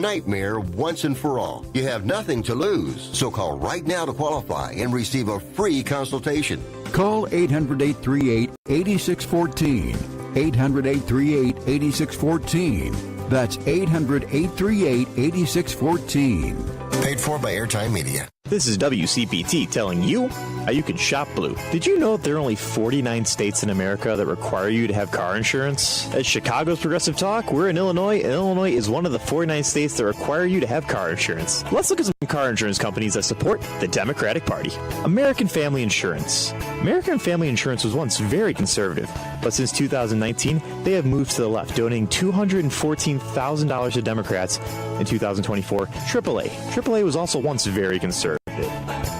nightmare once and for all. You have nothing to lose, so call right now to qualify and receive a free consultation. Call 800-838-8614. 800-838-8614. That's 800-838-8614. Paid for by Airtime Media. This is WCPT telling you how you can shop blue. Did you know that there are only 49 states in America that require you to have car insurance? At Chicago's Progressive Talk, we're in Illinois, and Illinois is one of the 49 states that require you to have car insurance. Let's look at some car insurance companies that support the Democratic Party. American Family Insurance. American Family Insurance was once very conservative, but since 2019, they have moved to the left, donating $214,000 to Democrats in 2024. AAA was also once very conservative,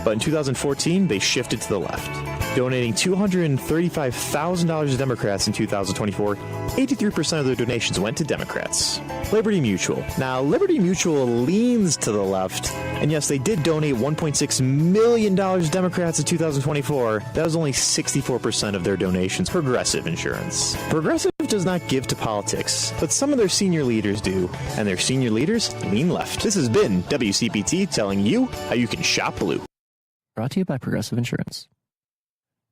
but in 2014, they shifted to the left, donating $235,000 to Democrats in 2024. 83% of their donations went to Democrats. Liberty Mutual. Now, Liberty Mutual leans to the left, and yes, they did donate $1.6 million to Democrats in 2024. That was only 64% of their donations. Progressive Insurance. Progressive does not give to politics, but some of their senior leaders do, and their senior leaders lean left. This has been WCPT telling you how you can shop blue. Brought to you by Progressive Insurance.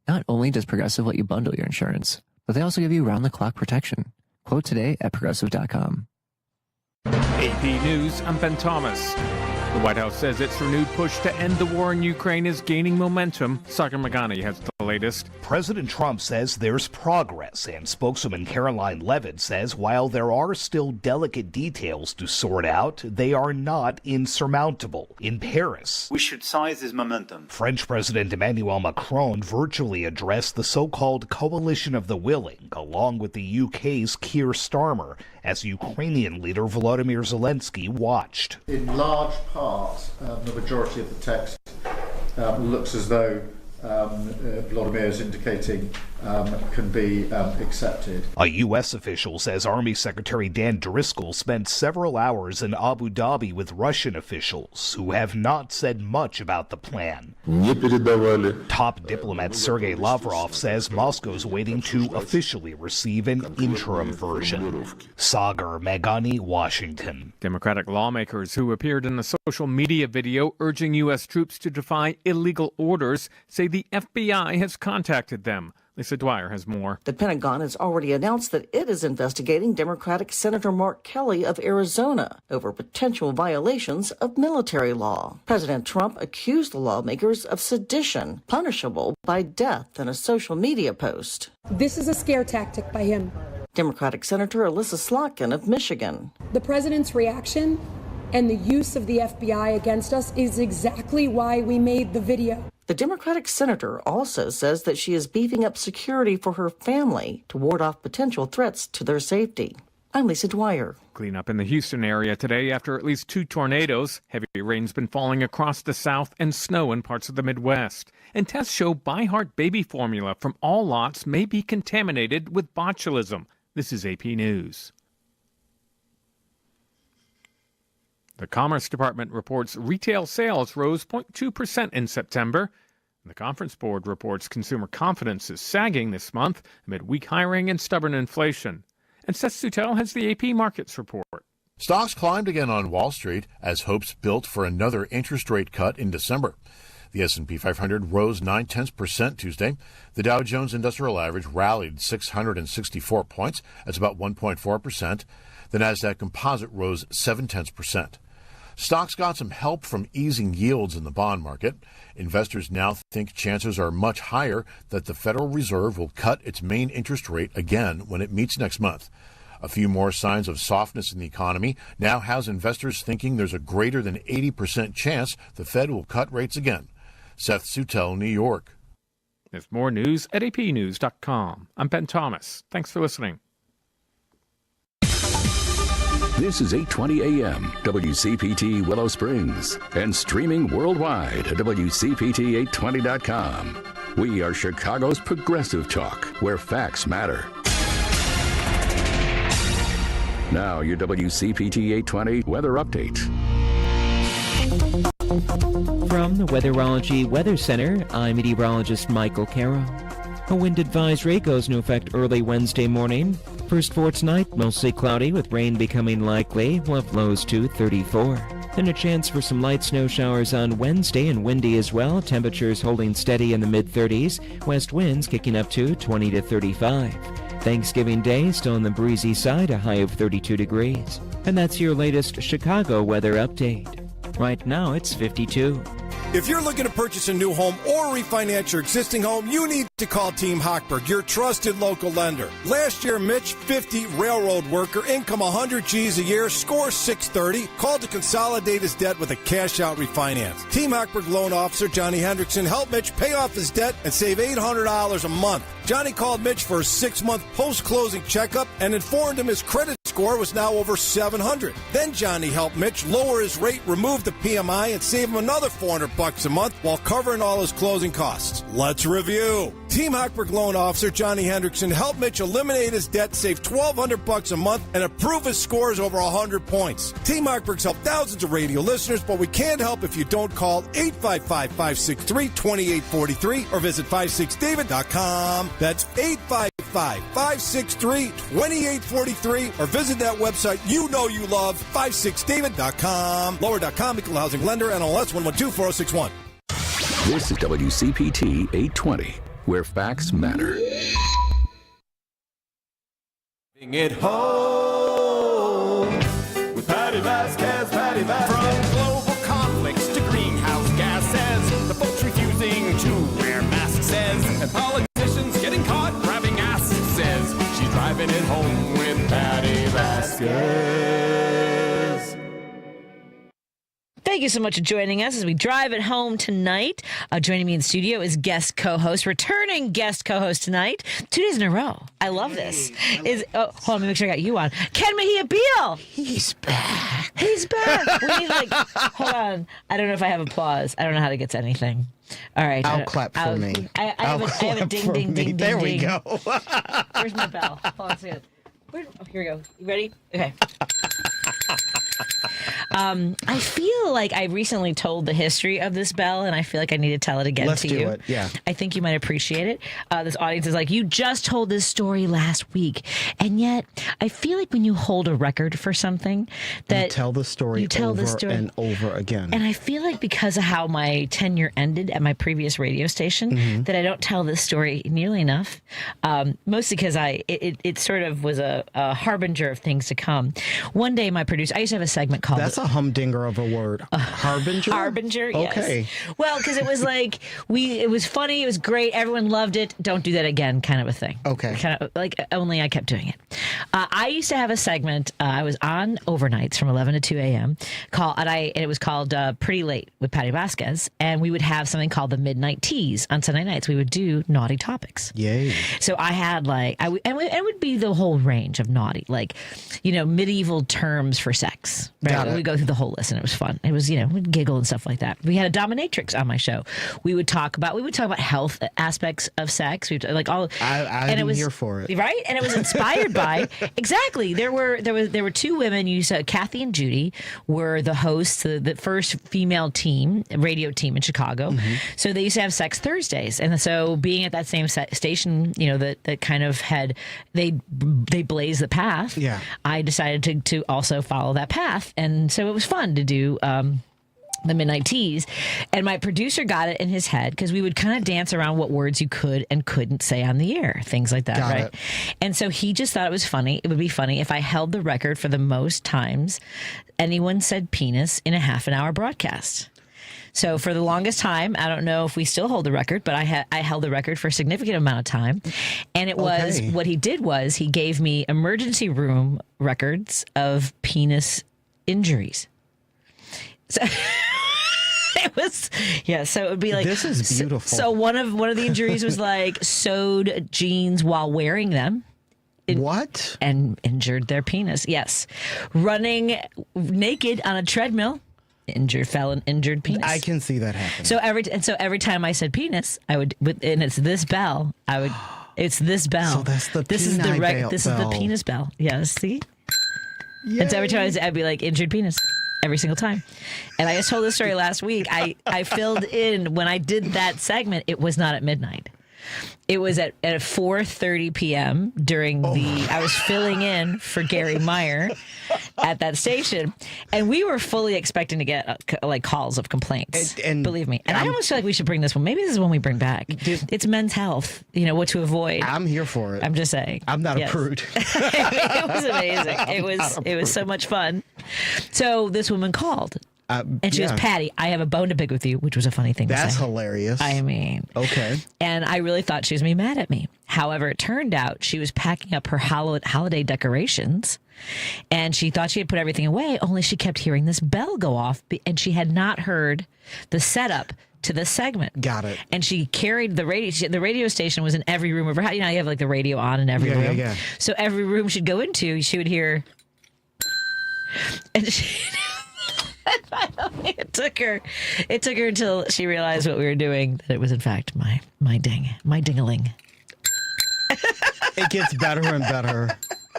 Not only does Progressive let you bundle your insurance, but they also give you round-the-clock protection. Quote today at Progressive.com. AP News, I'm Ben Thomas. The White House says its renewed push to end the war in Ukraine is gaining momentum. Sagar Magani has the latest. President Trump says there's progress, and spokeswoman Caroline Levitt says while there are still delicate details to sort out, they are not insurmountable. In Paris, we should seize this momentum. French President Emmanuel Macron virtually addressed the so-called Coalition of the Willing, along with the UK's Keir Starmer, as Ukrainian leader Volodymyr Zelensky watched. In large part, the majority of the text looks as though Volodymyr is indicating can be accepted. A U.S. official says Army Secretary Dan Driscoll spent several hours in Abu Dhabi with Russian officials who have not said much about the plan. Top diplomat Sergei Lavrov says Moscow's waiting to officially receive an interim version. Sagar Magani, Washington. Democratic lawmakers who appeared in a social media video urging U.S. troops to defy illegal orders say the FBI has contacted them. Lisa Dwyer has more. The Pentagon has already announced that it is investigating Democratic Senator Mark Kelly of Arizona over potential violations of military law. President Trump accused the lawmakers of sedition, punishable by death in a social media post. This is a scare tactic by him. Democratic Senator Alyssa Slotkin of Michigan. The president's reaction and the use of the FBI against us is exactly why we made the video. The Democratic senator also says that she is beefing up security for her family to ward off potential threats to their safety. I'm Lisa Dwyer. Clean up in the Houston area today after at least 2 tornadoes. Heavy rain's been falling across the south and snow in parts of the Midwest. And tests show ByHeart baby formula from all lots may be contaminated with botulism. This is AP News. The Commerce Department reports retail sales rose 0.2% in September. The Conference Board reports consumer confidence is sagging this month amid weak hiring and stubborn inflation. And Seth Sutel has the AP Markets report. Stocks climbed again on Wall Street as hopes built for another interest rate cut in December. The S&P 500 rose 0.9% Tuesday. The Dow Jones Industrial Average rallied 664 points. That's about 1.4%. The Nasdaq Composite rose 0.7%. Stocks got some help from easing yields in the bond market. Investors now think chances are much higher that the Federal Reserve will cut its main interest rate again when it meets next month. A few more signs of softness in the economy now has investors thinking there's a greater than 80% chance the Fed will cut rates again. Seth Sutel, New York. There's more news at apnews.com. I'm Ben Thomas. Thanks for listening. This is 820 AM, WCPT Willow Springs, and streaming worldwide at WCPT820.com. We are Chicago's progressive talk, where facts matter. Now, your WCPT 820 weather update. From the Weatherology Weather Center, I'm meteorologist Michael Carroll. A wind advisory goes into effect early Wednesday morning. First for tonight, mostly cloudy with rain becoming likely. We'll have lows to 34. And a chance for some light snow showers on Wednesday and windy as well. Temperatures holding steady in the mid-30s. West winds kicking up to 20 to 35. Thanksgiving Day still on the breezy side, a high of 32 degrees. And that's your latest Chicago weather update. Right now, it's 52. If you're looking to purchase a new home or refinance your existing home, you need to call Team Hochberg, your trusted local lender. Last year, Mitch, 50, railroad worker, income 100 G's a year, score 630, called to consolidate his debt with a cash-out refinance. Team Hochberg loan officer Johnny Hendrickson helped Mitch pay off his debt and save $800 a month. Johnny called Mitch for a 6-month post-closing checkup and informed him his credit score was now over 700. Then Johnny helped Mitch lower his rate, remove the PMI, and save him another $400 a month while covering all his closing costs. Let's review. Team Hochberg loan officer Johnny Hendrickson helped Mitch eliminate his debt, save $1,200 a month, and improve his scores over 100 points. Team Hochberg's helped thousands of radio listeners, but we can't help if you don't call 855-563-2843 or visit 56david.com. That's 855-563-2843 or visit that website you know you love, 56david.com. Lower.com, equal housing lender, NLS 1124061. This is WCPT 820, where facts matter. Bring it home with Patti Vasquez, Patti Vasquez. From global conflicts to greenhouse gases, the folks refusing to wear masks says, and politicians getting caught grabbing asses says, she's driving it home with Patti Vasquez. Thank you so much for joining us as we drive it home tonight. Joining me in the studio is guest co-host, returning guest co-host tonight, 2 days in a row. I love this. Hold on, let me make sure I got you on. Ken Mejia-Beal. He's back. He's back. We need hold on. I don't know if I have applause. I don't know how to get to anything. All right. I'll clap for me. I have a ding, ding, ding, There ding, we ding. go. Where's my bell? Hold on a second. Here we go. You ready? Okay. I feel like I recently told the history of this bell, and I feel like I need to tell it again Let's to do you. it. Yeah. I think you might appreciate it. This audience is like, you just told this story last week, and yet I feel like when you hold a record for something, that you tell the story over and over again. And I feel like because of how my tenure ended at my previous radio station, that I don't tell this story nearly enough. Mostly because it sort of was a harbinger of things to come. One day, my producer, I used to have a segment called... That's a humdinger of a word. Harbinger? Harbinger, yes. Okay. Well, because it was like, it was funny, it was great, everyone loved it, don't do that again kind of a thing. Okay. Kind of like, only I kept doing it. I used to have a segment, I was on overnights from 11 to 2 a.m., and it was called Pretty Late with Patti Vasquez, and we would have something called the Midnight Tease on Sunday nights. We would do naughty topics. Yay. So I had and it would be the whole range of naughty, medieval terms for sex. Right? We go through the whole list, and it was fun. It was, we'd giggle and stuff like that. We had a dominatrix on my show. We would talk about health aspects of sex. I I'm here for it. Right? And it was inspired by exactly. There were 2 women. You saw Kathy and Judy were the hosts, the first female radio team in Chicago. So they used to have Sex Thursdays, and so being at that same station, that kind of had they blazed the path. Yeah. I decided to also follow that path, and so it was fun to do the Midnight Tease. And my producer got it in his head because we would kind of dance around what words you could and couldn't say on the air, things like that, right? And so he just thought it was funny. It would be funny if I held the record for the most times anyone said penis in a half-an-hour broadcast. So for the longest time, I don't know if we still hold the record, but I held the record for a significant amount of time. And it was, what he did was he gave me emergency room records of penis injuries. So it was, so it would be like, this is beautiful. So one of the injuries was like sewed jeans while wearing them. What? And injured their penis. Yes. Running naked on a treadmill. Injured penis. I can see that happening. So every time I said penis, I would, and it's this bell. It's this bell. So that's the This is the penis bell. Yes, see. Yay. And so every time I'd be like injured penis. Every single time. And I just told this story last week. I filled in when I did that segment. It was not at midnight. It was at 4:30 p.m. during I was filling in for Gary Meyer at that station, and we were fully expecting to get like calls of complaints. And believe me, and I almost feel like we should bring this one. Maybe this is one we bring back. It's men's health. What to avoid. I'm here for it. I'm just saying. I'm not a prude. It was amazing. It was so much fun. So this woman called. And she goes, Patty, I have a bone to pick with you, which was a funny thing to say. That's hilarious. I mean. Okay. And I really thought she was going to be mad at me. However, it turned out she was packing up her holiday decorations, and she thought she had put everything away, only she kept hearing this bell go off, and she had not heard the setup to this segment. Got it. And she carried the radio. The radio station was in every room of her house. You have like the radio on in every room. Yeah. So every room she'd go into, she would hear. And she... Finally, it took her until she realized what we were doing, that it was in fact my ding-a-ling. It gets better and better.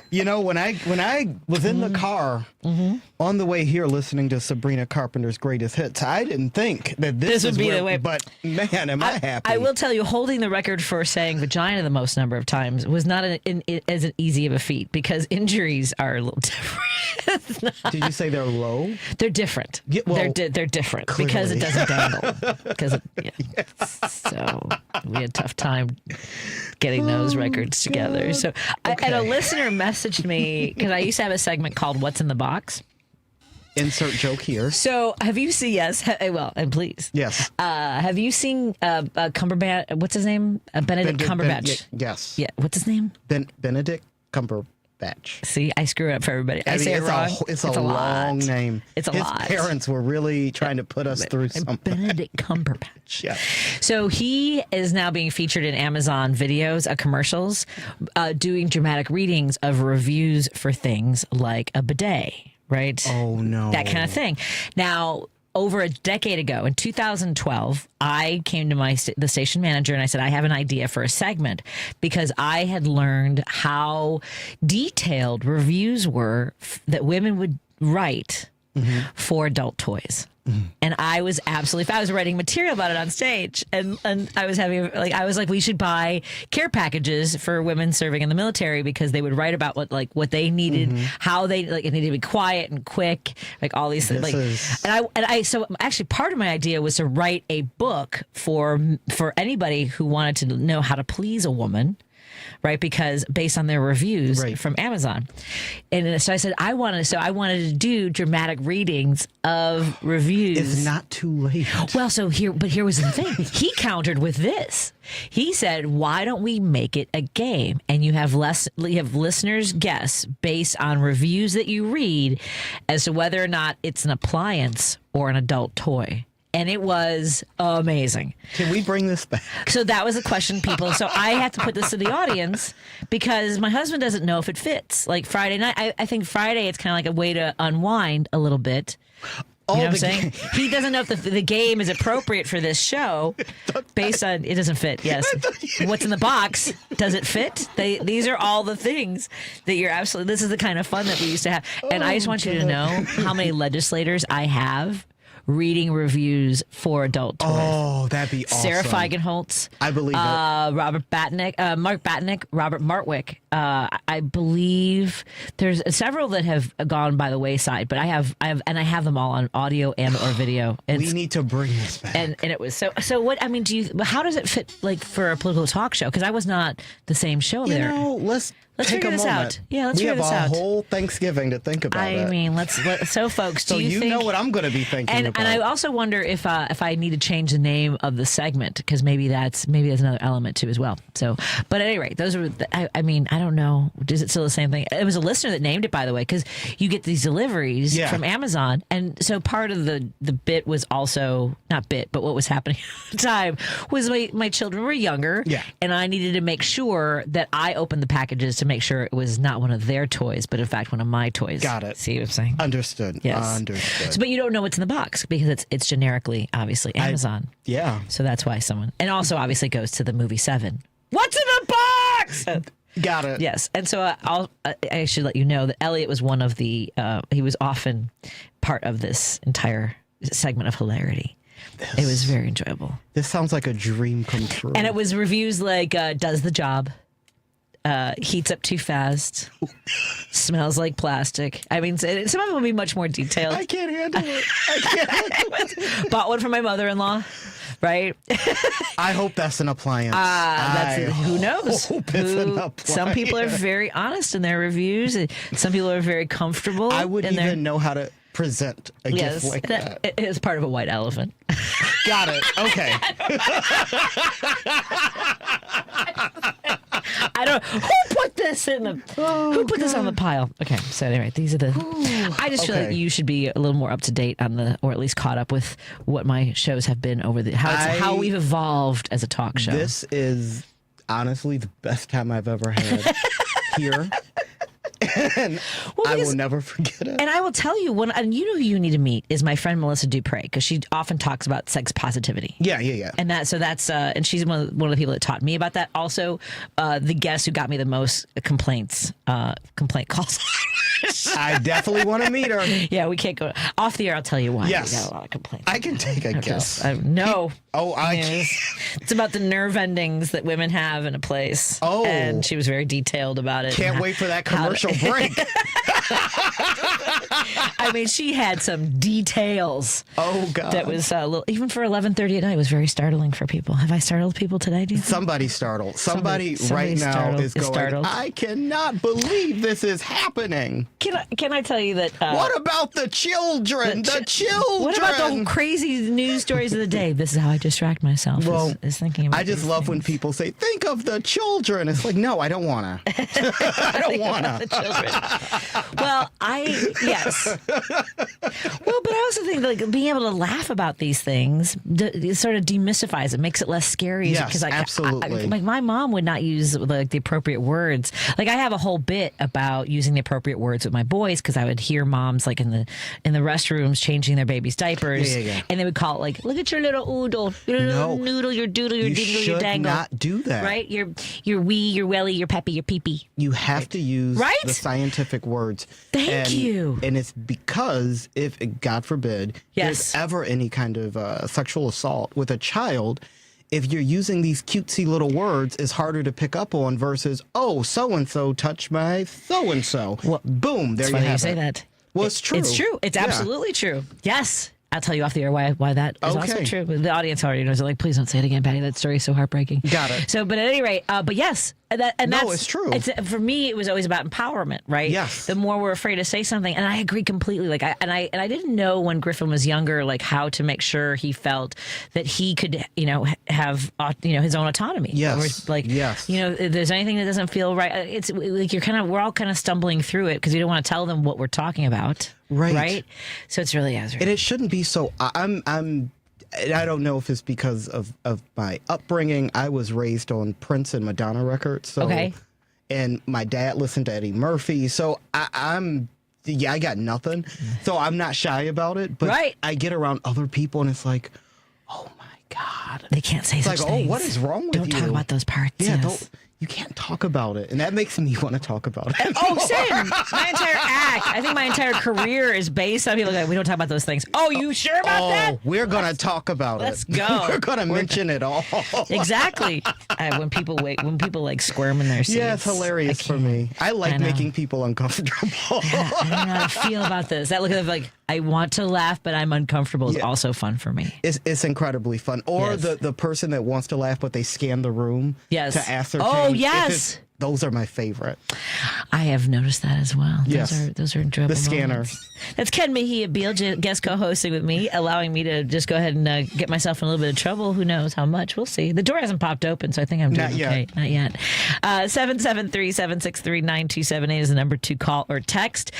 When I was in the car on the way here listening to Sabrina Carpenter's Greatest Hits, I didn't think that this would be the way. But man, am I happy! I will tell you, holding the record for saying vagina the most number of times was not as easy of a feat, because injuries are a little different. Did you say they're low? They're different. Yeah, well, they're different clearly. Because it doesn't dangle. Yes. So we had a tough time getting those records together. So and a listener messaged me, because I used to have a segment called "What's in the Box." Insert joke here. So have you seen? Yes. Well, and please. Yes. Have you seen Cumberbatch? What's his name? Benedict Cumberbatch. Yes. Yeah. What's his name? Benedict Cumberbatch. See, I screw it up for everybody. I say it wrong. It's a long name. It's a lot. His parents were really trying to put us through something. Benedict Cumberbatch. Yeah. So he is now being featured in Amazon videos, commercials, doing dramatic readings of reviews for things like a bidet, right? Oh, no. That kind of thing. Now, over a decade ago, in 2012, I came to the station manager and I said, I have an idea for a segment, because I had learned how detailed reviews were that women would write for adult toys. And I was absolutely, I was writing material about it on stage, and I was like, we should buy care packages for women serving in the military, because they would write about what they needed, how they it needed to be quiet and quick, all these things. So actually part of my idea was to write a book for anybody who wanted to know how to please a woman. Right, because based on their reviews from Amazon, and so I said I wanted to do dramatic readings of reviews. It's not too late. Well, here was the thing. He countered with this. He said, "Why don't we make it a game, and you have listeners guess based on reviews that you read as to whether or not it's an appliance or an adult toy." And it was amazing. Can we bring this back? So that was a question, people. So I have to put this to the audience, because my husband doesn't know if it fits. Like Friday night, I think Friday it's kind of like a way to unwind a little bit. You know what I'm saying? He doesn't know if the game is appropriate for this show based on it doesn't fit. Yes. What's in the box? Does it fit? These are all the things that you're absolutely. This is the kind of fun that we used to have. And I just want you to know how many legislators I have reading reviews for adult toys. Oh, that'd be awesome. Sarah Feigenholtz. I believe it. Robert Batnick, Mark Batnick, Robert Martwick. I believe there's several that have gone by the wayside, but I have them all on audio and or video. We need to bring this back. And it was so what I mean, how does it fit for a political talk show? Because I was not the same show there. Let's take figure a this moment. Out. Yeah, let's figure this out. We have a whole Thanksgiving to think about. I mean, so folks, do you think, know what I'm going to be thinking about? And I also wonder if I need to change the name of the segment, because maybe that's another element too as well. So, but at any rate, those are. I mean, I don't know. Is it still the same thing? It was a listener that named it, by the way, because you get these deliveries from Amazon, and so part of the bit was also not bit, but what was happening at the time was my children were younger, and I needed to make sure that I opened the packages to make sure it was not one of their toys, but in fact one of my toys. Got it. See what I'm saying? Understood. Yes. Understood. So, but you don't know what's in the box, because it's generically, obviously, Amazon. So that's why someone, and also obviously goes to the movie 7. What's in the box? Got it. Yes. And so I should let you know that Elliot was one of the, he was often part of this entire segment of hilarity. It was very enjoyable. This sounds like a dream come true. And it was reviews like, does the job, heats up too fast, smells like plastic. I mean, some of them will be much more detailed. I can't handle it. Bought one for my mother-in-law, right? I hope that's an appliance. Who knows? Some people are very honest in their reviews. Some people are very comfortable. I wouldn't even know how to present a gift like that. It is part of a white elephant. Got it. Okay. I don't. Who put this in the? Who put this on the pile? Okay. So anyway, these are the. I just feel like you should be a little more up to date on the, or at least caught up with what my shows have been over the how we've evolved as a talk show. This is honestly the best time I've ever had here. And I will never forget it. And I will tell you, and you know who you need to meet is my friend Melissa Dupre, because she often talks about sex positivity. Yeah. And and she's one of the people that taught me about that. Also, the guest who got me the most complaint calls. I definitely want to meet her. Yeah, we can't go off the air. I'll tell you why. Yes. We got a lot of complaints. I can take a guess. No. I can't. It's about the nerve endings that women have in a place. Oh. And she was very detailed about it. Can't wait for that commercial break. I mean, she had some details. Oh, God. That was a little, even for 11:30 at night, was very startling for people. Have I startled people today, do you think? Somebody's startled. Somebody right now is going, startled. I cannot believe this is happening. Can I tell you that... what about the children? The children! What about the crazy news stories of the day? This is how I distract myself, is thinking about I just love when people say, think of the children. It's like, no, I don't want to. I don't want to. The children. Well, yes. Well, but I also think like being able to laugh about these things sort of demystifies it, makes it less scary. Yes, absolutely. Like my mom would not use the appropriate words. Like I have a whole bit about using the appropriate words with my boys because I would hear moms like in the restrooms changing their babies' diapers, and they would call it like, "Look at your little oodle, your little noodle, your doodle, your dingle, your dangle." You should not do that. Right? Your wee, your welly, your peppy, your pee-pee. You have to use the scientific words. Thank you. And it's because if, God forbid, there's ever any kind of sexual assault with a child, if you're using these cutesy little words, it's harder to pick up on versus, oh, so-and-so touched my so-and-so. Well, boom, there you have it. You say that. Well, it's true. It's true. It's absolutely true. Yes. I'll tell you off the air why that is also true. The audience already knows. They're like, please don't say it again, Patty. That story is so heartbreaking. Got it. So, but at any rate, but yes. It's true. For me, it was always about empowerment, right? Yes. The more we're afraid to say something, and I agree completely. Like, I didn't know when Griffin was younger, like how to make sure he felt that he could, have, his own autonomy. Yes. Or like, if there's anything that doesn't feel right, it's like we're all kind of stumbling through it because we don't want to tell them what we're talking about. Right. So it's really and it shouldn't be so. I don't know if it's because of my upbringing. I was raised on Prince and Madonna records. So, and my dad listened to Eddie Murphy. So I got nothing. So I'm not shy about it. But I get around other people and it's like, oh my God. They can't say it's such like, things. Oh, what is wrong with you? Don't talk about those parts. Yeah, you can't talk about it. And that makes me want to talk about it. Same. My entire act, I think my entire career is based on people like, we don't talk about those things. Oh, you sure about that? We're going to talk about Let's it. Go. We're going to mention it all. Exactly. When people like squirm in their seats. Yeah, it's hilarious for me. I like making people uncomfortable. Yeah, I don't know how to feel about this. That look at like, I want to laugh, but I'm uncomfortable is also fun for me. It's incredibly fun. Or the person that wants to laugh, but they scan the room to ascertain. Oh, yes. Those are my favorite. I have noticed that as well. Yes. Those are enjoyable The scanner. moments. That's Ken Mejia-Beal, guest co-hosting with me, allowing me to just go ahead and get myself in a little bit of trouble. Who knows how much? We'll see. The door hasn't popped open, so I think I'm doing okay. Not yet. 773-763-9278 is the number to call or text.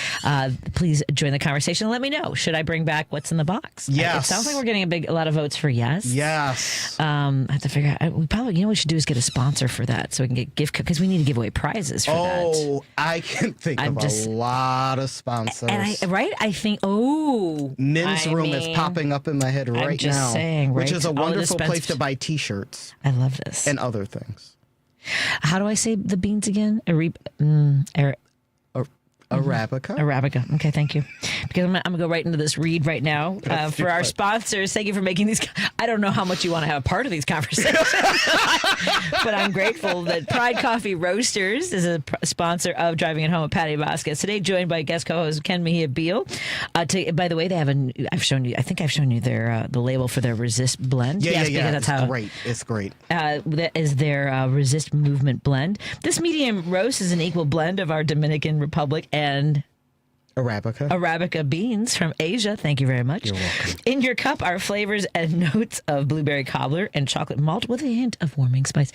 Please join the conversation and let me know. Should I bring back what's in the box? Yes. It sounds like we're getting a lot of votes for yes. Yes. I have to figure out. We probably, what we should do is get a sponsor for that so we can get gift cards because we need to give away prizes for that. Oh, I can think of a lot of sponsors. And I think, Men's Room is popping up in my head right now. I'm just saying, which is a wonderful place to buy T-shirts. I love this. And other things. How do I say the beans again? Arabica. Arabica. Okay, thank you. Because I'm gonna go right into this read right now for our sponsors. Thank you for making these. I don't know how much you want to have a part of these conversations, but I'm grateful that Pride Coffee Roasters is a sponsor of Driving It Home with Patti Vasquez. Today, joined by guest co-host Ken Mejia-Beal. By the way, they have I think I've shown you their the label for their Resist blend. Yeah. That's great. It's great. That is their Resist Movement blend. This medium roast is an equal blend of our Dominican Republic and Arabica beans from Asia. Thank you very much. You're welcome. In your cup are flavors and notes of blueberry cobbler and chocolate malt with a hint of warming spice.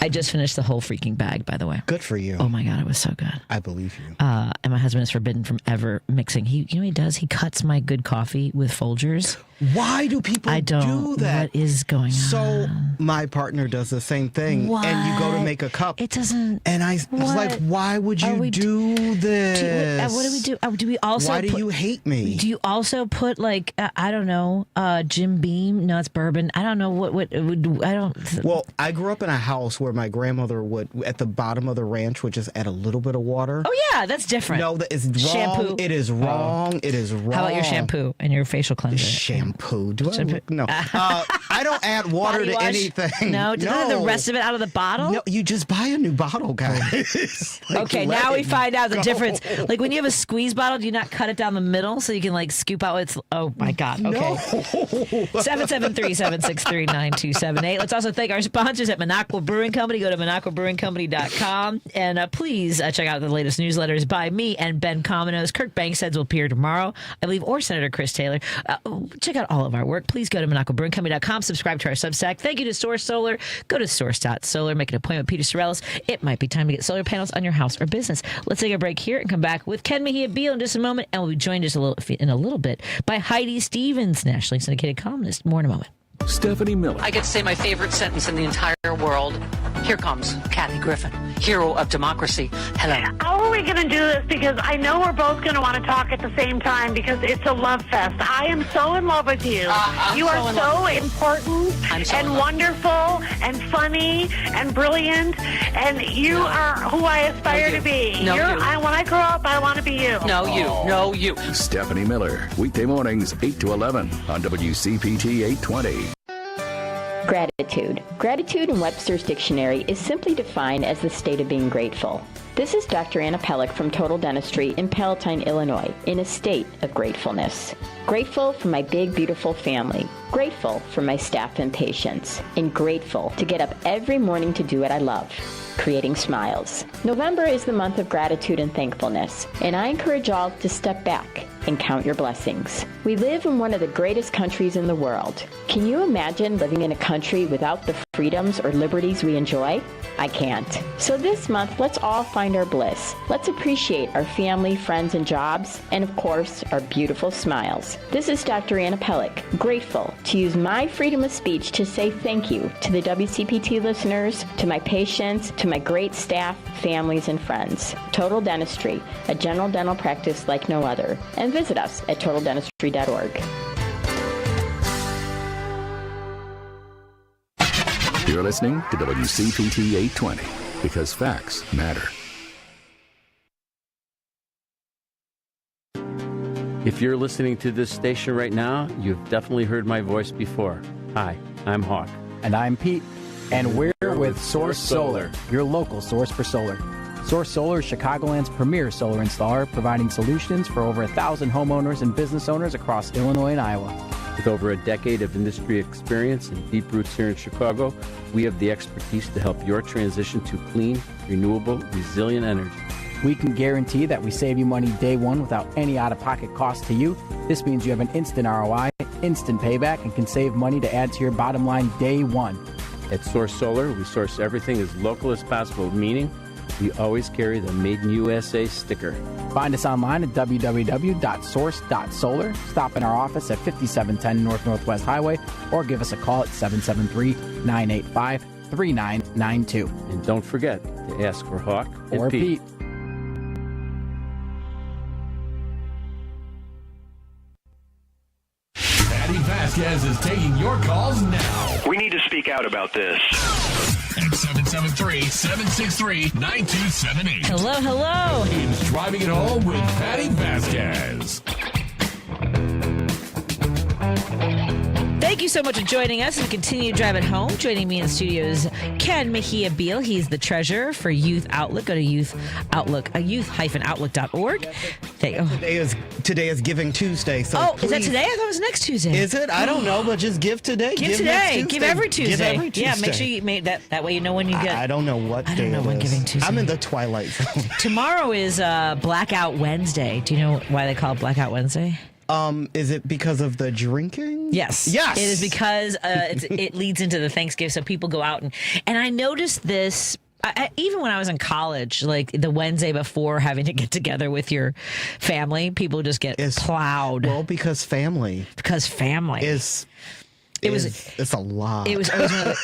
I just finished the whole freaking bag, by the way. Good for you. Oh my God, it was so good. I believe you. And my husband is forbidden from ever mixing. He does? He cuts my good coffee with Folgers. Why do people do that? What is going on? So my partner does the same thing. What? And you go to make a cup. It doesn't. And I was like, why would you do this? What do we do? Do we also? Why do you hate me? Do you also put like I don't know, Jim Beam? No, it's bourbon. I don't know what I don't. Well, I grew up in a house where my grandmother would, at the bottom of the ranch, would just add a little bit of water. Oh yeah, that's different. No, that is wrong. Shampoo. It is wrong. It is wrong. How about your shampoo and your facial cleanser? Shampoo. Do I look? No. I don't add water to anything. No, do they have the rest of it out of the bottle? No, you just buy a new bottle, guys. Okay, now we find out the difference. Like when you have a squeeze bottle, do you not cut it down the middle so you can like scoop out what's? Oh my God. Okay. No. 773-763-9278. Let's also thank our sponsors at Minocqua Brewing Company. Go to MinocquaBrewingCompany.com and please check out the latest newsletters by me and Ben Cominos. Kirk Banksteads will appear tomorrow, I believe, or Senator Chris Taylor. Check out all of our work. Please go to MinocquaBrewingCompany.com. Subscribe to our Substack. Thank you to Source Solar. Go to source.solar. Make an appointment with Peter Sorellis. It might be time to get solar panels on your house or business. Let's take a break here and come back with Ken Mejia-Beal in just a moment, and we'll be joined in a little bit by Heidi Stevens, nationally syndicated columnist. More in a moment. Stephanie Miller. I get to say my favorite sentence in the entire world. Here comes Kathy Griffin, hero of democracy. Hello. How are we going to do this? Because I know we're both going to want to talk at the same time because it's a love fest. I am so in love with you. You are so important and wonderful and funny and brilliant, and you are who I aspire to be. When I grow up, I want to be you. No, you. Stephanie Miller, weekday mornings 8 to 11 on WCPT 820. Gratitude. Gratitude in Webster's Dictionary is simply defined as the state of being grateful. This is Dr. Anna Pellick from Total Dentistry in Palatine, Illinois, in a state of gratefulness. Grateful for my big, beautiful family. Grateful for my staff and patients. And grateful to get up every morning to do what I love, creating smiles. November is the month of gratitude and thankfulness, and I encourage all to step back and count your blessings. We live in one of the greatest countries in the world. Can you imagine living in a country without the freedoms or liberties we enjoy? I can't. So this month, let's all find our bliss. Let's appreciate our family, friends, and jobs, and of course, our beautiful smiles. This is Dr. Anna Pellick, grateful to use my freedom of speech to say thank you to the WCPT listeners, to my patients, to my great staff, families, and friends. Total Dentistry, a general dental practice like no other. And visit us at totaldentistry.org. You're listening to WCPT 820 because facts matter. If you're listening to this station right now, you've definitely heard my voice before. Hi, I'm Hawk. And I'm Pete. And we're with Source Solar, your local source for solar. Source Solar is Chicagoland's premier solar installer, providing solutions for over 1,000 homeowners and business owners across Illinois and Iowa. With over a decade of industry experience and deep roots here in Chicago, we have the expertise to help your transition to clean, renewable, resilient energy. We can guarantee that we save you money day one without any out-of-pocket cost to you. This means you have an instant ROI, instant payback, and can save money to add to your bottom line day one. At Source Solar, we source everything as local as possible, meaning we always carry the Made in USA sticker. Find us online at www.source.solar. Stop in our office at 5710 North Northwest Highway or give us a call at 773-985-3992. And don't forget to ask for Hawk or Pete. Patti Vasquez is taking your calls now. We need to speak out about this. at 773-763-9278. Hello. It's Driving It Home with Patti Vasquez. Thank you so much for joining us as we continue to drive it home. Joining me in the studio is Ken Mejia-Beal. He's the treasurer for Youth Outlook. Go to youth-outlook.org. Today is Giving Tuesday. So is that today? I thought it was next Tuesday. Is it? I don't know, but just give today. Give today. Give every Tuesday. Give every Tuesday. Yeah, make sure you make that way you know when you get. I don't know what day. I don't know when Giving Tuesday. I'm in the twilight zone. Tomorrow is Blackout Wednesday. Do you know why they call it Blackout Wednesday? Is it because of the drinking? Yes. It is because it leads into the Thanksgiving, so people go out and I noticed this. Even when I was in college, like the Wednesday before having to get together with your family, people just get plowed. Well, because family is. It's a lot. It was always one of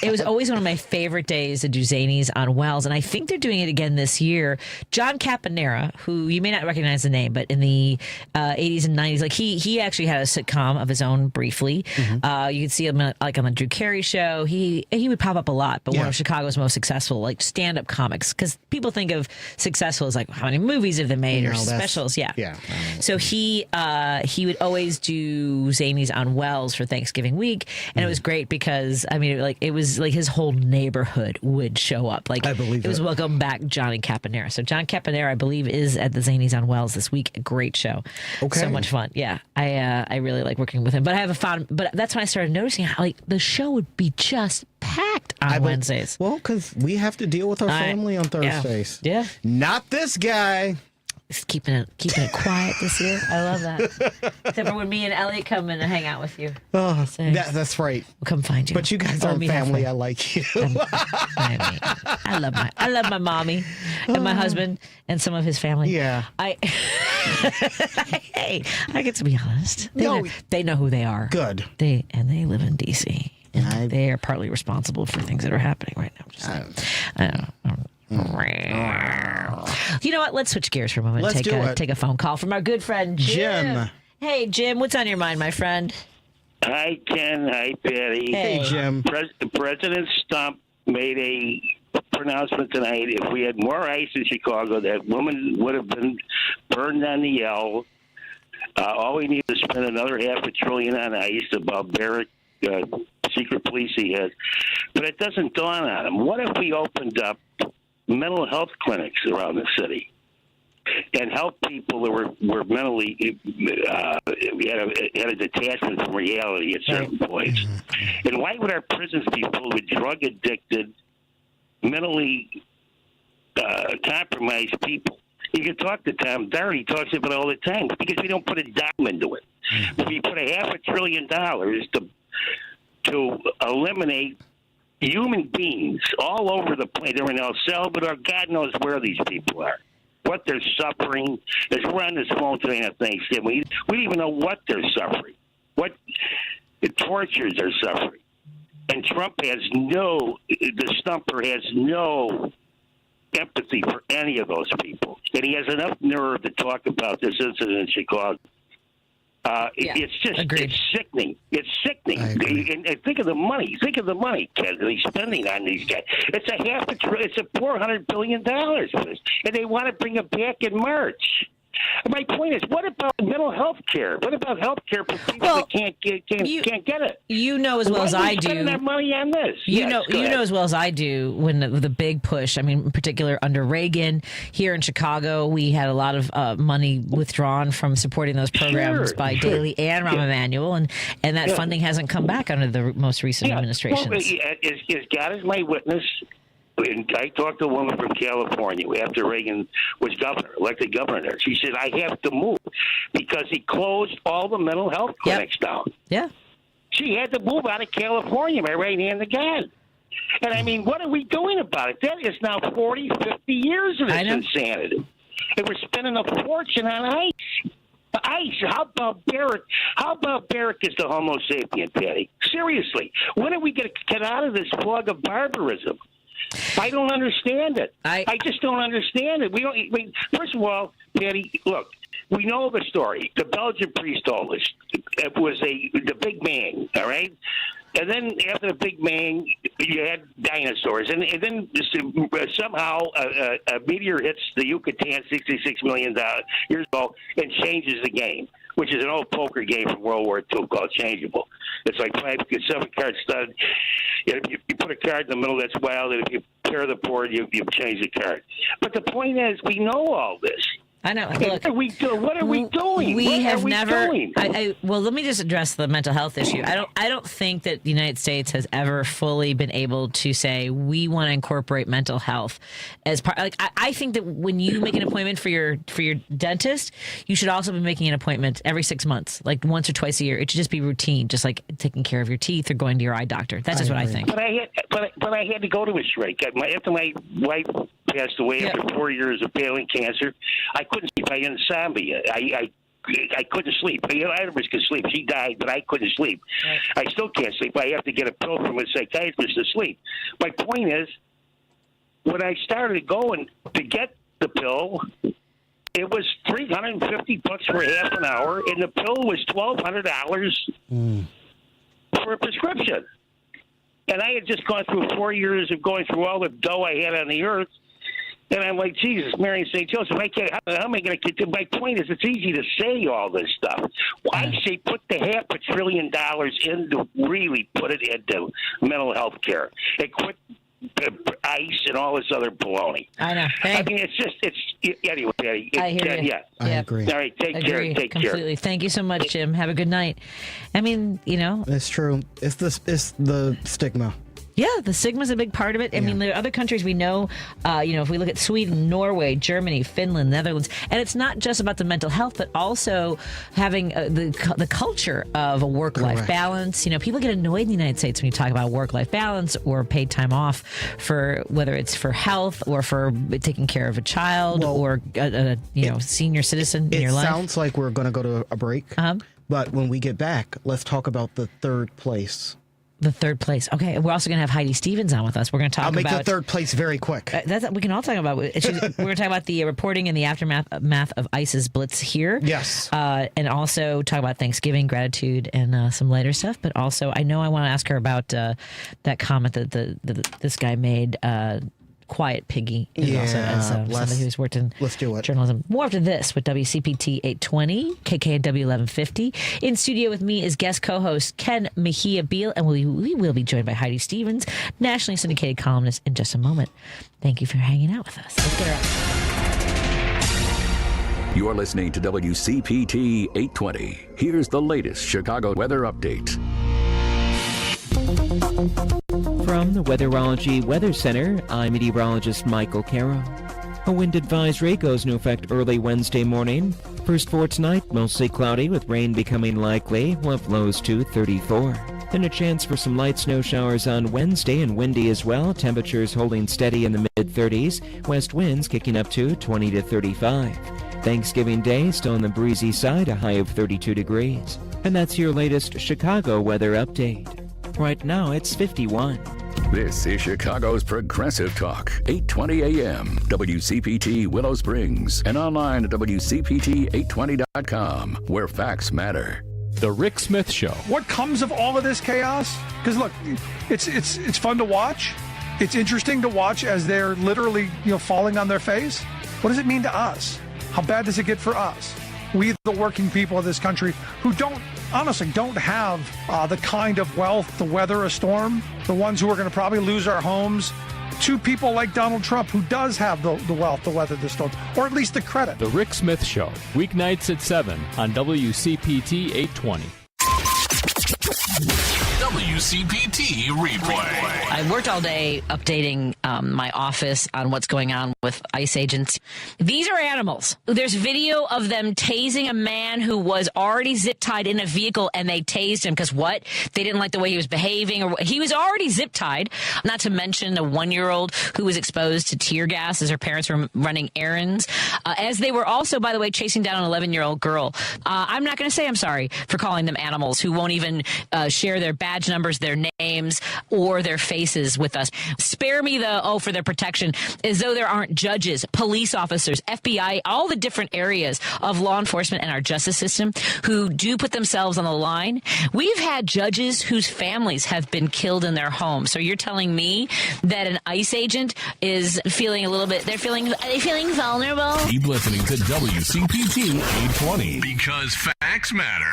it was always one of my favorite days to do Zanies on Wells, and I think they're doing it again this year. John Caponera, who you may not recognize the name, but in the 80s and 90s, like he actually had a sitcom of his own briefly. Mm-hmm. You can see him like on the Drew Carey show. He would pop up a lot, but one of Chicago's most successul like stand-up comics, because people think of successful as like how many movies have they made or specials. Yeah. So he would always do Zanies on Wells for Thanksgiving week, and it was great because it was like his whole neighborhood would show up. Like, I believe it was Welcome Back Johnny Caponera. So John Caponera, I believe, is at the Zanies on Wells this week. A great show. Okay, so much fun. Yeah, I really like working with him. But but that's when I started noticing how like the show would be just packed on Wednesdays. Well, because we have to deal with our family on Thursdays. Yeah. Not this guy. Just keeping it quiet this year. I love that. Except for when me and Elliot come in and hang out with you. Oh, that's right. We'll come find you. But you guys aren't family. I like you. I love my mommy and my husband and some of his family. Yeah. Hey, I get to be honest. They know who they are. Good. They live in D.C. And they are partly responsible for things that are happening right now. I don't know. You know what? Let's switch gears for a moment. Take a phone call from our good friend Jim. Hey, Jim, what's on your mind, my friend? Hi, Ken. Hi, Patty. Hey, Jim. President Stump made a pronouncement tonight. If we had more ice in Chicago, that woman would have been burned on the L. All we need is spend another $500 billion on ice about Barrett. Secret police he has. But it doesn't dawn on him. What if we opened up mental health clinics around the city and help people that were mentally had a detachment from reality at certain points? And why would our prisons be filled with drug-addicted, mentally compromised people? You can talk to Tom Dyer. He talks about it all the time because we don't put a dime into it. But we put $500 billion to eliminate human beings all over the place. They're in El Salvador. God knows where these people are, what they're suffering. As we're on this phone today on Thanksgiving, we don't even know what they're suffering, what the tortures they're suffering. And Trump the stumper has no empathy for any of those people. And he has enough nerve to talk about this incident in Chicago. It's sickening. It's sickening. And think of the money. Think of the money, Ken, that he's spending on these guys. It's It's $400 billion for this, and they want to bring it back in March. My point is, what about mental health care? What about health care for people that can't get it? You know as well as I do. Spending that money on this. You know as well as I do when the big push. I mean, in particular under Reagan here in Chicago, we had a lot of money withdrawn from supporting those programs by Daley and Rahm Emanuel, and that funding hasn't come back under the most recent administrations. Well, as God is my witness. And I talked to a woman from California after Reagan was elected governor there. She said, I have to move because he closed all the mental health clinics down. Yeah. She had to move out of California, my right hand to God. And I mean, what are we doing about it? That is now 40, 50 years of this insanity. And we're spending a fortune on ice. How about Barrett? How about Barrett is the Homo sapien, Patty? Seriously, when are we going to get out of this fog of barbarism? I don't understand it. I just don't understand it. First of all, Patty, look, we know the story. The Belgian priest told us it was the big man, all right? And then after the Big Bang, you had dinosaurs. And then somehow a meteor hits the Yucatan 66 million years ago and changes the game, which is an old poker game from World War II called changeable. It's like 7-card stud. If you put a card in the middle, that's wild. And if you pair the board, you change the card. But the point is, we know all this. I know. Look, what are we doing? We have never. Well, let me just address the mental health issue. I don't think that the United States has ever fully been able to say we want to incorporate mental health as part. Like I think that when you make an appointment for your dentist, you should also be making an appointment every 6 months, like once or twice a year. It should just be routine, just like taking care of your teeth or going to your eye doctor. That's just what I think. But I had to go to a shrink after my wife passed away after 4 years of battling cancer. I couldn't sleep. I had insomnia. I couldn't sleep. Others could sleep. She died, but I couldn't sleep. Right. I still can't sleep. I have to get a pill from a psychiatrist to sleep. My point is, when I started going to get the pill, it was $350 for half an hour, and the pill was $1,200 for a prescription. And I had just gone through 4 years of going through all the dough I had on the earth. And I'm like, Jesus, Mary and St. Joseph, how am I going to get to my point is it's easy to say all this stuff. Well, I say put the $500 billion into really put it into mental health care and quit ICE and all this other baloney. I know. Hey. I mean, anyway, Patty. I hear you. I agree. All right, take care. Take completely. care. Thank you so much, Jim. Have a good night. I mean, it's true. It's the stigma. Yeah, the stigma's a big part of it. I mean, there are other countries we know, if we look at Sweden, Norway, Germany, Finland, Netherlands, and it's not just about the mental health, but also having the culture of a work-life balance. People get annoyed in the United States when you talk about work-life balance or paid time off for whether it's for health or for taking care of a child or a senior citizen in your life. It sounds like we're going to go to a break, but when we get back, let's talk about the third place. The third place. Okay. We're also going to have Heidi Stevens on with us. We're going to talk about... I'll make the third place very quick. We can all talk about... We're going to talk about the reporting and the aftermath of ICE's blitz here. Yes. And also talk about Thanksgiving, gratitude, and some lighter stuff. But also, I know I want to ask her about that comment that this guy made... Quiet Piggy, also as somebody who's worked in journalism. More after this with WCPT 820, KKNW 1150. In studio with me is guest co-host Ken Mejia-Beal, and we will be joined by Heidi Stevens, nationally syndicated columnist, in just a moment. Thank you for hanging out with us. Let's get her out. You're listening to WCPT 820. Here's the latest Chicago weather update. From the Weatherology Weather Center, I'm meteorologist Michael Caro. A wind advisory goes into effect early Wednesday morning. First for tonight, mostly cloudy with rain becoming likely. We'll have lows to 34. Then a chance for some light snow showers on Wednesday and windy as well. Temperatures holding steady in the mid-30s. West winds kicking up to 20 to 35. Thanksgiving Day still on the breezy side, a high of 32 degrees. And that's your latest Chicago weather update. Right now, it's 51. This is Chicago's Progressive Talk, 820 AM, WCPT Willow Springs, and online at WCPT820.com, where facts matter. The Rick Smith Show. What comes of all of this chaos? Because look, it's fun to watch. It's interesting to watch as they're literally falling on their face. What does it mean to us? How bad does it get for us? We, the working people of this country, who honestly don't have the kind of wealth to weather a storm, the ones who are going to probably lose our homes, to people like Donald Trump, who does have the wealth to weather the storm, or at least the credit. The Rick Smith Show, weeknights at 7 on WCPT 820. WCPT replay. I worked all day updating my office on what's going on with ICE agents. These are animals. There's video of them tasing a man who was already zip-tied in a vehicle, and they tased him because what? They didn't like the way he was behaving. Or he was already zip-tied, not to mention a 1-year-old who was exposed to tear gas as her parents were running errands, as they were also, by the way, chasing down an 11-year-old girl. I'm not going to say I'm sorry for calling them animals who won't even share their bag badge numbers, their names, or their faces with us. Spare me for their protection, as though there aren't judges, police officers, FBI, all the different areas of law enforcement and our justice system who do put themselves on the line. We've had judges whose families have been killed in their homes. So you're telling me that an ICE agent is feeling are they feeling vulnerable? Keep listening to WCPT 820 because facts matter.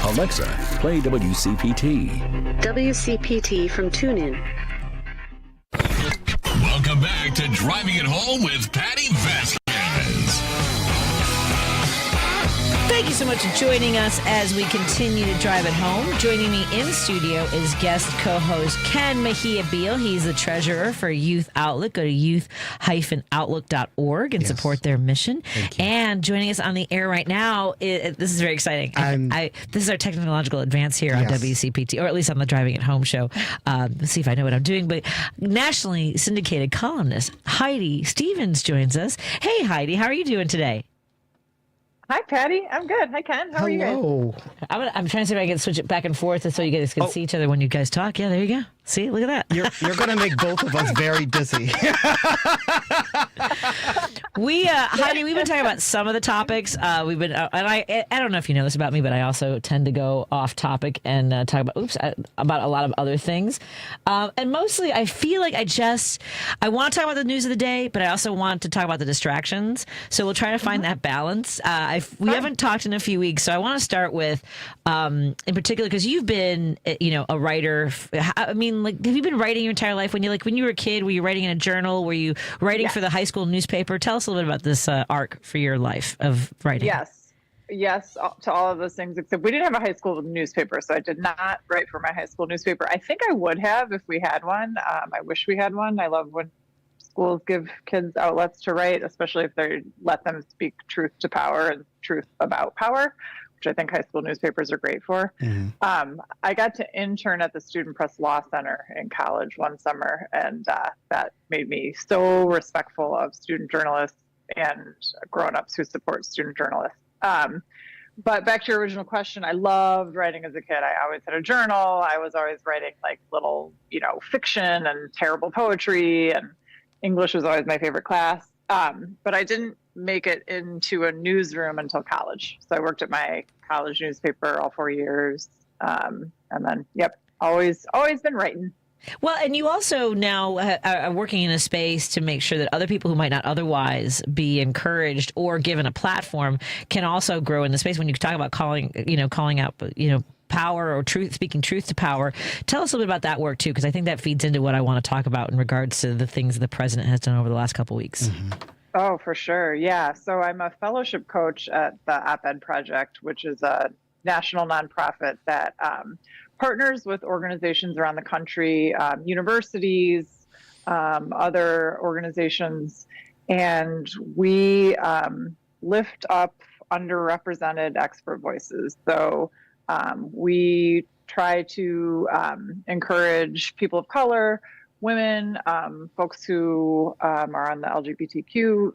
Alexa, play WCPT. WCPT from TuneIn. Welcome back to Driving It Home with Patti Vasquez. Thank you so much for joining us as we continue to drive it home. Joining me in studio is guest co-host Ken Mejia-Beal. He's the treasurer for Youth Outlook. Go to youth-outlook.org and support their mission. And joining us on the air right now, this is very exciting. This is our technological advance here on WCPT, or at least on the Driving It Home show. Let's see if I know what I'm doing. But nationally syndicated columnist Heidi Stevens joins us. Hey, Heidi, how are you doing today? Hi, Patty. I'm good. Hi, Ken. How are you guys? I'm trying to see if I can switch it back and forth so you guys can see each other when you guys talk. Yeah, there you go. See, look at that. You're going to make both of us very busy. Heidi, we've been talking about some of the topics. We've been, and I don't know if you know this about me, but I also tend to go off topic and talk about a lot of other things. And mostly, I feel like I want to talk about the news of the day, but I also want to talk about the distractions. So we'll try to find that balance. We haven't talked in a few weeks, so I want to start with, in particular, because you've been, a writer. I mean, like, have you been writing your entire life? When you were a kid, were you writing in a journal? Were you writing for the high school newspaper? Tell us a little bit about this arc for your life of writing. Yes, to all of those things, except we didn't have a high school newspaper, so I did not write for my high school newspaper. I think I would have if we had one. I wish we had one. I love when schools give kids outlets to write, especially if they let them speak truth to power and truth about power, which I think high school newspapers are great for. Mm-hmm. I got to intern at the Student Press Law Center in college one summer, and that made me so respectful of student journalists and grown-ups who support student journalists. But back to your original question, I loved writing as a kid. I always had a journal. I was always writing like little, fiction and terrible poetry, and English was always my favorite class. But I didn't make it into a newsroom until college. So I worked at my college newspaper all 4 years. And then, always been writing. Well, and you also now are working in a space to make sure that other people who might not otherwise be encouraged or given a platform can also grow in the space. When you talk about calling out, power or truth, speaking truth to power. Tell us a little bit about that work too, because I think that feeds into what I want to talk about in regards to the things the president has done over the last couple of weeks. Mm-hmm. Oh, for sure. Yeah. So I'm a fellowship coach at the OpEd Project, which is a national nonprofit that partners with organizations around the country, universities, other organizations, and we lift up underrepresented expert voices. So we try to encourage people of color, women, folks who are on the LGBTQ,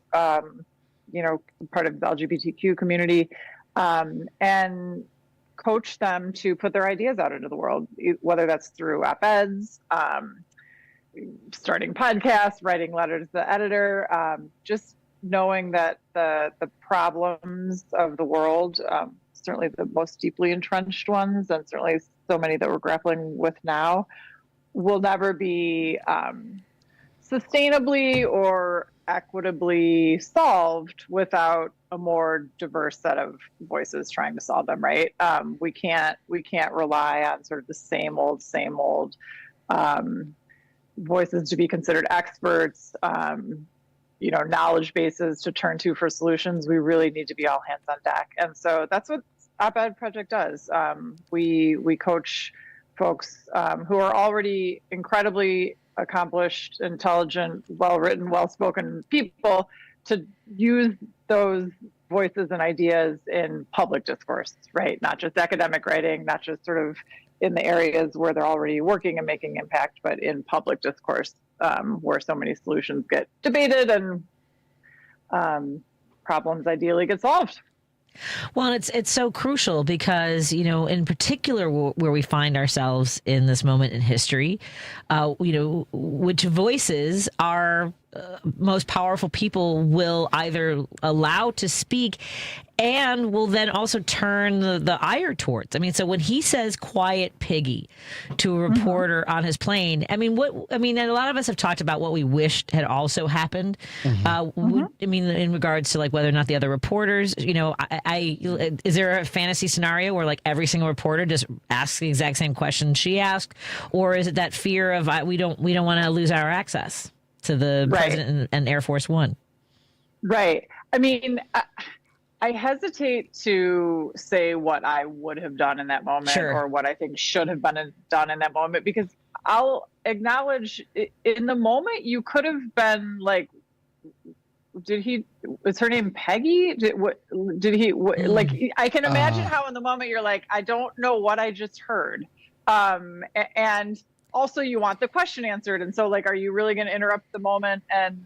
part of the LGBTQ community, and coach them to put their ideas out into the world, whether that's through op-eds, starting podcasts, writing letters to the editor, just knowing that the problems of the world, certainly the most deeply entrenched ones, and certainly so many that we're grappling with now, will never be sustainably or equitably solved without a more diverse set of voices trying to solve them, right? We can't rely on sort of the same old voices to be considered experts, knowledge bases to turn to for solutions. We really need to be all hands on deck. And so that's what OpEd Project does. We coach folks who are already incredibly accomplished, intelligent, well-written, well-spoken people to use those voices and ideas in public discourse, right? Not just academic writing, not just sort of in the areas where they're already working and making impact, but in public discourse, where so many solutions get debated and problems ideally get solved. Well, it's so crucial because, in particular where we find ourselves in this moment in history, which voices are most powerful people will either allow to speak and will then also turn the ire towards. I mean, so when he says "quiet piggy" to a reporter on his plane, and a lot of us have talked about what we wished had also happened. In regards to like whether or not the other reporters, is there a fantasy scenario where like every single reporter just asks the exact same question she asked, or is it that fear of we don't want to lose our access to the president and Air Force One? Right. I mean, I hesitate to say what I would have done in that moment or what I think should have been done in that moment, because I'll acknowledge in the moment you could have been like, was her name Peggy? I can imagine how in the moment you're like, I don't know what I just heard. And also you want the question answered. And so like, are you really going to interrupt the moment and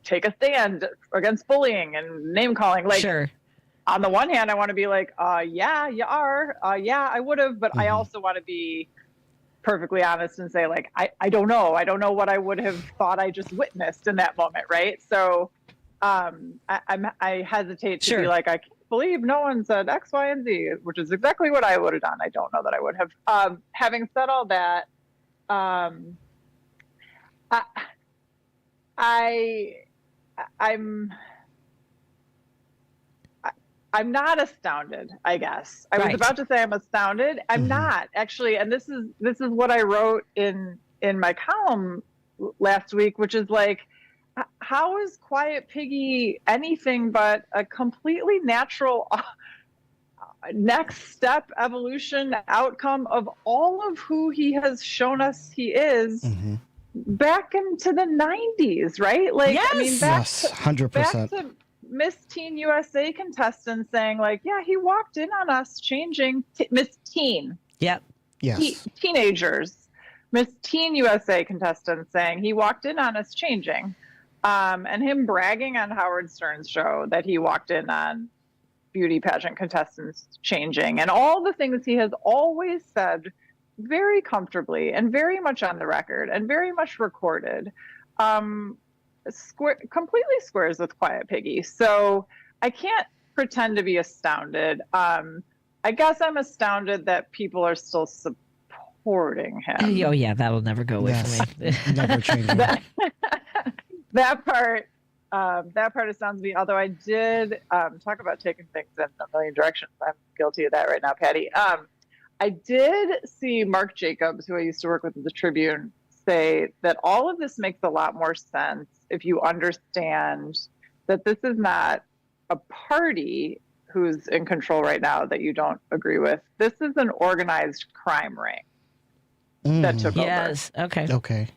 take a stand against bullying and name calling? Like, on the one hand, I want to be like, yeah, you are. Yeah, I would have. But I also want to be perfectly honest and say, like, I don't know. I don't know what I would have thought I just witnessed in that moment. Right. So I hesitate to be like, I can't believe no one said X, Y, and Z, which is exactly what I would have done. I don't know that I would have. Having said all that, I'm not astounded, I guess. I was about to say I'm astounded. I'm not actually. And this is what I wrote in my column last week, which is like, how is Quiet Piggy anything but a completely natural next step evolution outcome of all of who he has shown us he is back into the 90s, right? Like, I mean, back 100%. Back to Miss Teen USA contestant saying like, yeah, he walked in on us changing Miss Teen. Yep. Yes. Teenagers. Miss Teen USA contestant saying he walked in on us changing. And him bragging on Howard Stern's show that he walked in on beauty pageant contestants changing, and all the things he has always said very comfortably and very much on the record and very much recorded, completely squares with Quiet Piggy. So I can't pretend to be astounded. I guess I'm astounded that people are still supporting him. Oh yeah, that'll never go away from me. Never change. That part astounds me. Although I did talk about taking things in a million directions. I'm guilty of that right now, Patty. I did see Mark Jacobs, who I used to work with at the Tribune, say that all of this makes a lot more sense if you understand that this is not a party who's in control right now that you don't agree with. This is an organized crime ring that took over. Yes. Okay.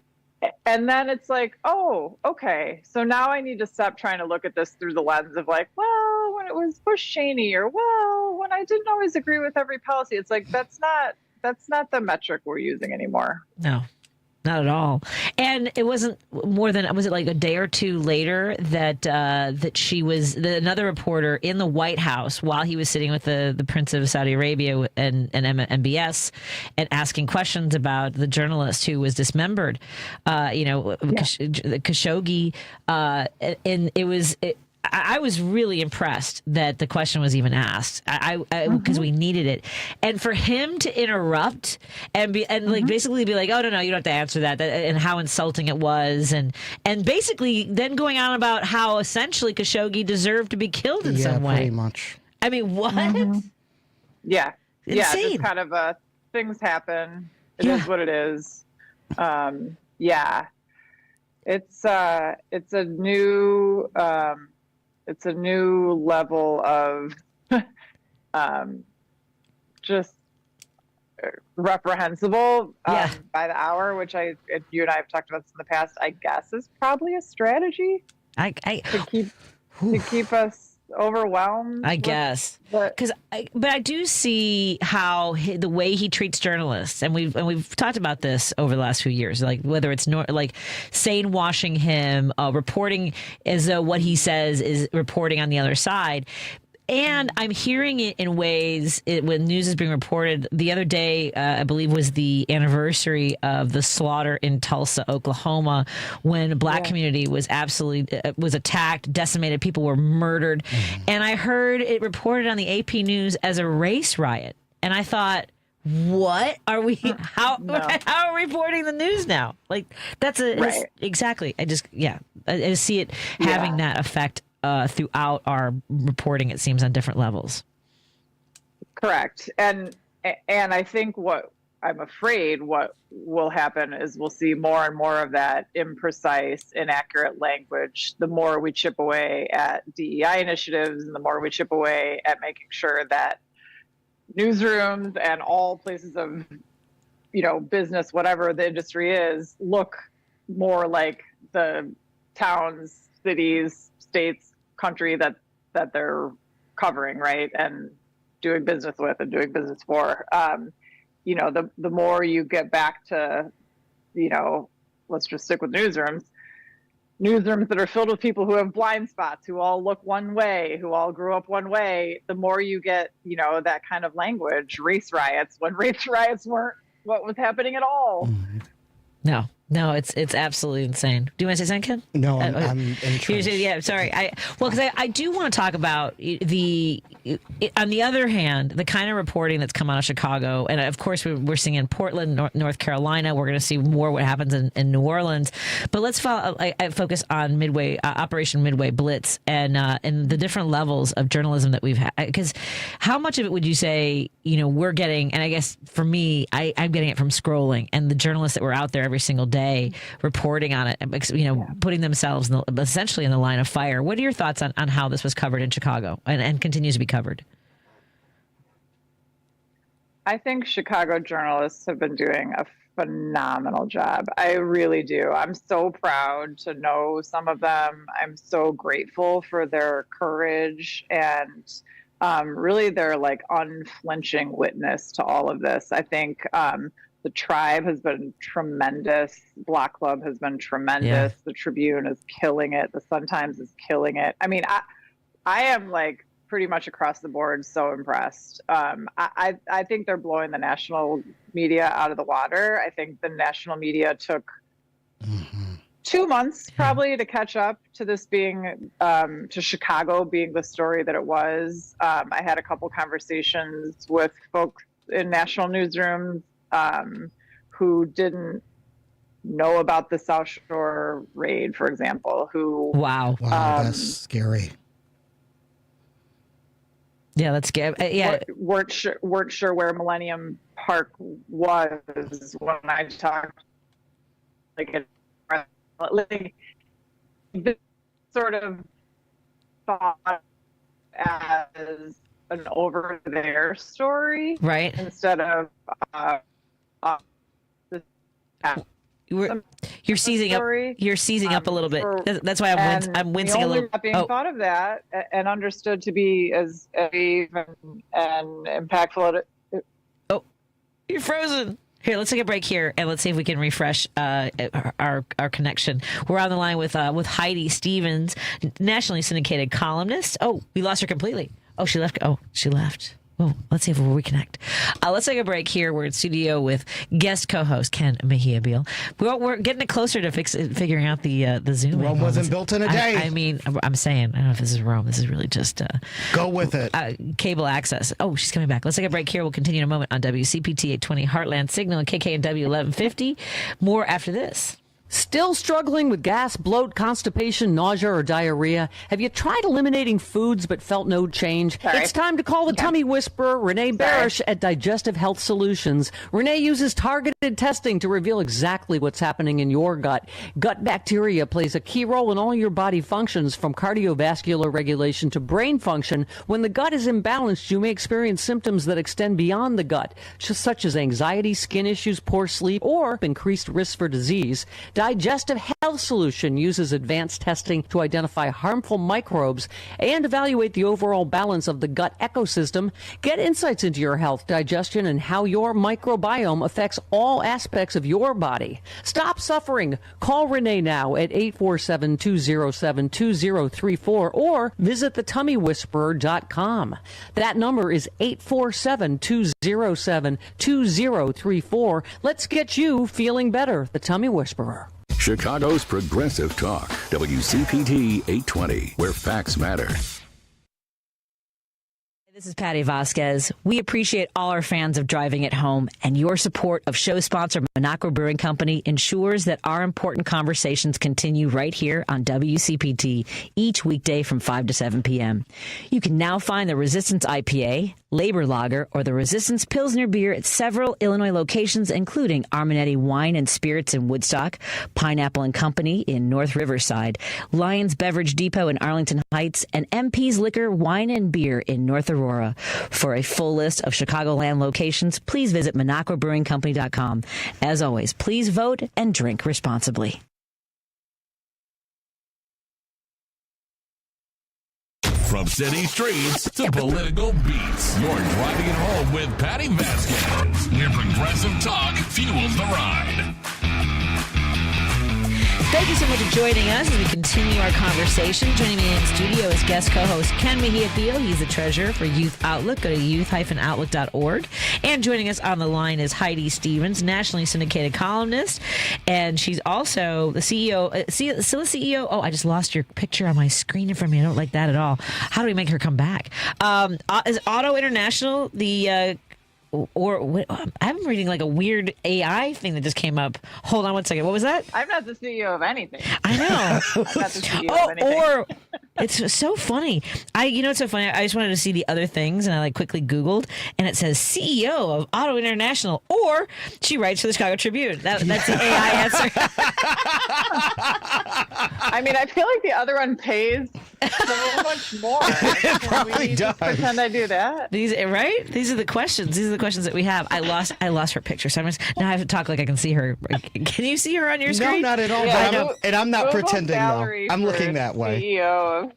And then it's like, oh, okay. So now I need to stop trying to look at this through the lens of like, well, when it was Bush Cheney, or well, when I didn't always agree with every policy. It's like, that's not the metric we're using anymore. No, not at all. And it wasn't more than, was it like a day or two later that she was another reporter in the White House while he was sitting with the Prince of Saudi Arabia and MBS and asking questions about the journalist who was dismembered, Khashoggi. And it was, I was really impressed that the question was even asked. Because we needed it, and for him to interrupt and like basically be like, "Oh no, you don't have to answer that," and how insulting it was, and basically then going on about how essentially Khashoggi deserved to be killed in some way. Pretty much. I mean, what? Yeah, Insane. just kind of things happen. It is what it is. It's a new level of just reprehensible by the hour, which you and I have talked about this in the past. I guess is probably a strategy to keep us overwhelmed. I guess, but I do see how the way he treats journalists, and we've talked about this over the last few years, like whether it's like sane washing him, reporting as though what he says is reporting on the other side. And I'm hearing it in ways when news is being reported. The other day, I believe, was the anniversary of the slaughter in Tulsa, Oklahoma, when a black community was absolutely was attacked, decimated. People were murdered. And I heard it reported on the AP News as a race riot. And I thought, what are we? How are we reporting the news now? Like that's exactly. I just see it having that effect throughout our reporting. It seems on different levels. Correct, and I think what I'm afraid what will happen is we'll see more and more of that imprecise, inaccurate language. The more we chip away at DEI initiatives, and the more we chip away at making sure that newsrooms and all places of, business, whatever the industry is, look more like the towns, cities, states, country that they're covering, right? And doing business with and doing business for. The more you get back to, let's just stick with newsrooms that are filled with people who have blind spots, who all look one way, who all grew up one way, the more you get, that kind of language, race riots, when race riots weren't what was happening at all. No, it's absolutely insane. Do you want to say something, Ken? No, I'm entrenched. Yeah, sorry. Because I do want to talk about on the other hand, the kind of reporting that's come out of Chicago, and of course we're seeing in Portland, North Carolina. We're going to see more what happens in New Orleans. But let's focus on Operation Midway Blitz and the different levels of journalism that we've had. Because how much of it would you say we're getting? And I guess for me, I'm getting it from scrolling and the journalists that were out there every single day reporting on it, putting themselves essentially in the line of fire. What are your thoughts on how this was covered in Chicago and continues to be covered? I think Chicago journalists have been doing a phenomenal job. I really do. I'm so proud to know some of them. I'm so grateful for their courage and really their unflinching witness to all of this. I think the Tribe has been tremendous. Block Club has been tremendous. Yeah. The Tribune is killing it. The Sun-Times is killing it. I mean, I am pretty much across the board so impressed. I think they're blowing the national media out of the water. I think the national media took 2 months probably to catch up to this being, to Chicago being the story that it was. I had a couple conversations with folks in national newsrooms who didn't know about the South Shore raid, for example, Wow, that's scary. Yeah, that's scary. Weren't sure where Millennium Park was when I talked. This sort of thought as an over there story, right? Instead of you're seizing up. You're seizing up a little bit. That's why I'm wincing a little. Not being thought of that and understood to be as and impactful. You're frozen. Here, let's take a break here and let's see if we can refresh our connection. We're on the line with Heidi Stevens, nationally syndicated columnist. Oh, we lost her completely. Oh, she left. Oh, let's see if we'll reconnect. Let's take a break here. We're in studio with guest co-host Ken Mejia-Beal. We're getting it closer to figuring out the Zoom. Rome wasn't built in a day. I mean, I'm saying, I don't know if this is Rome. This is really just go with it. Cable access. Oh, she's coming back. Let's take a break here. We'll continue in a moment on WCPT 820 Heartland Signal and KKNW 1150. More after this. Still struggling with gas, bloat, constipation, nausea, or diarrhea? Have you tried eliminating foods but felt no change? Sorry. It's time to call the tummy whisperer, Renee Barish at Digestive Health Solutions. Renee uses targeted testing to reveal exactly what's happening in your gut. Gut bacteria plays a key role in all your body functions, from cardiovascular regulation to brain function. When the gut is imbalanced, you may experience symptoms that extend beyond the gut, such as anxiety, skin issues, poor sleep, or increased risk for disease. Digestive Health Solution uses advanced testing to identify harmful microbes and evaluate the overall balance of the gut ecosystem. Get insights into your health, digestion, and how your microbiome affects all aspects of your body. Stop suffering. Call Renee now at 847-207-2034 or visit thetummywhisperer.com. That number is 847-207-2034. Let's get you feeling better. The Tummy Whisperer. Chicago's Progressive Talk, WCPT 820, where facts matter. This is Patti Vasquez. We appreciate all our fans of Driving It Home, and your support of show sponsor Minocqua Brewing Company ensures that our important conversations continue right here on WCPT each weekday from 5 to 7 p.m. You can now find the Resistance IPA, Labor Lager, or the Resistance Pilsner beer at several Illinois locations, including Arminetti Wine and Spirits in Woodstock, Pineapple and Company in North Riverside, Lions Beverage Depot in Arlington Heights, and MP's Liquor, Wine, and Beer in North Aurora. For a full list of Chicagoland locations, please visit MinocquaBrewingCompany.com. As always, please vote and drink responsibly. From city streets to political beats, you're driving it home with Patti Vasquez, where progressive talk fuels the ride. Thank you so much for joining us as we continue our conversation. Joining me in studio is guest co-host Ken Mejia-Beal. He's the treasurer for Youth Outlook. Go to youth-outlook.org. And joining us on the line is Heidi Stevens, nationally syndicated columnist. And she's also the CEO. Still the CEO? Oh, I just lost your picture on my screen in front of me. I don't like that at all. How do we make her come back? Is Auto International the... I'm reading like a weird AI thing that just came up. Hold on one second. What was that? I'm not the CEO of anything. I know. I'm not the CEO of anything. Or it's so funny. It's so funny. I just wanted to see the other things, and I quickly Googled, and it says CEO of Auto International, or she writes for the Chicago Tribune. That's the AI answer. I mean, I feel like the other one pays so much more. It probably does. Pretend I do that. These are the questions. These are the questions that we have. I lost her picture, so now I have to talk like I can see her. Can you see her on your screen? No, not at all. Yeah, I'm not pretending now. I'm looking that way. CEO of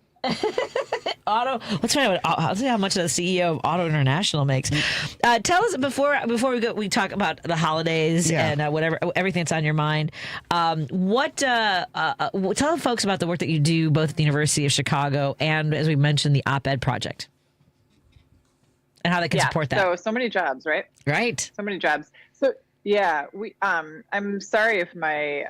Auto. Let's find out. I'll see how much the CEO of Auto International makes. Tell us before we go. We talk about the holidays and whatever, everything that's on your mind. Tell folks about the work that you do both at the University of Chicago and, as we mentioned, the OpEd Project, and how they can support that. So many jobs, right? Right. So many jobs. So we. I'm sorry if my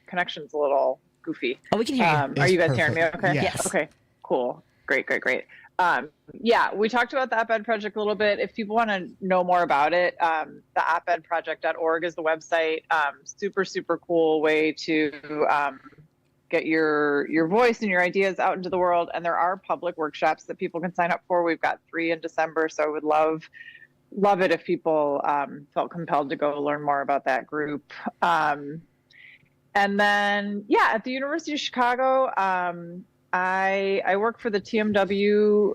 connection's a little goofy. Oh, we can hear you. Are you guys hearing me? Okay. Yes. Okay. Cool. Great. We talked about the OpEd Project a little bit. If people want to know more about it, the opedproject.org is the website. Super, super cool way to get your voice and your ideas out into the world. And there are public workshops that people can sign up for. We've got 3 in December, so I would love it if people felt compelled to go learn more about that group. And then, at the University of Chicago, I work for the TMW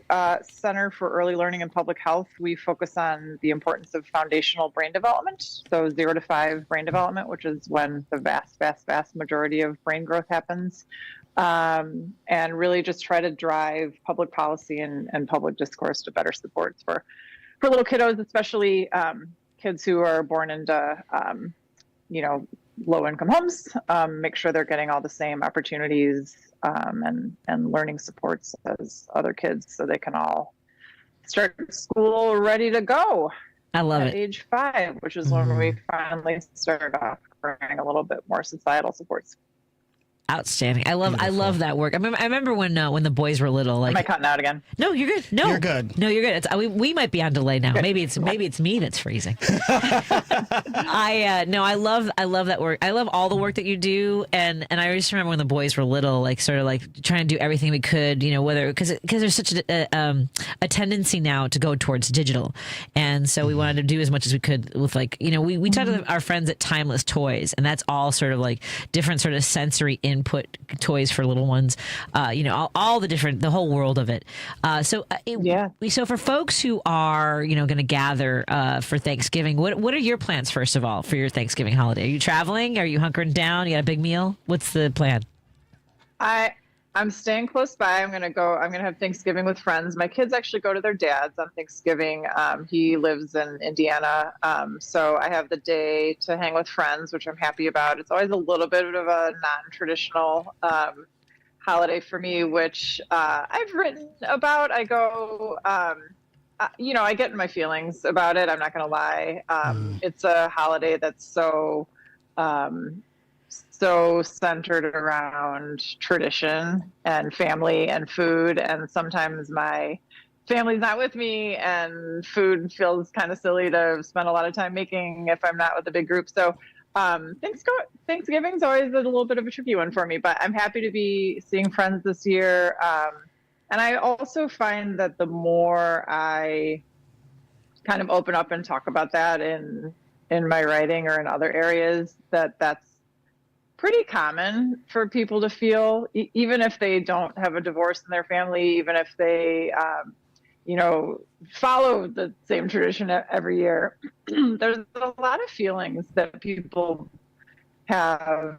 Center for Early Learning and Public Health. We focus on the importance of foundational brain development, so 0 to 5 brain development, which is when the vast majority of brain growth happens, and really just try to drive public policy and public discourse to better supports for little kiddos, especially kids who are born into low-income homes. Make sure they're getting all the same opportunities and learning supports as other kids, so they can all start school ready to go. I love it. At age 5, which is when we finally started offering a little bit more societal supports. Outstanding. I love that work. I remember when the boys were little. Like, am I cutting out again? No, you're good. No, you're good. No, you're good. We might be on delay now. Good. Maybe it's me that's freezing. I love that work. I love all the work that you do, and I just remember when the boys were little, like sort of like trying to do everything we could, whether because there's such a tendency now to go towards digital, and so we wanted to do as much as we could with we talked to our friends at Timeless Toys, and that's all sort of like different sort of sensory input and put toys for little ones. All the whole world of it. So for folks who are going to gather for Thanksgiving, what are your plans first of all for your Thanksgiving holiday? Are you traveling? Are you hunkering down? You got a big meal? What's the plan? I'm staying close by. I'm going to have Thanksgiving with friends. My kids actually go to their dad's on Thanksgiving. He lives in Indiana. So I have the day to hang with friends, which I'm happy about. It's always a little bit of a non-traditional holiday for me, which I've written about. I go, I get in my feelings about it. I'm not going to lie. It's a holiday that's so centered around tradition and family and food. And sometimes my family's not with me and food feels kind of silly to spend a lot of time making if I'm not with a big group. So Thanksgiving's always a little bit of a tricky one for me, but I'm happy to be seeing friends this year. And I also find that the more I kind of open up and talk about that in my writing or in other areas, that's pretty common for people to feel, even if they don't have a divorce in their family, even if they, follow the same tradition every year. There's a lot of feelings that people have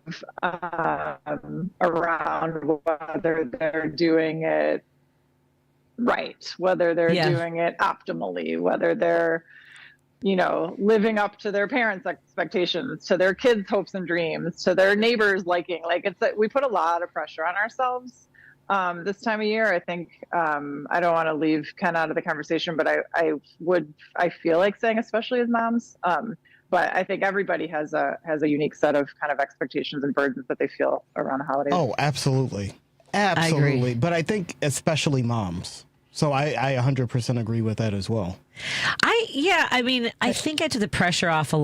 around whether they're doing it right, whether they're doing it optimally, whether they're living up to their parents' expectations, to their kids' hopes and dreams, to their neighbors' liking. We put a lot of pressure on ourselves this time of year. I think I don't want to leave Ken out of the conversation, but I feel like saying, especially as moms, but I think everybody has a unique set of kind of expectations and burdens that they feel around the holidays. Oh, absolutely. Absolutely. I agree. But I think especially moms. So I 100% agree with that as well. I think I took the pressure off.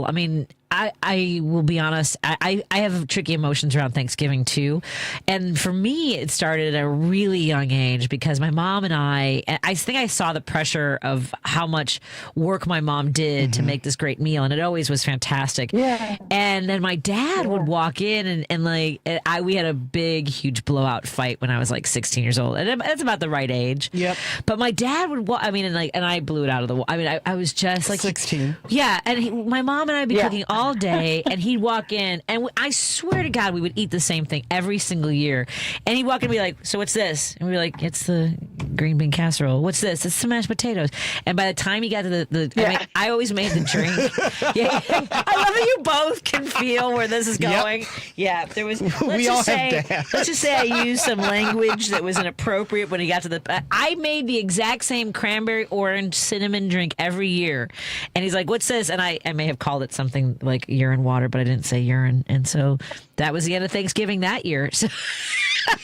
I will be honest. I have tricky emotions around Thanksgiving too, and for me, it started at a really young age because my mom and I think I saw the pressure of how much work my mom did to make this great meal, and it always was fantastic. Yeah. And then my dad would walk in and we had a big, huge blowout fight when I was like 16 years old, and that's about the right age. Yep. But my dad would and I blew it out of the. I was just like 16. Yeah, and my mom and I would be cooking all day, and he'd walk in, and I swear to God, we would eat the same thing every single year. And he'd walk in and be like, "So what's this?" And we'd be like, "It's the green bean casserole." "What's this?" "It's the mashed potatoes." And by the time he got to I always made the drink. I love that you both can feel where this is going. Yep. Yeah, there was. Let's just say I used some language that was inappropriate when he got to the. I made the exact same cranberry orange cinnamon drink every year, and he's like, "What's this?" And I may have called it something like urine water, but I didn't say urine, and so that was the end of Thanksgiving that year. So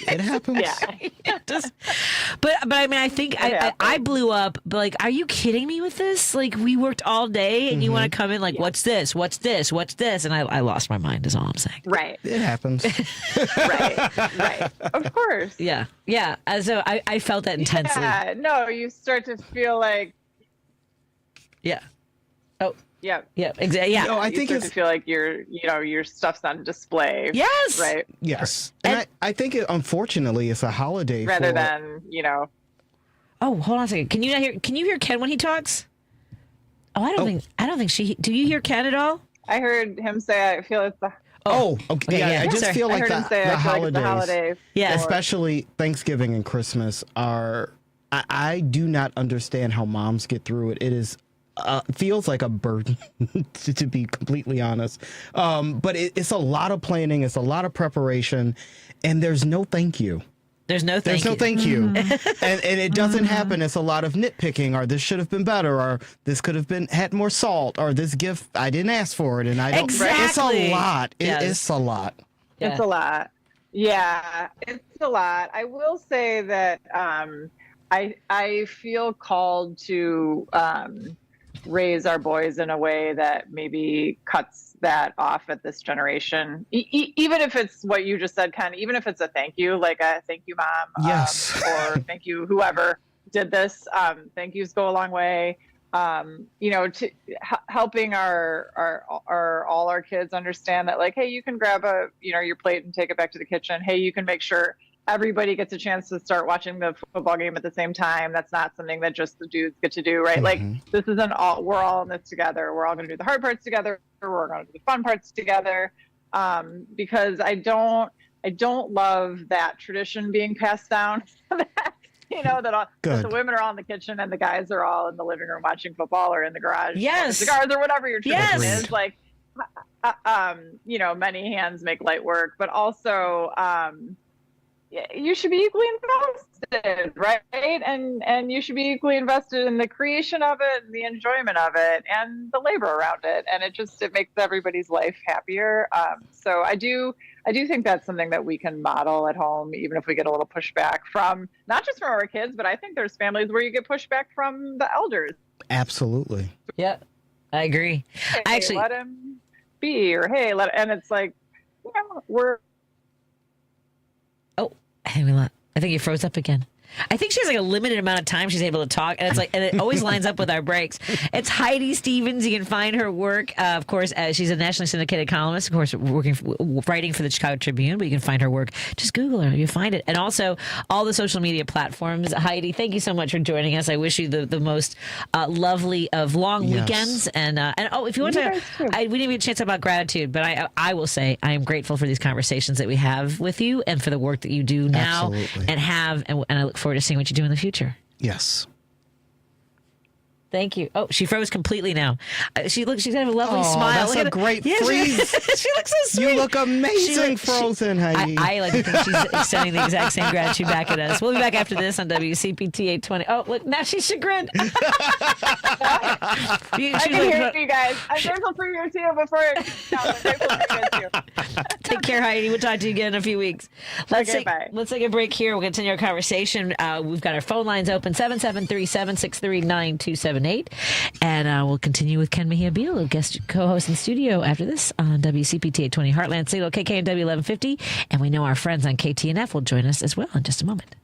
it happens. But I think I blew up. But are you kidding me with this? We worked all day, and you want to come in what's this? What's this? What's this? And I lost my mind. Is all I'm saying. Right. It happens. Right. Of course. Yeah. So I felt that intensely. Yeah. No, you start to feel like. Yeah. Oh. Yeah. Exactly. Yeah. No, I think it's to feel like your stuff's on display. Yes. Right. Yes. And I think unfortunately it's a holiday rather than. Oh, hold on a second. Can you hear Ken when he talks? Oh, I don't think she. Do you hear Ken at all? I heard him say, "I feel it's the." Oh, okay. Yeah, I just feel like the holidays, especially Thanksgiving and Christmas are. I do not understand how moms get through it. It is. Feels like a burden, to be completely honest. But it's a lot of planning. It's a lot of preparation. And there's no thank you. There's no thank you. Mm-hmm. and it doesn't happen. It's a lot of nitpicking, or this should have been better, or this could have had more salt, or this gift, I didn't ask for it. And I don't. Exactly. It's a lot. It's a lot. Yeah. It's a lot. Yeah, it's a lot. I will say that I feel called to raise our boys in a way that maybe cuts that off at this generation. Even if it's what you just said, Ken, even if it's a thank you, like a thank you, Mom. Yes. Or thank you, whoever did this. Thank yous go a long way. helping all our kids understand that, like, hey, you can grab your plate and take it back to the kitchen. Hey, you can make sure everybody gets a chance to start watching the football game at the same time. That's not something that just the dudes get to do, right? Like, this isn't we're all in this together. We're all going to do the hard parts together. We're going to do the fun parts together. Because I don't love that tradition being passed down. That the women are all in the kitchen and the guys are all in the living room watching football or in the garage, cigars or whatever your tradition is. Like, many hands make light work, but also you should be equally invested, right? And you should be equally invested in the creation of it, and the enjoyment of it, and the labor around it, and it makes everybody's life happier. So I do think that's something that we can model at home, even if we get a little pushback from not just from our kids, but I think there's families where you get pushback from the elders. Absolutely. Yeah, I agree. Hey, actually, let him be, or hey, and it's like, we're. Oh, I think you froze up again. I think she has like a limited amount of time she's able to talk, and it always lines up with our breaks. It's Heidi Stevens. You can find her work, of course, she's a nationally syndicated columnist, of course, writing for the Chicago Tribune. But you can find her work. Just Google her, you find it, and also all the social media platforms. Heidi, thank you so much for joining us. I wish you the most lovely of long weekends. And if you want to, we didn't get a chance about gratitude, but I will say I am grateful for these conversations that we have with you, and for the work that you do now and I look forward to seeing what you do in the future. Yes. Thank you. Oh, she froze completely now. She's got a lovely smile. That's a great freeze. She looks so sweet. You look amazing frozen, Heidi. I like to think she's extending the exact same gratitude back at us. We'll be back after this on WCPT 820. Oh, look, now she's chagrined. I can hear you guys. I'm grateful for you too. Take care, Heidi. We'll talk to you again in a few weeks. Let's take a break here. We'll continue our conversation. We've got our phone lines open, 773-763-9278. And we'll continue with Ken Mejia-Beal, a guest co-host in studio after this on WCPT 820 Heartland Signal, KKNW 1150. And we know our friends on KTNF will join us as well in just a moment.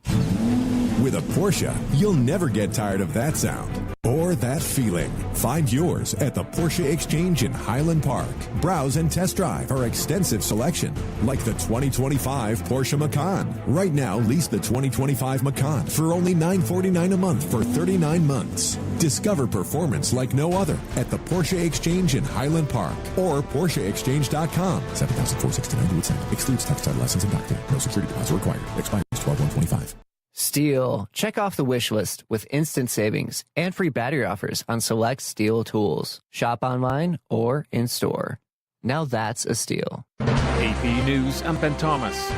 With a Porsche, you'll never get tired of that sound or that feeling. Find yours at the Porsche Exchange in Highland Park. Browse and test drive our extensive selection, like the 2025 Porsche Macan. Right now, lease the 2025 Macan for only $949 a month for 39 months. Discover performance like no other at the Porsche Exchange in Highland Park or PorscheExchange.com. $7,469 to attend. Excludes tax title license and doctor. No security deposit required. Expires 12/1/25. Steel. Check off the wish list with instant savings and free battery offers on select Steel tools. Shop online or in store. Now that's a steal. AP News, I'm Ben Thomas.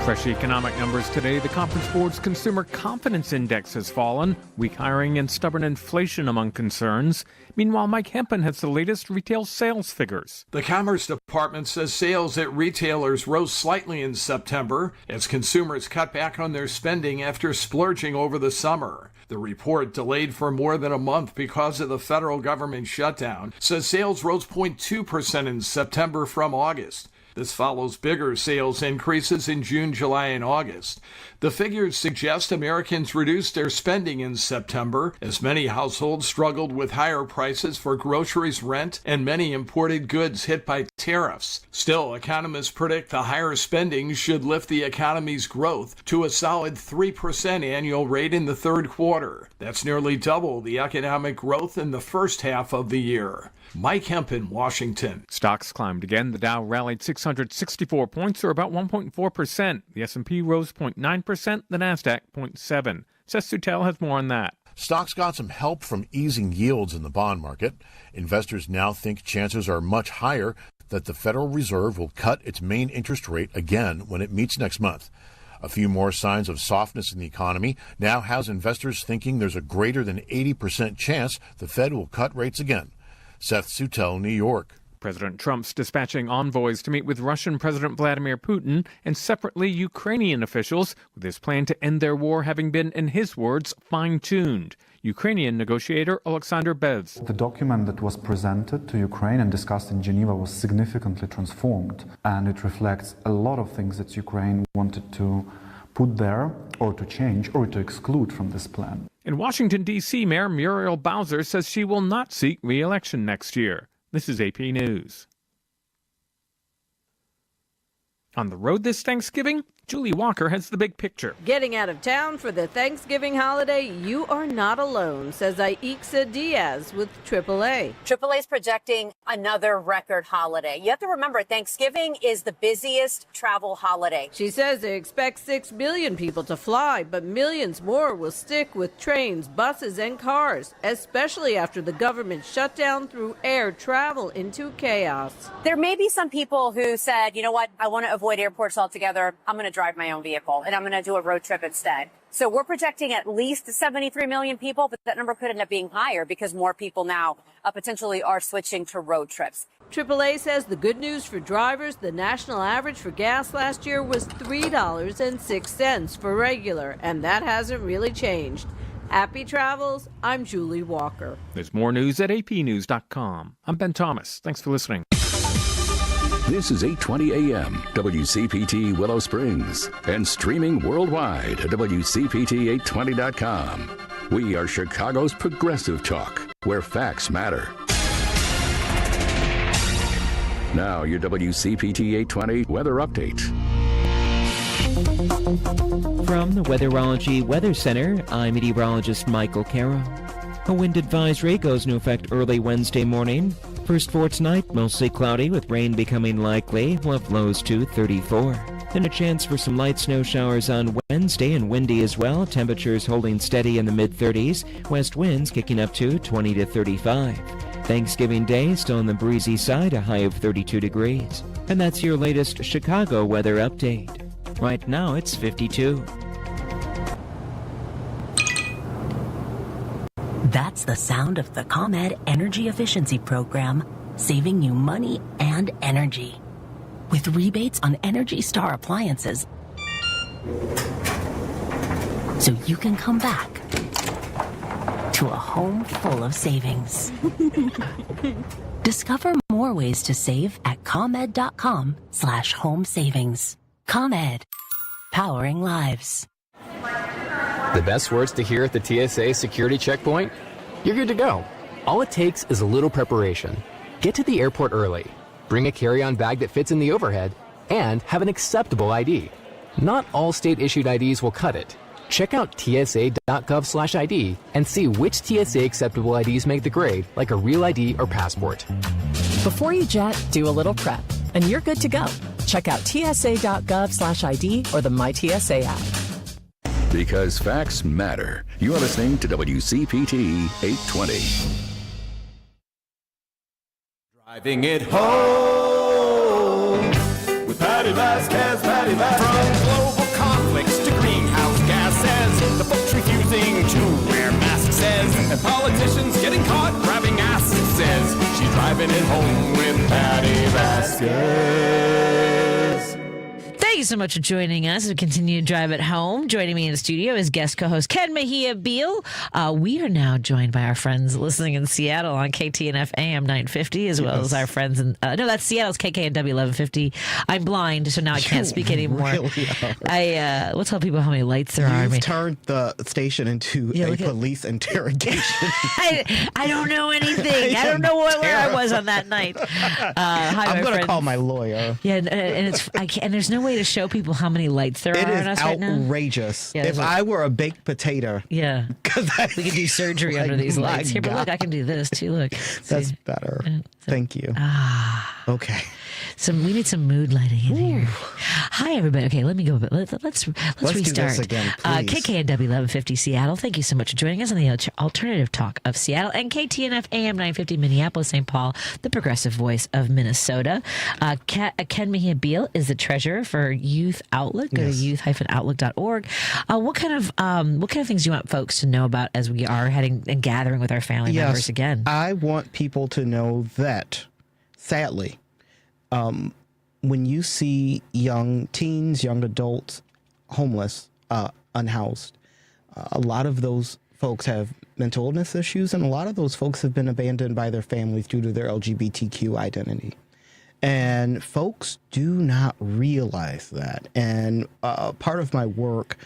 Fresh economic numbers today. The Conference Board's Consumer Confidence Index has fallen. Weak hiring and stubborn inflation among concerns. Meanwhile, Mike Hempen has the latest retail sales figures. The Commerce Department says sales at retailers rose slightly in September as consumers cut back on their spending after splurging over the summer. The report, delayed for more than a month because of the federal government shutdown, says sales rose 0.2% in September from August. This follows bigger sales increases in June, July, and August. The figures suggest Americans reduced their spending in September as many households struggled with higher prices for groceries, rent, and many imported goods hit by tariffs. Still, economists predict the higher spending should lift the economy's growth to a solid 3% annual rate in the third quarter. That's nearly double the economic growth in the first half of the year. Mike Hempen, Washington. Stocks climbed again. The Dow rallied 664 points, or about 1.4%. The S&P rose 0.9%. The Nasdaq 0.7%. Seth Sutel has more on that. Stocks got some help from easing yields in the bond market. Investors now think chances are much higher that the Federal Reserve will cut its main interest rate again when it meets next month. A few more signs of softness in the economy now has investors thinking there's a greater than 80% chance the Fed will cut rates again. Seth Sutel, New York. President Trump's dispatching envoys to meet with Russian President Vladimir Putin and separately Ukrainian officials, with his plan to end their war having been, in his words, fine-tuned. Ukrainian negotiator Alexander Bez. The document that was presented to Ukraine and discussed in Geneva was significantly transformed, and it reflects a lot of things that Ukraine wanted to put there or to change or to exclude from this plan. In Washington, D.C., Mayor Muriel Bowser says she will not seek re-election next year. This is AP News. On the road this Thanksgiving, Julie Walker has the big picture. Getting out of town for the Thanksgiving holiday, you are not alone, says Aixa Diaz with AAA. AAA is projecting another record holiday. You have to remember, Thanksgiving is the busiest travel holiday. She says they expect 6 million people to fly, but millions more will stick with trains, buses, and cars, especially after the government shutdown threw air travel into chaos. There may be some people who said, you know what, I want to avoid airports altogether. I'm going to drive my own vehicle and I'm going to do a road trip instead. So we're projecting at least 73 million people, but that number could end up being higher because more people now potentially are switching to road trips. AAA says the good news for drivers, the national average for gas last year was $3.06 for regular, and that hasn't really changed. Happy travels. I'm Julie Walker. There's more news at apnews.com. I'm Ben Thomas. Thanks for listening. This is 820 AM, WCPT Willow Springs, and streaming worldwide at WCPT820.com. We are Chicago's progressive talk, where facts matter. Now, your WCPT 820 weather update. From the Weatherology Weather Center, I'm meteorologist Michael Carroll. A wind advisory goes into effect early Wednesday morning. First for tonight, mostly cloudy with rain becoming likely. We'll have lows to 34. Then a chance for some light snow showers on Wednesday and windy as well. Temperatures holding steady in the mid-30s. West winds kicking up to 20 to 35. Thanksgiving Day still on the breezy side, a high of 32 degrees. And that's your latest Chicago weather update. Right now it's 52. That's the sound of the ComEd Energy Efficiency Program, saving you money and energy. With rebates on Energy Star appliances, so you can come back to a home full of savings. Discover more ways to save at ComEd.com/home savings. ComEd, powering lives. The best words to hear at the TSA security checkpoint? You're good to go. All it takes is a little preparation. Get to the airport early, bring a carry-on bag that fits in the overhead, and have an acceptable ID. Not all state-issued IDs will cut it. Check out tsa.gov/ID and see which TSA acceptable IDs make the grade, like a real ID or passport. Before you jet, do a little prep, and you're good to go. Check out tsa.gov/ID or the MyTSA app. Because facts matter. You are listening to WCPT 820. Driving it home with Patti Vasquez, Patti Vasquez. From global conflicts to greenhouse gases, the folks refusing to wear masks says, and politicians getting caught grabbing asses says, she's driving it home with Patti Vasquez. Thank you so much for joining us as we continue to drive it home. Joining me in the studio is guest co-host Ken Mejia-Beal. We are now joined by our friends listening in Seattle on KTNF AM 950, as well as our friends in no, that's Seattle's KKNW 1150. I'm blind, so now I can't speak anymore. Really we'll tell people how many lights there are. You've turned the station into a police interrogation. I don't know anything. I don't know where I was on that night. Hi, I'm going to call my lawyer. Yeah, and there's no way to show people how many lights there are on us right now. It is outrageous. Yeah, if I were a baked potato. Yeah. We could do surgery under these lights. Here, but look, I can do this too. Look. That's better. Thank you. Okay. We need some mood lighting in here. Hi, everybody. Okay, let me go. Let's restart. Do this again, please. KKNW 1150 Seattle. Thank you so much for joining us on the alternative talk of Seattle, and KTNF AM 950 Minneapolis, St. Paul, the progressive voice of Minnesota. Ken Mejia-Beal is the treasurer for Youth Outlook. Go to youth-outlook.org. What kind of things do you want folks to know about as we are heading and gathering with our family members again? I want people to know that, sadly, when you see young teens, young adults, homeless, unhoused, a lot of those folks have mental illness issues, and a lot of those folks have been abandoned by their families due to their LGBTQ identity. And folks do not realize that. And part of my work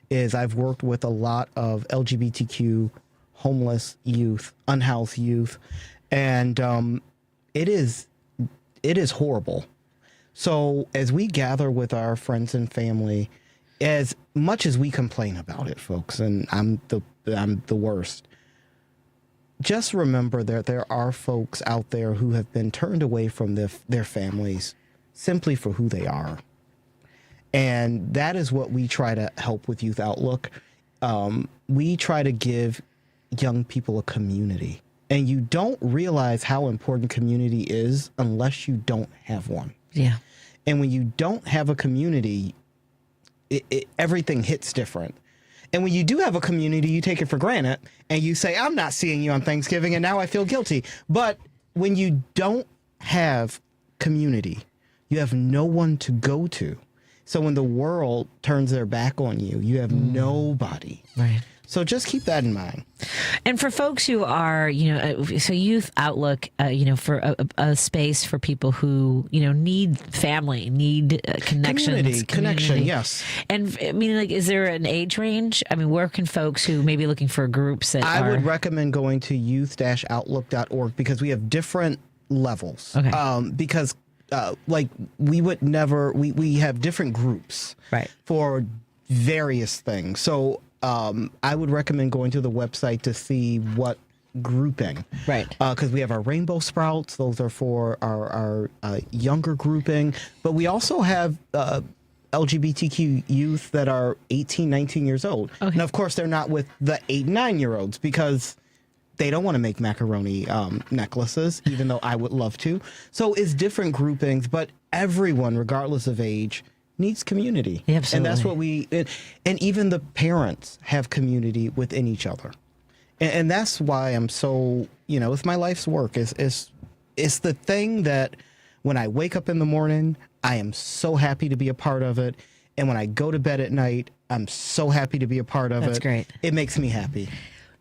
is I've worked with a lot of LGBTQ homeless youth, unhoused youth, and it is horrible. So as we gather with our friends and family, as much as we complain about it, folks, and I'm the worst, just remember that there are folks out there who have been turned away from their families simply for who they are. And that is what we try to help with Youth Outlook. We try to give young people a community. And you don't realize how important community is unless you don't have one. Yeah. And when you don't have a community, everything hits different. And when you do have a community, you take it for granted and you say, I'm not seeing you on Thanksgiving and now I feel guilty. But when you don't have community, you have no one to go to. So when the world turns their back on you, you have nobody. Right. So just keep that in mind. And for folks who are, so Youth Outlook, for a space for people who, need family, need connections. Connection, yes. And I mean, is there an age range? I mean, where can folks who may be looking for groups that I would recommend going to youth-outlook.org because we have different levels. Okay. Because we have different groups for various things. So I would recommend going to the website to see what grouping. Right. Because we have our Rainbow Sprouts. Those are for our younger grouping. But we also have LGBTQ youth that are 18, 19 years old. Okay. And of course, they're not with the 8, 9-year-olds because they don't want to make macaroni necklaces, even though I would love to. So it's different groupings, but everyone, regardless of age, needs community. Yeah, absolutely. And that's what and even the parents have community within each other. And that's why I'm so, it's my life's work. It's the thing that when I wake up in the morning, I am so happy to be a part of it. And when I go to bed at night, I'm so happy to be a part of it. That's great. It makes me happy.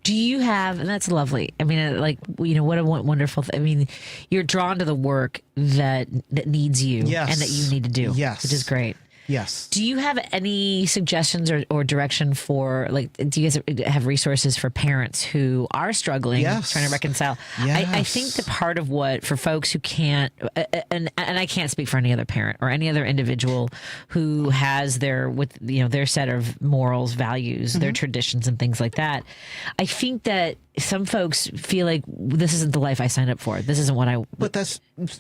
Do you have, and that's lovely. I mean, what a wonderful thing. I mean, you're drawn to the work that needs you yes. and that you need to do. Yes. Which is great. Yes. Do you have any suggestions or direction for, do you guys have resources for parents who are struggling, yes. trying to reconcile? Yes. I think that part of what, for folks who can't, and I can't speak for any other parent or any other individual who has their set of morals, values, their traditions and things like that. I think that some folks feel like this isn't the life I signed up for. This isn't what I. But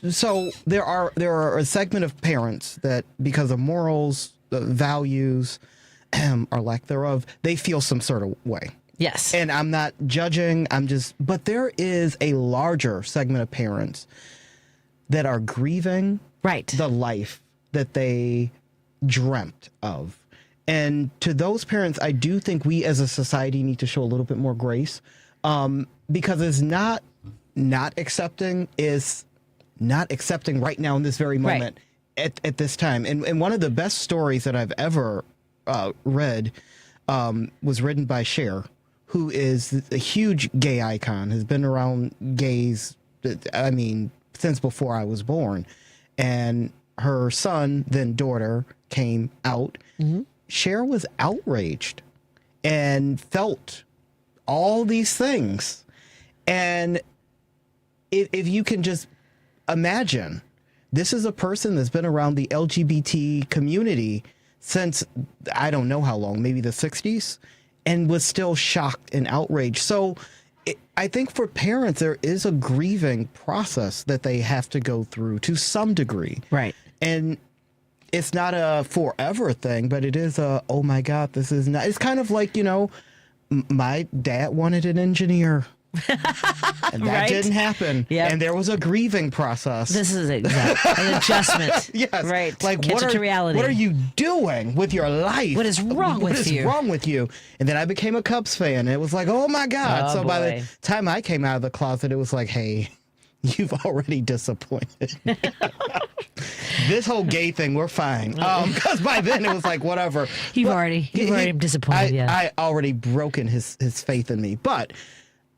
so there are a segment of parents that because of morals, values, or lack thereof, they feel some sort of way. Yes. And I'm not judging. But there is a larger segment of parents that are grieving the life that they dreamt of. And to those parents, I do think we as a society need to show a little bit more grace. Because it's not accepting, is not accepting right now in this very moment at this time. And one of the best stories that I've ever read was written by Cher, who is a huge gay icon, has been around gays, since before I was born. And her son, then daughter, came out. Mm-hmm. Cher was outraged and felt all these things. And if you can just imagine, this is a person that's been around the LGBT community since I don't know how long, maybe the 60s, and was still shocked and outraged. So I think for parents, there is a grieving process that they have to go through to some degree. Right. And it's not a forever thing, but it is oh my God, this is not, it's kind of like, my dad wanted an engineer. And that didn't happen. Yep. And there was a grieving process. This is an adjustment. Yes. Right. Like, Catch it to reality. What are you doing with your life? What is wrong with you? What is wrong with you? And then I became a Cubs fan. And it was like, oh my God. So by the time I came out of the closet, it was like, hey, you've already disappointed me. This whole gay thing, we're fine. Because by then it was like, whatever. You've already disappointed. I already broken his faith in me. But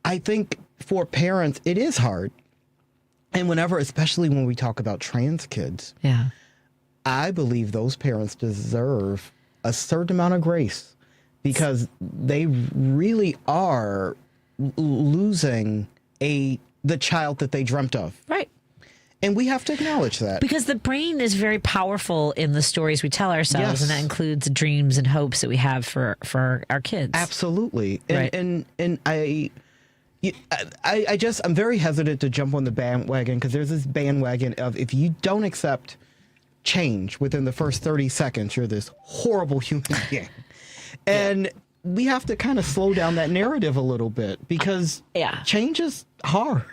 I think for parents, it is hard. And especially when we talk about trans kids, I believe those parents deserve a certain amount of grace because they really are losing the child that they dreamt of. Right. And we have to acknowledge that. Because the brain is very powerful in the stories we tell ourselves, Yes. and that includes dreams and hopes that we have for our kids. Absolutely. Right. And I'm very hesitant to jump on the bandwagon, because there's this bandwagon of, if you don't accept change within the first 30 seconds, you're this horrible human being. And we have to kind of slow down that narrative a little bit, because change is hard.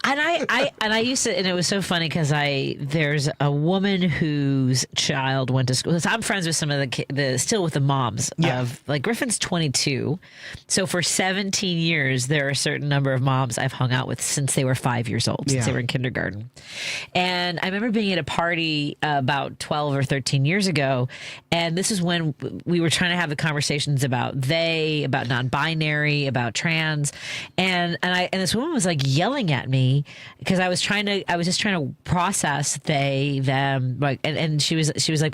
And I used to, and it was so funny because there's a woman whose child went to school. So I'm friends with some of still with the moms of, like, Griffin's 22. So for 17 years, there are a certain number of moms I've hung out with since they were 5 years old, since they were in kindergarten. And I remember being at a party about 12 or 13 years ago. And this is when we were trying to have the conversations about about non-binary, about trans. And this woman was like yelling at me because I was just trying to process they, them, like, and she was like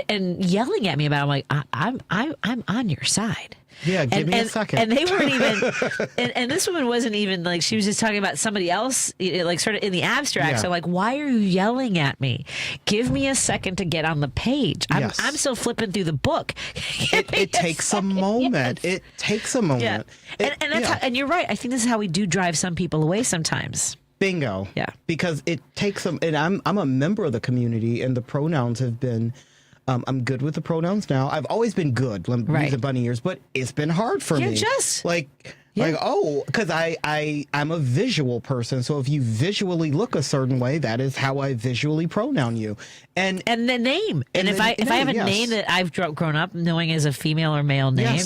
and yelling at me about it. I'm like, I'm on your side. Yeah, give me a second. And they weren't even, and this woman wasn't even, like, she was just talking about somebody else, like, sort of in the abstract. Yeah. So, like, why are you yelling at me? Give me a second to get on the page. I'm still flipping through the book. It takes a moment. Yes. It takes a moment. Yeah. And that's how, and you're right. I think this is how we do drive some people away sometimes. Bingo. Yeah. Because it takes some, and I'm a member of the community, and the pronouns have been, I'm good with the pronouns now. I've always been good, use the bunny ears, but it's been hard for me. Because I'm a visual person. So if you visually look a certain way, that is how I visually pronoun you. And the name. And if I have a name that I've grown up knowing as a female or male name,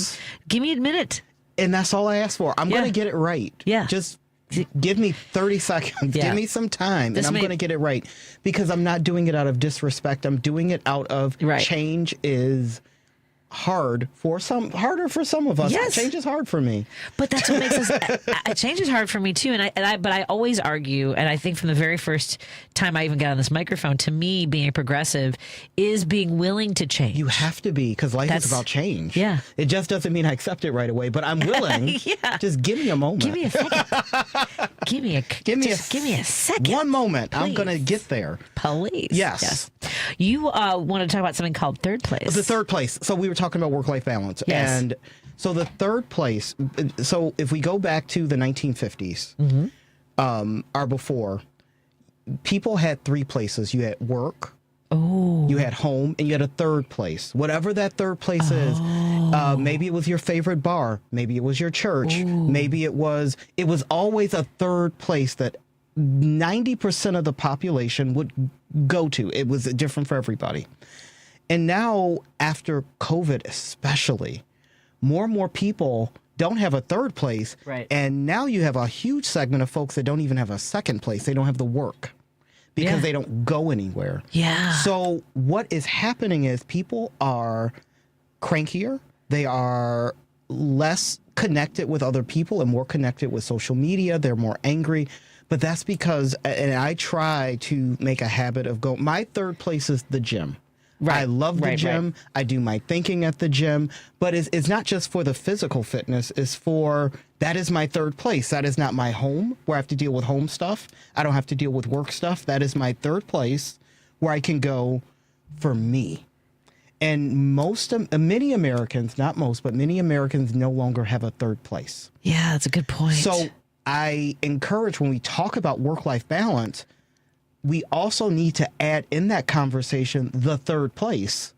give me a minute. And that's all I ask for. I'm going to get it right. Yeah. Just give me 30 seconds. Give me some time, and I'm going to get it right, because I'm not doing it out of disrespect. I'm doing it out of change is harder for some of us. Yes. Change is hard for me. But that's what makes us. Change is hard for me too, but I always argue, and I think from the very first time I even got on this microphone, to me, being a progressive is being willing to change. You have to be, because life is about change. Yeah, it just doesn't mean I accept it right away, but I'm willing. Just give me a moment. Give me a second. give me a second. One moment. Please. I'm gonna get there. Please. Yes. You want to talk about something called third place. The third place. So we were talking about work-life balance. Yes. And so the third place, so if we go back to the 1950s, or before, people had three places. You had work, you had home, and you had a third place. Whatever that third place is, maybe it was your favorite bar, maybe it was your church, maybe it was always a third place that 90% of the population would go to. It was different for everybody. And now, after COVID especially, more and more people don't have a third place. Right. And now you have a huge segment of folks that don't even have a second place. They don't have the work because they don't go anywhere. Yeah. So what is happening is people are crankier. They are less connected with other people and more connected with social media. They're more angry. But that's because, and I try to make a habit of going, my third place is the gym. Right. I love the gym. Right. I do my thinking at the gym, but it's not just for the physical fitness. That is my third place. That is not my home where I have to deal with home stuff. I don't have to deal with work stuff. That is my third place where I can go for me. And many Americans, not most, but many Americans no longer have a third place. Yeah, that's a good point. So I encourage, when we talk about work-life balance, we also need to add in that conversation the third place,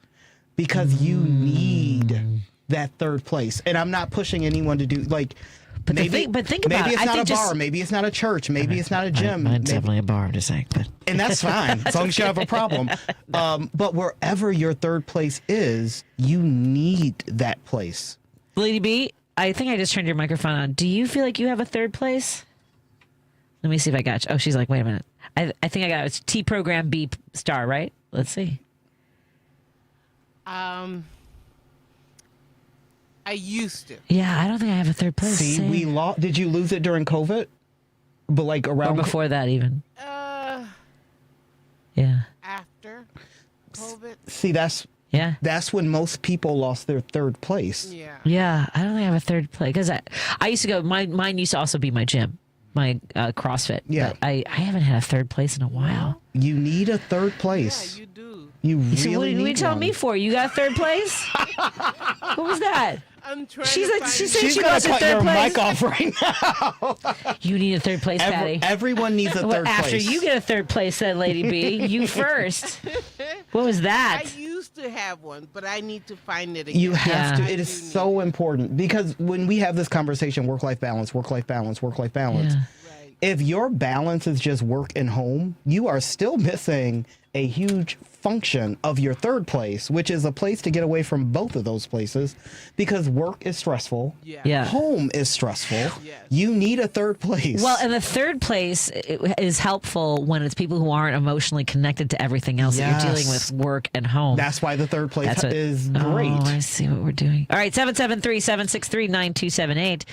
because you need that third place. And I'm not pushing anyone to do think about it. Maybe it's not a bar. Maybe it's not a church. Maybe it's not a gym. Mine's definitely a bar, I'm just saying. And that's fine, as long as you have a problem. But wherever your third place is, you need that place. Lady B, I think I just turned your microphone on. Do you feel like you have a third place? Let me see if I got you. Oh, she's like, wait a minute. I think I got it. It's T program B star, right? Let's see. I used to. Yeah, I don't think I have a third place. See, we lost. Did you lose it during COVID? But like around or before that, even. Yeah. Yeah. After COVID. See, that's Yeah. That's when most people lost their third place. Yeah, I don't think I have a third place because I used to go. Mine used to also be my gym, my CrossFit. Yeah, but I haven't had a third place in a while. You need a third place. Yeah, you do. You really so what need are you telling one. me for? You got third place? What was that? I'm trying She's to like, find she said She's she gonna wants a cut third your place. mic off right now. You need a third place, Patty. Everyone needs a third After place. you get a third place, said Lady B. You first. What was that? I used to have one, but I need to find it again. You have to. It is so important because when we have this conversation, work-life balance, work-life balance, work-life balance. If your balance is just work and home, you are still missing a huge function of your third place, which is a place to get away from both of those places because work is stressful. Yeah. Home is stressful. You need a third place. Well, and the third place is helpful when it's people who aren't emotionally connected to everything else that you're dealing with, work and home. That's why the third place is great. Oh, I see what we're doing. All right, 773-763-9278.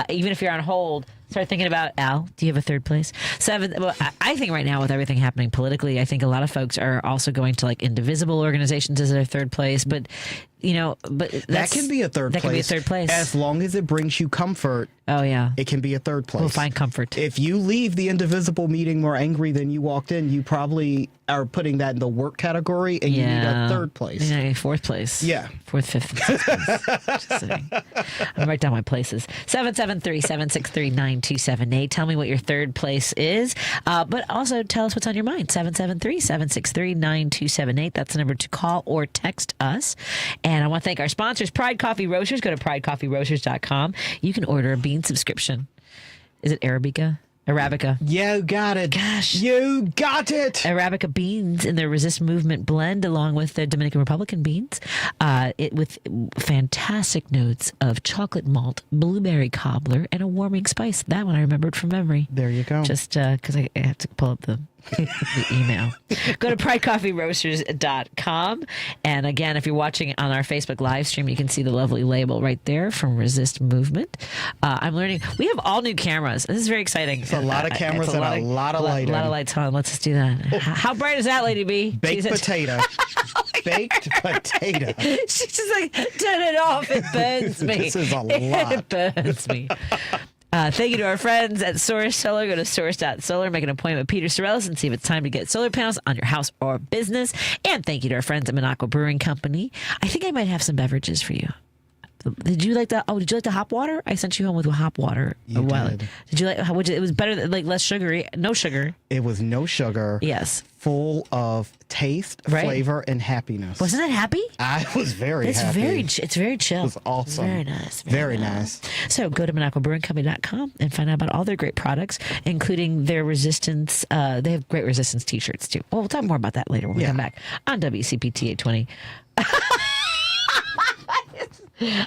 Even if you're on hold, start thinking about, Al, do you have a third place? I think right now with everything happening politically, I think a lot of folks are also going to like indivisible organizations as their third place. But, that can be a third place. That can be a third place. As long as it brings you comfort. Oh, yeah. It can be a third place. We'll find comfort. If you leave the indivisible meeting more angry than you walked in, you probably are putting that in the work category and you need a third place. Yeah, fourth place. Yeah. Fourth, fifth, and sixth place. Just saying. I'll write down my places. 773-763-9278. Tell me what your third place is. But also tell us what's on your mind. 773-763-9278. That's the number to call or text us. And I want to thank our sponsors, Pride Coffee Roasters. Go to pridecoffeeroasters.com. You can order a bean subscription. Is it Arabica? You got it. Gosh. You got it. Arabica beans in their Resist Movement blend along with the Dominican Republican beans. With fantastic notes of chocolate malt, blueberry cobbler, and a warming spice. That one I remembered from memory. There you go. Just because I have to pull up the email. Go to pridecoffeeroasters.com. And again, if you're watching on our Facebook live stream, you can see the lovely label right there from Resist Movement. I'm learning. We have all new cameras. This is very exciting. It's a lot of cameras and a lot of lighting. A lot of lights on. Let's just do that. How bright is that, Lady B? Baked potato. Baked potato. She's just like, turn it off. It burns me. This is a lot. It burns me. Thank you to our friends at Source Solar. Go to source.solar, make an appointment with Peter Sorellis and see if it's time to get solar panels on your house or business. And thank you to our friends at Minocqua Brewing Company. I think I might have some beverages for you. Did you like the? Oh, did you like the hop water? I sent you home with hop water a while. Did you like? It was better, like less sugary, no sugar. It was no sugar. Yes, full of taste, flavor, and happiness. Wasn't it happy? I was very happy. It's very chill. It was awesome. Very nice. Very nice. So go to MinocquaBrewingCompany.com and find out about all their great products, including their resistance. They have great resistance T-shirts too. Well, we'll talk more about that later when we come back on WCPT 820.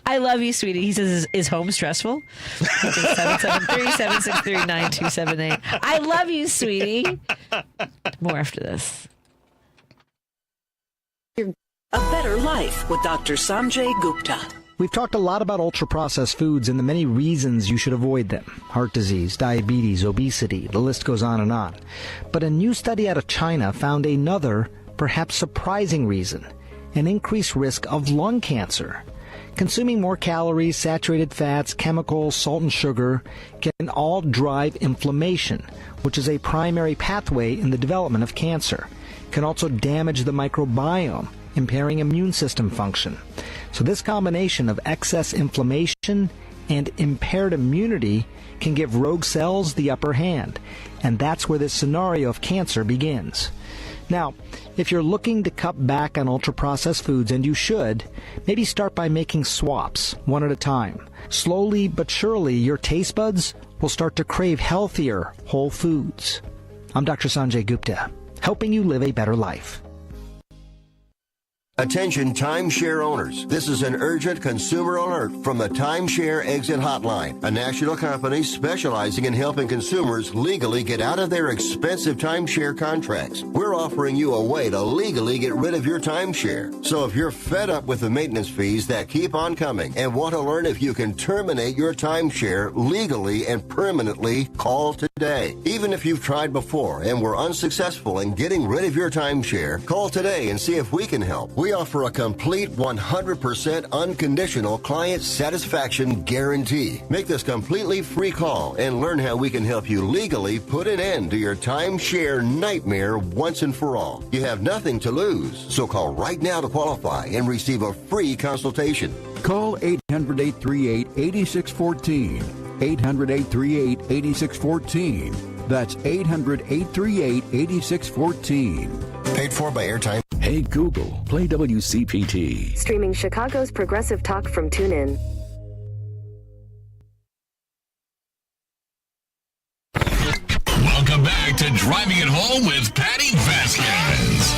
I love you, sweetie. He says, is home stressful? 773-763-9278. I love you, sweetie. More after this. A better life with Dr. Sanjay Gupta. We've talked a lot about ultra-processed foods and the many reasons you should avoid them. Heart disease, diabetes, obesity, the list goes on and on. But a new study out of China found another, perhaps surprising reason, an increased risk of lung cancer. Consuming more calories, saturated fats, chemicals, salt and sugar can all drive inflammation, which is a primary pathway in the development of cancer. It can also damage the microbiome, impairing immune system function. So this combination of excess inflammation and impaired immunity can give rogue cells the upper hand, and that's where this scenario of cancer begins. Now, if you're looking to cut back on ultra-processed foods, and you should, maybe start by making swaps, one at a time. Slowly but surely, your taste buds will start to crave healthier, whole foods. I'm Dr. Sanjay Gupta, helping you live a better life. Attention timeshare owners. This is an urgent consumer alert from the Timeshare Exit Hotline, a national company specializing in helping consumers legally get out of their expensive timeshare contracts. We're offering you a way to legally get rid of your timeshare. So if you're fed up with the maintenance fees that keep on coming and want to learn if you can terminate your timeshare legally and permanently, call today. Even if you've tried before and were unsuccessful in getting rid of your timeshare, call today and see if we can help. We offer a complete 100% unconditional client satisfaction guarantee. Make this completely free call and learn how we can help you legally put an end to your timeshare nightmare once and for all. You have nothing to lose, so call right now to qualify and receive a free consultation. Call 800-838-8614. 800-838-8614. That's 800-838-8614. Paid for by Airtime. Hey Google, play WCPT. Streaming Chicago's progressive talk from TuneIn. Welcome back to Driving It Home with Patti Vasquez.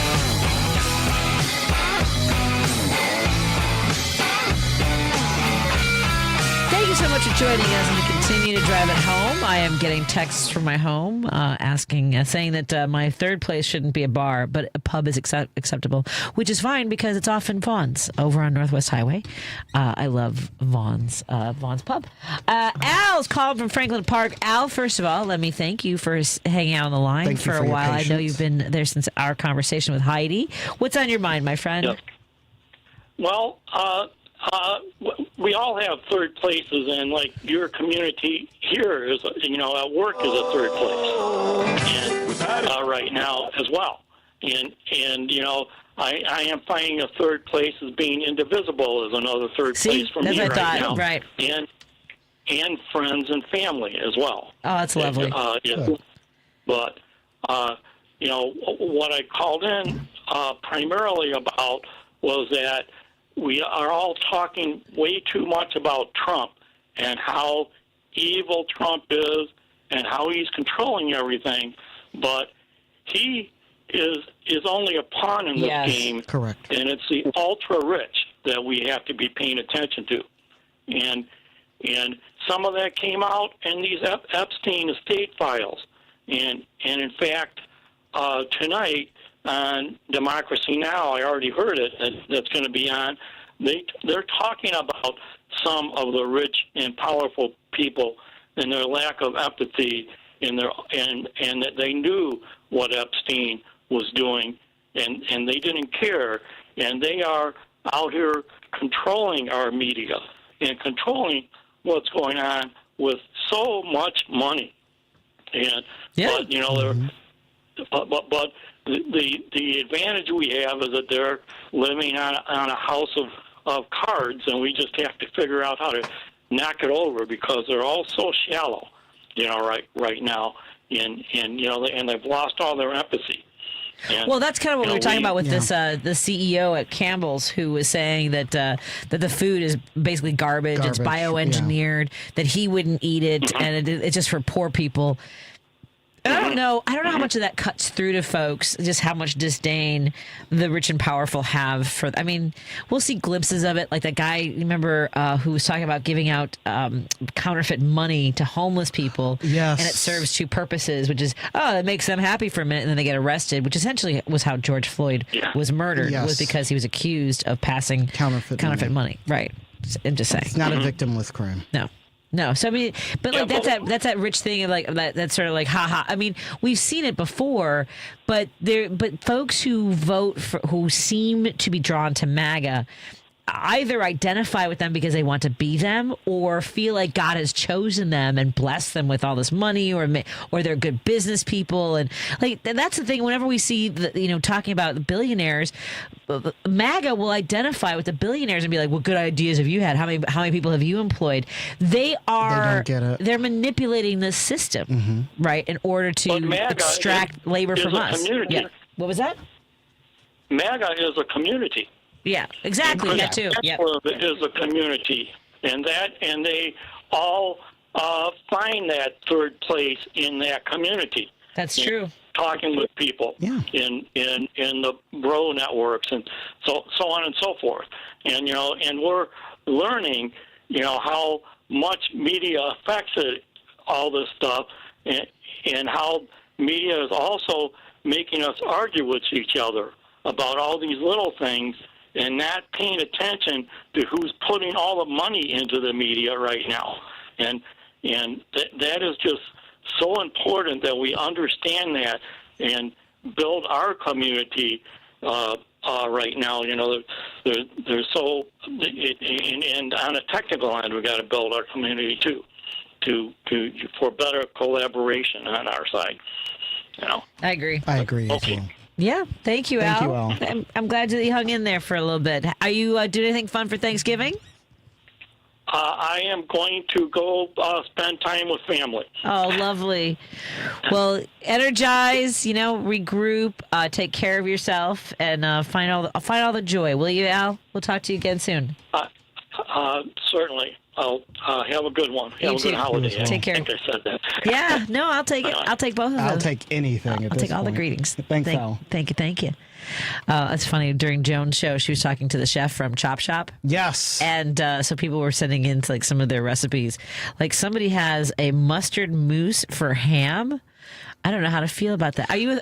Thank you so much for joining us and to continue to drive it home. I am getting texts from my home saying that my third place shouldn't be a bar, but a pub is acceptable, which is fine because it's often Vaughn's over on Northwest Highway. I love Vaughn's Pub. Al's calling from Franklin Park. Al, first of all, let me thank you for hanging out on the line for a while. I know you've been there since our conversation with Heidi. What's on your mind, my friend? Yep. Well, we all have third places, and like your community here is, at work is a third place, and right now as well. And I am finding a third place as being indivisible as another third place for me right now. Right. And friends and family as well. Oh, that's lovely. But what I called in primarily about was that we are all talking way too much about Trump and how evil Trump is and how he's controlling everything, but he is only a pawn in this game. Correct. And it's the ultra-rich that we have to be paying attention to. And some of that came out in these Epstein estate files. And in fact, tonight, on Democracy Now!, I already heard it, that's going to be on. They're talking about some of the rich and powerful people and their lack of empathy and that they knew what Epstein was doing and they didn't care. And they are out here controlling our media and controlling what's going on with so much money. And but the advantage we have is that they're living on a house of cards, and we just have to figure out how to knock it over because they're all so shallow, right now, and they've lost all their empathy. And, well, that's kind of what we were talking about with this the CEO at Campbell's, who was saying that the food is basically garbage. It's bioengineered, that he wouldn't eat it, and it's just for poor people. I don't know how much of that cuts through to folks, just how much disdain the rich and powerful have for. I mean, we'll see glimpses of it. Like that guy, remember, who was talking about giving out counterfeit money to homeless people. Yes. And it serves two purposes, which is, it makes them happy for a minute, and then they get arrested, which essentially was how George Floyd was murdered, was because he was accused of passing counterfeit money. Right. I'm just saying. It's not a victimless crime. No. So I mean, but like that's that rich thing of like that's sort of like haha. I mean, we've seen it before, but folks who who seem to be drawn to MAGA either identify with them because they want to be them, or feel like God has chosen them and blessed them with all this money, or they're good business people, and like that's the thing. Whenever we see talking about billionaires, MAGA will identify with the billionaires and be like, "What good ideas have you had? How many people have you employed?" They don't get it. They're manipulating the system, right, in order to extract labor from us. Community. Yeah. What was that? MAGA is a community. Yeah, exactly. That too. Yep. Is a community, and they all find that third place in that community. That's true. Talking with people in the bro networks and so on and so forth, and and we're learning how much media affects all this stuff, and how media is also making us argue with each other about all these little things, and not paying attention to who's putting all the money into the media right now. And that is just so important that we understand that and build our community right now. They're so, and on a technical end, we've got to build our community too, for better collaboration on our side. I agree. I agree. Okay. Yeah, thank you, Al. I'm glad that you hung in there for a little bit. Are you doing anything fun for Thanksgiving? I am going to go spend time with family. Oh, lovely. Well, energize, regroup, take care of yourself, and find all the joy. Will you, Al? We'll talk to you again soon. Certainly. I'll have a good one. Have a good holiday. Take care. I think I said that. Yeah, no, I'll take it. I'll take both of them. I'll take anything. I'll take all the greetings. Thanks, Al. Thank you. It's funny. During Joan's show, she was talking to the chef from Chop Shop. Yes. And so people were sending in like some of their recipes. Like somebody has a mustard mousse for ham. I don't know how to feel about that. Are you?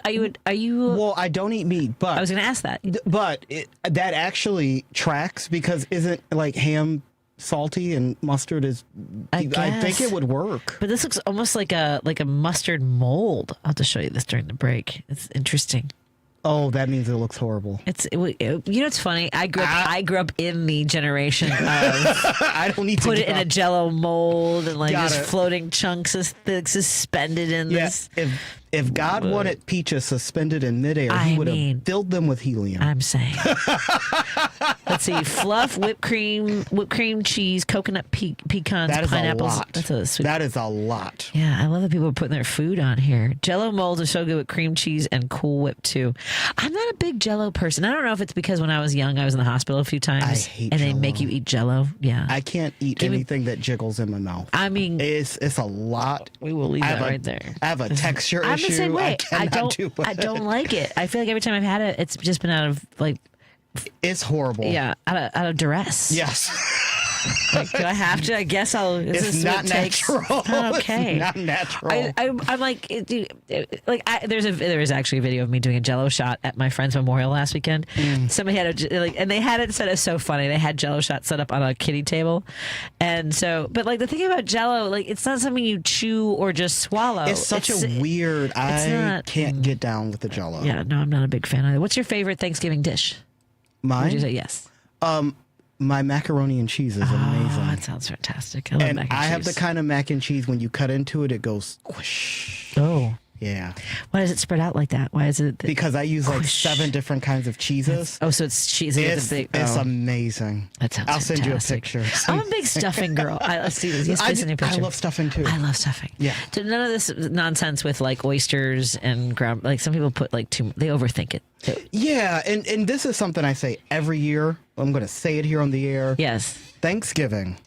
Well, I don't eat meat, but I was going to ask that. But that actually tracks because isn't like ham salty and mustard is? I think it would work. But this looks almost like a mustard mold. I'll just show you this during the break. It's interesting. Oh, that means it looks horrible. It's funny. I grew up in the generation of I don't need to put it in a Jello mold and just floating chunks suspended in this. If God wanted peaches suspended in midair, he would have filled them with helium. I'm saying. Let's see: fluff, whipped cream, cheese, coconut pecans, pineapples. That is a lot. Yeah, I love that people are putting their food on here. Jello molds are so good with cream cheese and Cool Whip too. I'm not a big Jello person. I don't know if it's because when I was young, I was in the hospital a few times. I hate and Jell-O. they make you eat Jello. Yeah, I can't eat anything that jiggles in my mouth. I mean, it's a lot. We will leave that right there. I have a texture issue. I'm the same way. I don't like it. I feel like every time I've had it, it's just been out of it's horrible. Yeah, out of duress. Yes. Do I have to? I guess I'll. It's not natural. Okay. It's not natural. I'm like, dude, there is actually a video of me doing a Jello shot at my friend's memorial last weekend. Somebody had and they had it set as so funny. They had Jello shots set up on a kiddie table, and so, but the thing about Jello, it's not something you chew or just swallow. It's such a weird. I can't get down with the Jello. Yeah, no, I'm not a big fan either. What's your favorite Thanksgiving dish? Mine? Would you say yes? My macaroni and cheese is amazing. That sounds fantastic. I love mac and cheese. I have the kind of mac and cheese when you cut into it, it goes squish. Oh. Yeah. Why does it spread out like that? Why is it? Because I use 7 different kinds of cheeses. So it's cheese. It's amazing. That sounds I'll send fantastic. you a picture. I'm a big stuffing girl. Let's see this. I love stuffing too. I love stuffing. Yeah. So none of this nonsense with oysters and ground. Some people put they overthink it. Yeah, and this is something I say every year. I'm going to say it here on the air. Yes. Thanksgiving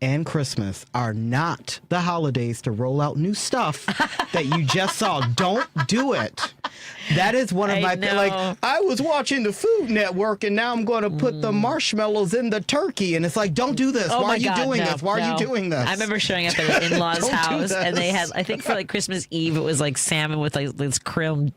and Christmas are not the holidays to roll out new stuff that you just saw. Don't do it. That is one of I was watching the Food Network and now I'm going to put the marshmallows in the turkey. And it's like, don't do this. Why are you doing this? Why are you doing this? I remember showing up at an in-law's house and they had, I think for Christmas Eve, it was salmon with this cream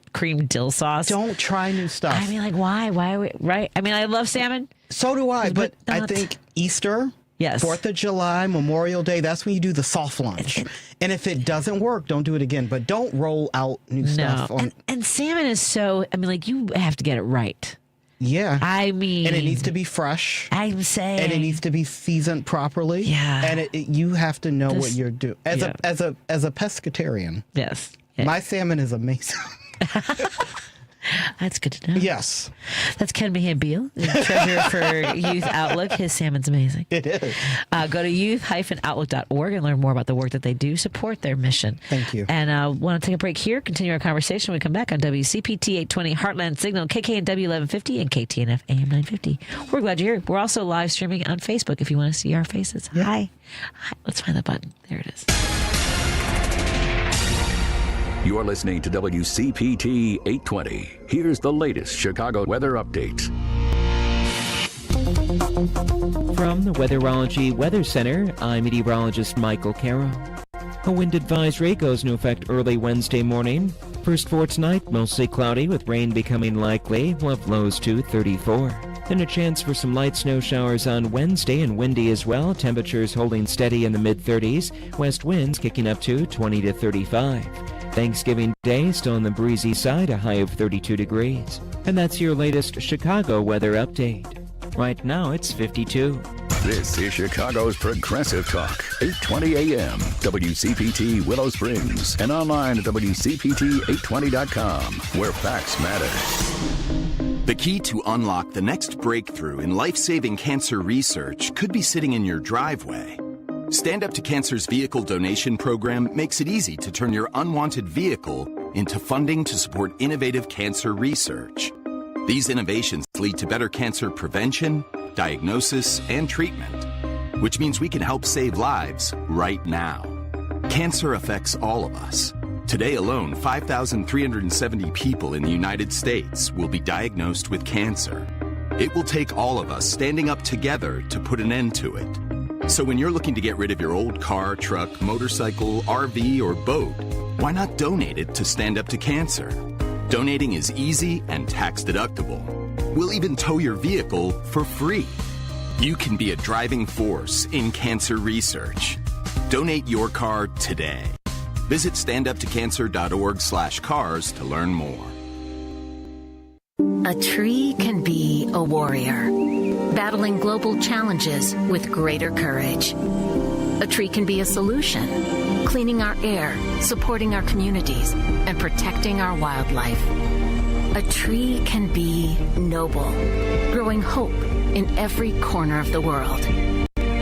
dill sauce. Don't try new stuff. I mean, why? Why are we, right? I mean, I love salmon. So do I, but I think Easter... Yes. 4th of July, Memorial Day, that's when you do the soft lunch. And if it doesn't work, don't do it again. But don't roll out new stuff. And salmon is so, you have to get it right. Yeah. I mean. And it needs to be fresh. I'm saying. And it needs to be seasoned properly. Yeah. And you have to know what you're doing. As a pescatarian. Yes. My salmon is amazing. That's good to know. Yes. That's Ken Mejia-Beal, treasurer for Youth Outlook. His salmon's amazing. It is. Go to youth-outlook.org and learn more about the work that they do. Support their mission. Thank you. And want to take a break here, continue our conversation when we come back on WCPT 820 Heartland Signal, KKNW 1150, and KTNF AM 950. We're glad you're here. We're also live streaming on Facebook if you want to see our faces. Yeah. Hi. Let's find the button. There it is. You're listening to WCPT 820. Here's the latest Chicago weather update. From the Weatherology Weather Center, I'm meteorologist Michael Carroll. A wind advisory goes into effect early Wednesday morning. First for tonight, mostly cloudy with rain becoming likely. We'll have lows to 34. Then a chance for some light snow showers on Wednesday and windy as well. Temperatures holding steady in the mid-30s. West winds kicking up to 20 to 35. Thanksgiving Day still on the breezy side, a high of 32 degrees. And that's your latest Chicago weather update. Right now it's 52. This is Chicago's Progressive Talk, 820 AM, WCPT Willow Springs, and online at WCPT820.com, where facts matter. The key to unlock the next breakthrough in life-saving cancer research could be sitting in your driveway. Stand Up to Cancer's vehicle donation program makes it easy to turn your unwanted vehicle into funding to support innovative cancer research. These innovations lead to better cancer prevention, diagnosis, and treatment, which means we can help save lives right now. Cancer affects all of us. Today alone, 5,370 people in the United States will be diagnosed with cancer. It will take all of us standing up together to put an end to it. So when you're looking to get rid of your old car, truck, motorcycle, RV, or boat, why not donate it to Stand Up to Cancer? Donating is easy and tax deductible. We'll even tow your vehicle for free. You can be a driving force in cancer research. Donate your car today. Visit standuptocancer.org/cars to learn more. A tree can be a warrior, battling global challenges with greater courage. A tree can be a solution, cleaning our air, supporting our communities, and protecting our wildlife. A tree can be noble, growing hope in every corner of the world.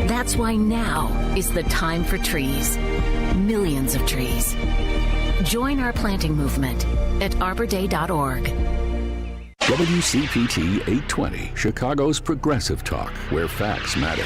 That's why now is the time for trees. Millions of trees. Join our planting movement at arborday.org. WCPT 820, Chicago's Progressive Talk, where facts matter.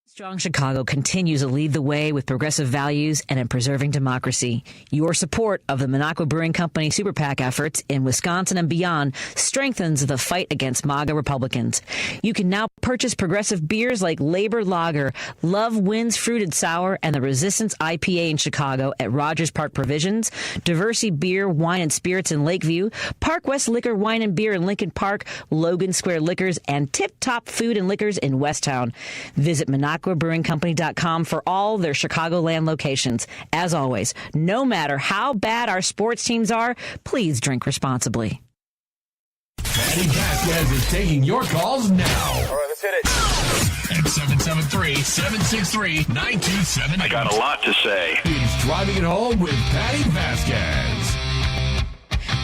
Strong Chicago continues to lead the way with progressive values and in preserving democracy. Your support of the Minocqua Brewing Company Super PAC efforts in Wisconsin and beyond strengthens the fight against MAGA Republicans. You can now purchase progressive beers like Labor Lager, Love Wins Fruited Sour, and the Resistance IPA in Chicago at Rogers Park Provisions, Diversity Beer, Wine, and Spirits in Lakeview, Park West Liquor, Wine, and Beer in Lincoln Park, Logan Square Liquors, and Tip Top Food and Liquors in Westtown. Visit MinocquaBrewingCompany.com for all their Chicagoland locations. As always, no matter how bad our sports teams are, please drink responsibly. Patti Vasquez is taking your calls now. All right, let's hit it. At 773-763-9278. I got a lot to say. He's Driving It Home with Patti Vasquez.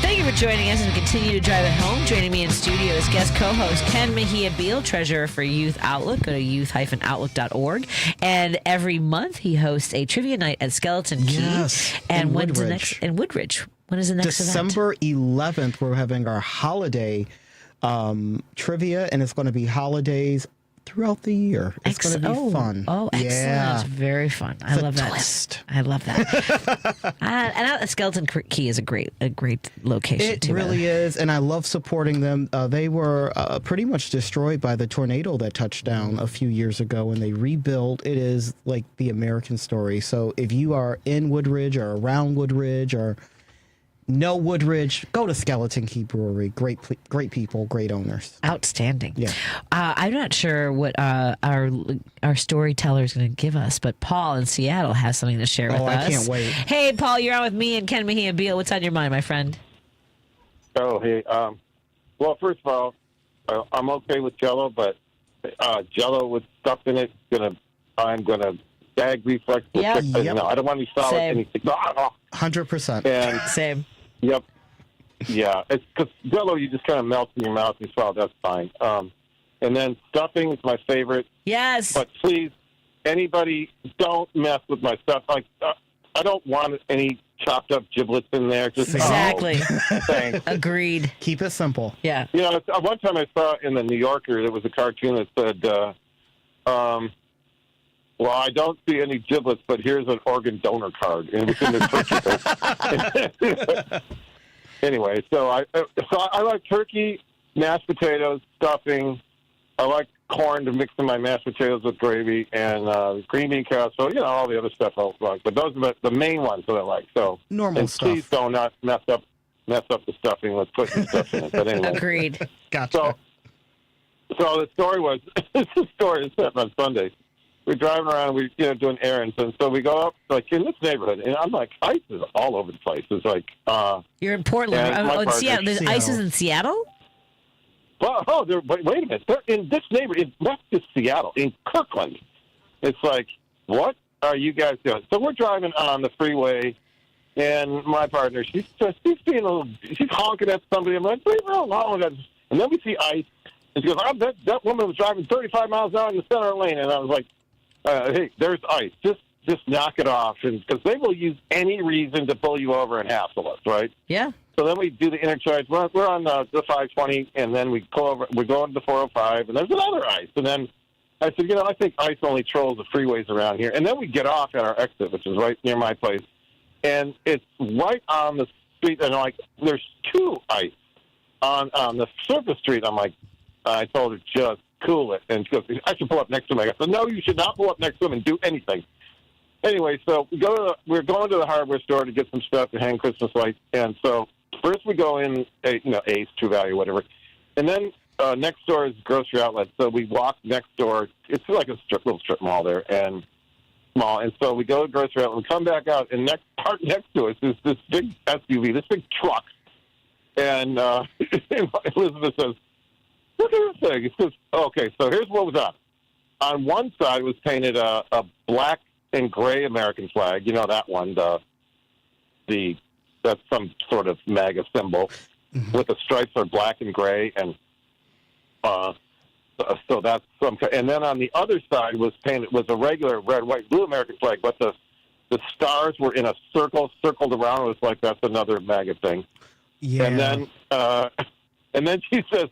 Thank you for joining us as we continue to drive it home. Joining me in studio is guest co-host Ken Mejia-Beal, treasurer for Youth Outlook. Go to youth-outlook.org. And every month he hosts a trivia night at Skeleton Key. Yes, and in when's the Woodridge. next in Woodridge? When is the next December event? 11th, we're having our holiday trivia, and it's going to be holidays throughout the year. It's going to be fun. Oh, excellent. Yeah. It's very fun. I love that. Twist. I love that. and Skeleton Key is a great location. It really is, and I love supporting them. They were pretty much destroyed by the tornado that touched down a few years ago, and they rebuilt. It is like the American story. So if you are in Woodridge or around Woodridge or know Woodridge, go to Skeleton Key Brewery. Great people, great owners. Outstanding. Yeah. I'm not sure what our storyteller is going to give us, but Paul in Seattle has something to share with us. I can't wait. Hey, Paul, you're on with me and Ken Mejia-Beal. What's on your mind, my friend? Oh, hey. Well, first of all, I'm okay with Jell-O, but Jell-O with stuff in it, I'm gonna gag reflex. Yep. No, I don't want any solid anything. 100%. And same. Yep. Yeah, it's because Jell-O you just kind of melt in your mouth and swallow. That's fine. And then stuffing is my favorite. Yes. But please, anybody, don't mess with my stuff. Like I don't want any chopped up giblets in there. Just exactly. Thanks. Agreed. Keep it simple. Yeah. You know, one time I saw in the New Yorker there was a cartoon that said, well, I don't see any giblets, but here's an organ donor card. And it was in the turkey. Anyway, so I like turkey, mashed potatoes, stuffing. I like corn to mix in my mashed potatoes with gravy, and green bean casserole. You know, all the other stuff I like. But those are the main ones that I like. So normal and stuff. Please don't not mess up the stuffing with putting stuff in it. But anyway, agreed. Gotcha. So the story was this story is set on Sunday. we're driving around, we're doing errands, and so we go up like in this neighborhood, and I'm like, ice is all over the place. It's like you're in Portland, in Seattle. There's ice is in Seattle. Well, wait a minute. They're in this neighborhood, not just Seattle, in Kirkland. It's like, what are you guys doing? So we're driving on the freeway, and my partner, she's honking at somebody. I'm like, leave her alone. And then we see ice, and she goes, that woman was driving 35 miles an hour in the center lane. And I was like, hey, there's ice. Just knock it off. Because they will use any reason to pull you over and hassle us, right? Yeah. So then we do the interchange. We're on the 520, and then we pull over. We go into the 405, and there's another ice. And then I said, I think ice only trolls the freeways around here. And then we get off at our exit, which is right near my place, and it's right on the street. And like, there's two ice on the surface street. I'm like, I told her, just cool it. And she goes, I should pull up next to him. I said, no, you should not pull up next to him and do anything. Anyway, so we're going to the hardware store to get some stuff to hang Christmas lights. And so first we go in, Ace, True Value, whatever. And then next door is grocery outlet. So we walk next door. It's like a little strip mall there, and small. And so we go to grocery outlet. We come back out, and next to us is this big SUV, this big truck. And Elizabeth says, look at this thing. It says, okay, so here's what was on. On one side was painted a black and gray American flag. You know that one, that's some sort of MAGA symbol with the stripes are black and gray, and so that's some. And then on the other side was a regular red, white, blue American flag, but the stars were in a circled around. It was like that's another MAGA thing. Yeah. And then she says,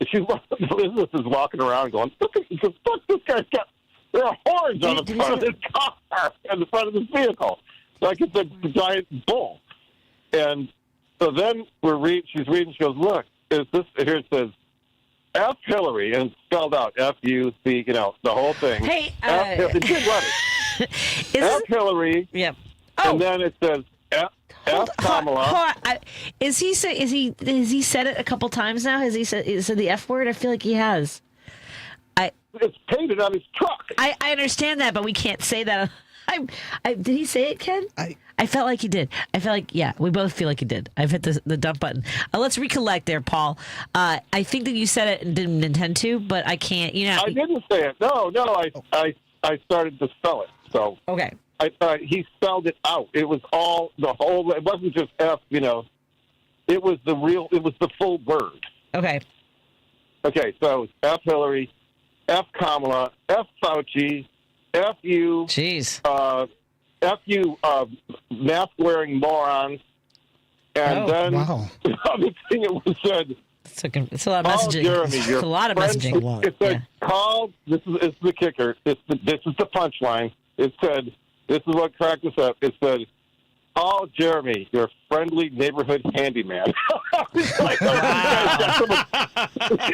Elizabeth is walking around going, look, this guy's got. There are horns on the front of this car and the front of this vehicle, like it's a giant bull. And so then she's reading. She goes, "Look, is this here? It says F Hillary, and it's spelled out FUC. The whole thing. Hey, it did let it. F Hillary. Yep. And then it says F Kamala. Has he said it a couple times now? Has he said the F word? I feel like he has. It's painted on his truck. I understand that, but we can't say that. Did he say it, Ken? I felt like he did. I felt like, yeah, we both feel like he did. I've hit the dump button. Let's recollect there, Paul. I think that you said it and didn't intend to, but I can't. I didn't say it. No. I started to spell it. So okay. I thought he spelled it out. It was the whole. It wasn't just F. It was the full word. Okay. Okay. So F Hillary. F Kamala, F Fauci, F you, F you mask-wearing morons, and then the other thing it was said. It's a lot of messaging. Jeremy, it's a lot of messaging. It said, call. This is the kicker. This is the punchline. It said, this is what cracked us up. It said, call Jeremy, your friendly neighborhood handyman. Like,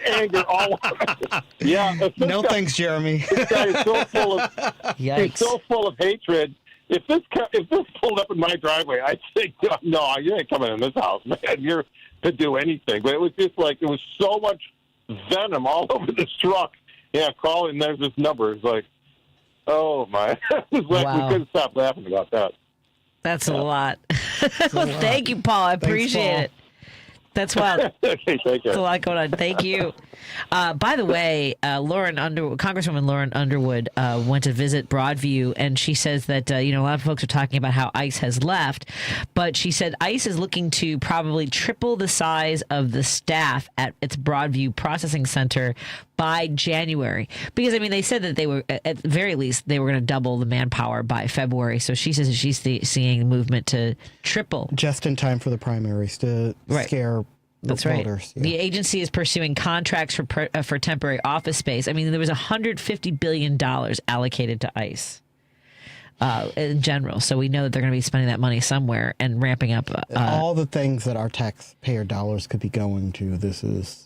anger all over. Yeah. No thanks, Jeremy. This guy is so full of. He's so full of hatred. If this pulled up in my driveway, I'd say, no, you ain't coming in this house, man. You're to do anything. But it was just like, it was so much venom all over this truck. Yeah, call and there's this number. It's like, oh my. We couldn't stop laughing about that. That's a lot. Well, thank you, Paul. I appreciate it. That's wild. Okay, thank you. That's a lot going on. Thank you. By the way, Congresswoman Lauren Underwood went to visit Broadview, and she says that a lot of folks are talking about how ICE has left, but she said ICE is looking to probably triple the size of the staff at its Broadview processing center by January, because they said that they were, at the very least, they were going to double the manpower by February. So she says that she's seeing the movement to triple just in time for the primaries to scare. That's voters. Right. Yeah. The agency is pursuing contracts for temporary office space. There was $150 billion allocated to ICE in general. So we know that they're going to be spending that money somewhere and ramping up. All the things that our taxpayer dollars could be going to. This is.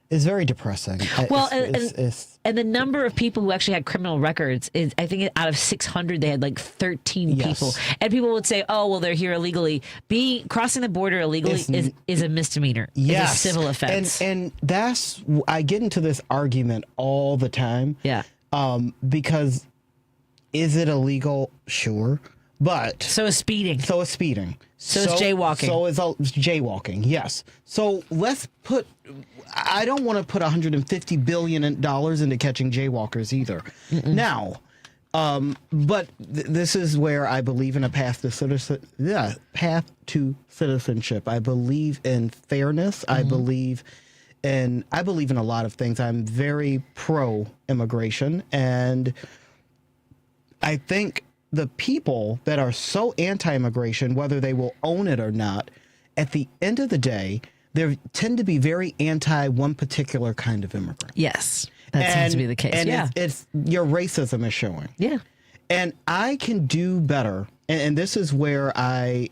Is very depressing. Well, and the number of people who actually had criminal records is, I think, out of 600, they had like 13 people. And people would say, "Oh, well, they're here illegally." Crossing the border illegally is a misdemeanor. Yes, it's a civil offense. And I get into this argument all the time. Yeah. Because is it illegal? Sure. But so is speeding. So is speeding. So is jaywalking. So is jaywalking, yes. So let's put, I don't want to put $150 billion into catching jaywalkers either. Now, but this is where I believe in a path to citizenship. I believe in fairness. I believe in a lot of things. I'm very pro-immigration, and I think the people that are so anti-immigration, whether they will own it or not, at the end of the day, they tend to be very anti one particular kind of immigrant. Yes, that seems to be the case. And it's your racism is showing. Yeah. And I can do better. And this is where I,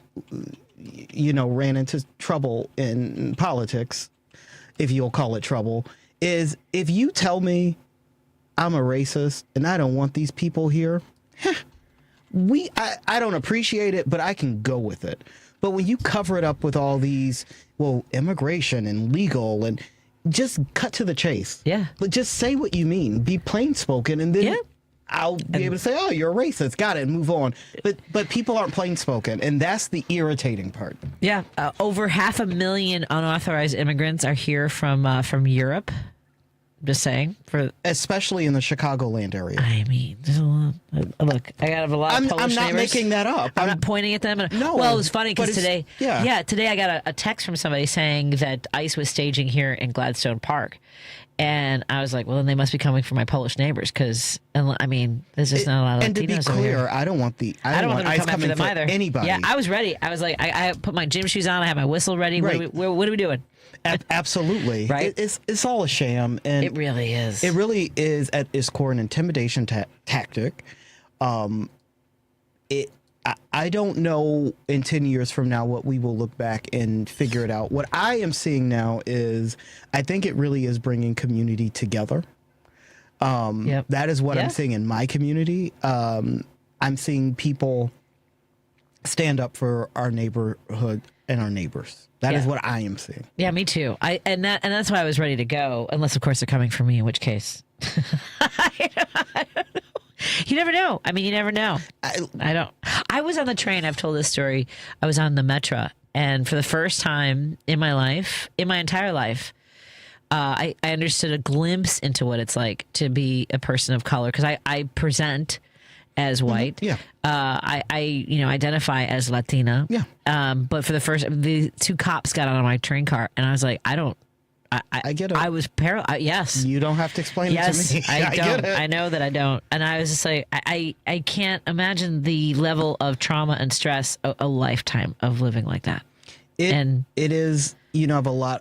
ran into trouble in politics, if you'll call it trouble, is if you tell me I'm a racist and I don't want these people here, I don't appreciate it, but I can go with it. But when you cover it up with all these, immigration and legal, and just cut to the chase. Yeah. But just say what you mean. Be plain spoken, and then I'll be able to say, oh, you're a racist. Got it. And move on. But people aren't plain spoken, and that's the irritating part. Yeah. Over 500,000 unauthorized immigrants are here from Europe. Just saying, especially in the Chicagoland area. I mean, there's a lot. Look, I got a lot of Polish I'm not neighbors. making that up. I'm not pointing at them. No. Well, it was funny because today, today I got a text from somebody saying that ICE was staging here in Gladstone Park, and I was like, well, then they must be coming from my Polish neighbors because, I mean, there's just not a lot of Latinos. And to be clear, I don't want them to come after them either. Anybody. Yeah, I was ready. I was like, I put my gym shoes on. I have my whistle ready. Right. What are we doing? Absolutely. Right? It's all a sham. And it really is. It really is at its core an intimidation tactic. I don't know in 10 years from now what we will look back and figure it out. What I am seeing now is I think it really is bringing community together. That is what I'm seeing in my community. I'm seeing people stand up for our neighborhood and our neighbors. That is what I am seeing. Yeah, me too. And that's why I was ready to go. Unless, of course, they're coming for me, in which case, I don't know. You never know. I mean, you never know. I don't. I was on the train. I've told this story. I was on the Metro, and for the first time in my life, in my entire life, I understood a glimpse into what it's like to be a person of color because I present as white. Yeah. I identify as Latina. Yeah. But for the two cops got out of my train car, and I was like, I get it. I was paralyzed. Yes. You don't have to explain it to me. I don't. Get it. I know that I don't. And I was just like, I can't imagine the level of trauma and stress a lifetime of living like that. It is. I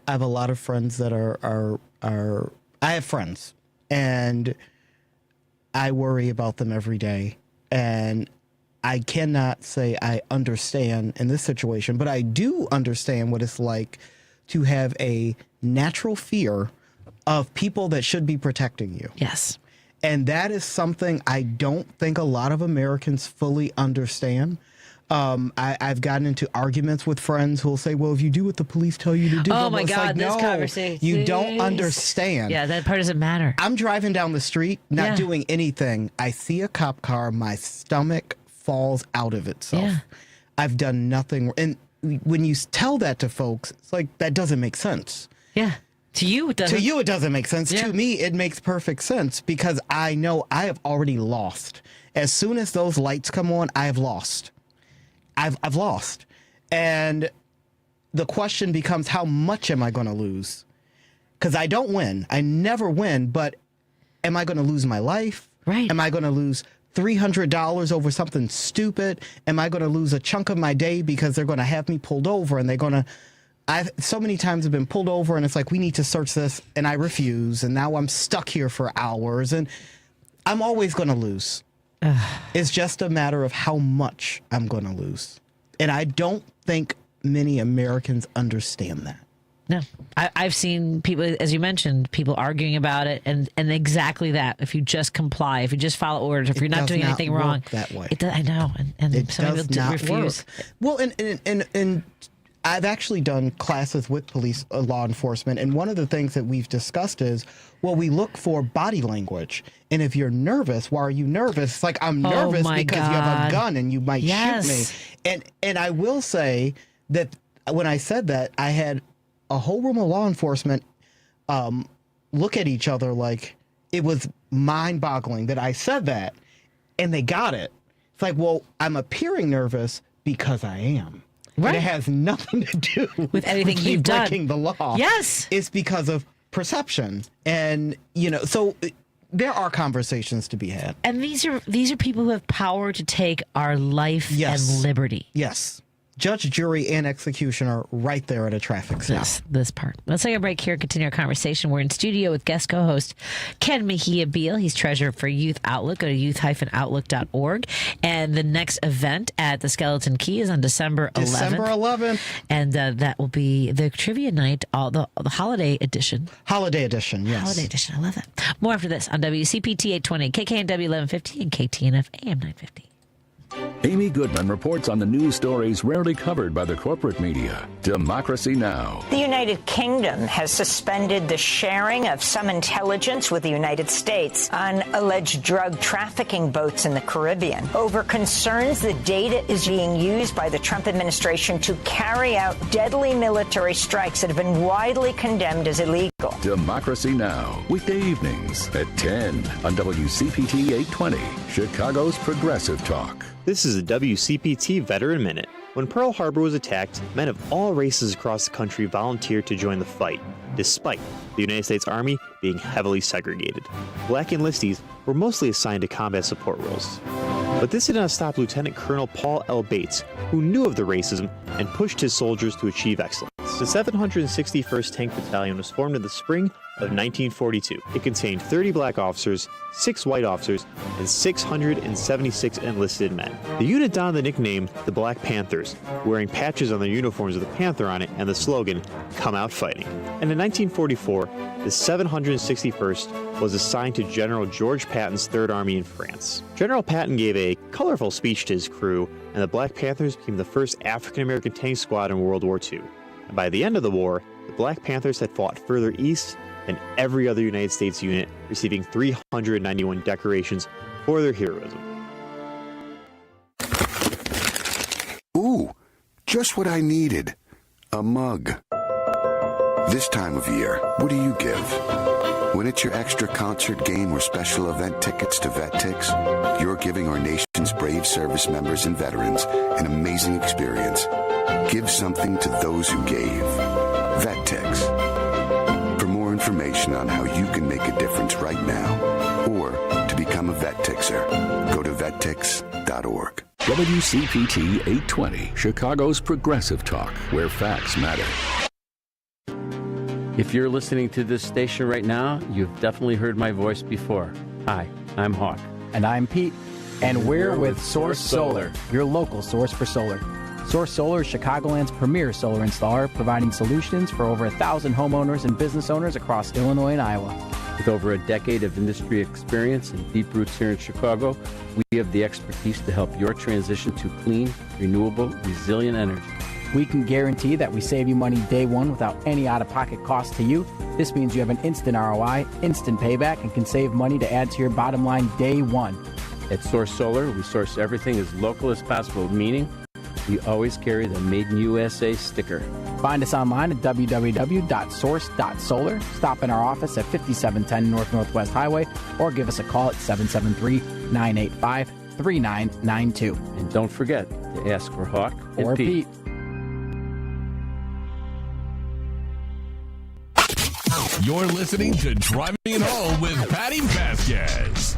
have a lot of friends that are. I have friends, and I worry about them every day, and I cannot say I understand in this situation, but I do understand what it's like to have a natural fear of people that should be protecting you. Yes. And that is something I don't think a lot of Americans fully understand. I've gotten into arguments with friends who will say, well, if you do what the police tell you to do. Oh, my God, this conversation. You don't understand. Yeah, that part doesn't matter. I'm driving down the street, not doing anything. I see a cop car. My stomach falls out of itself. Yeah. I've done nothing. And when you tell that to folks, it's like, that doesn't make sense. Yeah. To you, it doesn't. To you, it doesn't make sense. Yeah. To me, it makes perfect sense because I know I have already lost. As soon as those lights come on, I have lost. I've lost. And the question becomes, how much am I going to lose? Because I don't win. I never win. But am I going to lose my life? Right. Am I going to lose $300 over something stupid? Am I going to lose a chunk of my day because they're going to have me pulled over and they're going to... so many times I've been pulled over and it's like, we need to search this, and I refuse, and now I'm stuck here for hours, and I'm always going to lose. It's just a matter of how much I'm going to lose. And I don't think many Americans understand that. No. I've seen people, as you mentioned, people arguing about it, and exactly that. If you just comply, if you just follow orders, if you're not doing anything wrong. That way. I know. And it some people does not refuse. Work. Well, and I've actually done classes with police law enforcement, and one of the things that we've discussed is, well, we look for body language. And if you're nervous, why are you nervous? It's like, I'm nervous because you have a gun and you might shoot me. And I will say that when I said that, I had a whole room of law enforcement look at each other like it was mind-boggling that I said that, and they got it. It's like, well, I'm appearing nervous because I am. Right. And it has nothing to do with anything you've done. Breaking the law. Yes. It's because of perception. And, so there are conversations to be had. And these are people who have power to take our life and liberty. Yes. Judge, jury, and executioner right there at a traffic stop. Yes, this part. Let's take a break here and continue our conversation. We're in studio with guest co-host Ken Mejia-Beal. He's treasurer for Youth Outlook. Go to youth-outlook.org. And the next event at the Skeleton Key is on December 11th. December 11th. And that will be the trivia night, the holiday edition. Holiday edition, yes. Holiday edition. I love that. More after this on WCPT 820, KKNW 1150, and KTNF AM 950. Amy Goodman reports on the news stories rarely covered by the corporate media. Democracy Now! The United Kingdom has suspended the sharing of some intelligence with the United States on alleged drug trafficking boats in the Caribbean over concerns the data is being used by the Trump administration to carry out deadly military strikes that have been widely condemned as illegal. Democracy Now! Weekday evenings at 10 on WCPT 820, Chicago's Progressive Talk. This is a WCPT Veteran Minute. When Pearl Harbor was attacked, men of all races across the country volunteered to join the fight, despite the United States Army being heavily segregated. Black enlistees were mostly assigned to combat support roles. But this did not stop Lieutenant Colonel Paul L. Bates, who knew of the racism and pushed his soldiers to achieve excellence. The 761st Tank Battalion was formed in the spring of 1942. It contained 30 black officers, 6 white officers, and 676 enlisted men. The unit donned the nickname the Black Panthers, wearing patches on their uniforms with a panther on it and the slogan, "Come Out Fighting." And in 1944, the 761st was assigned to General George Patton's Third Army in France. General Patton gave a colorful speech to his crew, and the Black Panthers became the first African-American tank squad in World War II. And by the end of the war, the Black Panthers had fought further east than every other United States unit, receiving 391 decorations for their heroism. Ooh, just what I needed. A mug. This time of year, what do you give? When it's your extra concert, game, or special event tickets to VetTix, you're giving our nation's brave service members and veterans an amazing experience. Give something to those who gave. VetTix. For more information on how you can make a difference right now, or to become a VetTixer, go to vettix.org. WCPT 820, Chicago's Progressive Talk, where facts matter. If you're listening to this station right now, you've definitely heard my voice before. Hi, I'm Hawk. And I'm Pete. And we're with Source Solar, your local source for solar. Source Solar is Chicagoland's premier solar installer, providing solutions for over 1,000 homeowners and business owners across Illinois and Iowa. With over a decade of industry experience and deep roots here in Chicago, we have the expertise to help your transition to clean, renewable, resilient energy. We can guarantee that we save you money day one without any out-of-pocket cost to you. This means you have an instant ROI, instant payback, and can save money to add to your bottom line day one. At Source Solar, we source everything as local as possible, meaning we always carry the Made in USA sticker. Find us online at www.source.solar. Stop in our office at 5710 North Northwest Highway or give us a call at 773-985-3992. And don't forget to ask for Hawk or Pete. You're listening to Driving It Home with Patti Vasquez.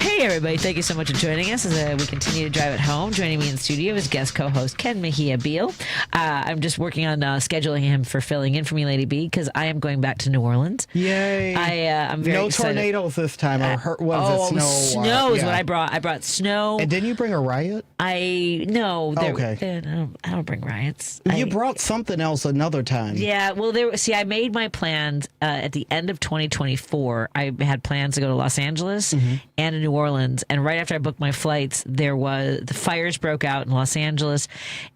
Hey, everybody. Thank you so much for joining us as we continue to drive it home. Joining me in the studio is guest co-host Ken Mejia-Beal. I'm just working on scheduling him for filling in for me, Lady B, because I am going back to New Orleans. Yay. I'm very excited. No tornadoes this time. Snow is what I brought. I brought snow. And didn't you bring a riot? No. Okay. I don't bring riots. You brought something else another time. Yeah, well, I made my plans at the end of 2024. I had plans to go to Los Angeles and to New Orleans, and right after I booked my flights, the fires broke out in Los Angeles,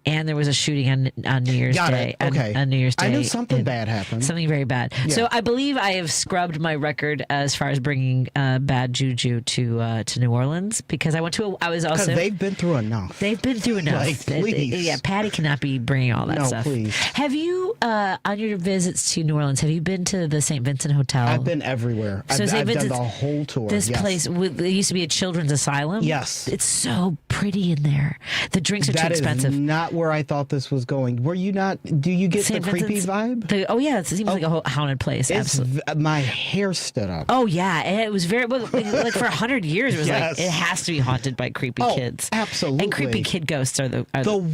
and there was a shooting on New Year's Day. Okay. On New Year's Day, I knew something bad happened. Something very bad. Yeah. So I believe I have scrubbed my record as far as bringing bad juju to New Orleans, because I was also because they've been through enough. They've been through enough. Like, please. Yeah, Patty cannot be bringing all that No, stuff. please. Have you, on your visits to New Orleans, have you been to the St. Vincent Hotel? I've been everywhere. So I've done the whole tour. This place, it used to be a children's asylum. Yes. It's so pretty in there. The drinks are too expensive. That is not where I thought this was going. Were you not? Do you get St. the creepy Vincent's- vibe? Oh, yeah. It seems like a whole haunted place. Absolutely. My hair stood up. Oh, yeah. And it was very, like for 100 years, it was Yes. like, it has to be haunted by creepy kids. Absolutely. And creepy kid ghosts are the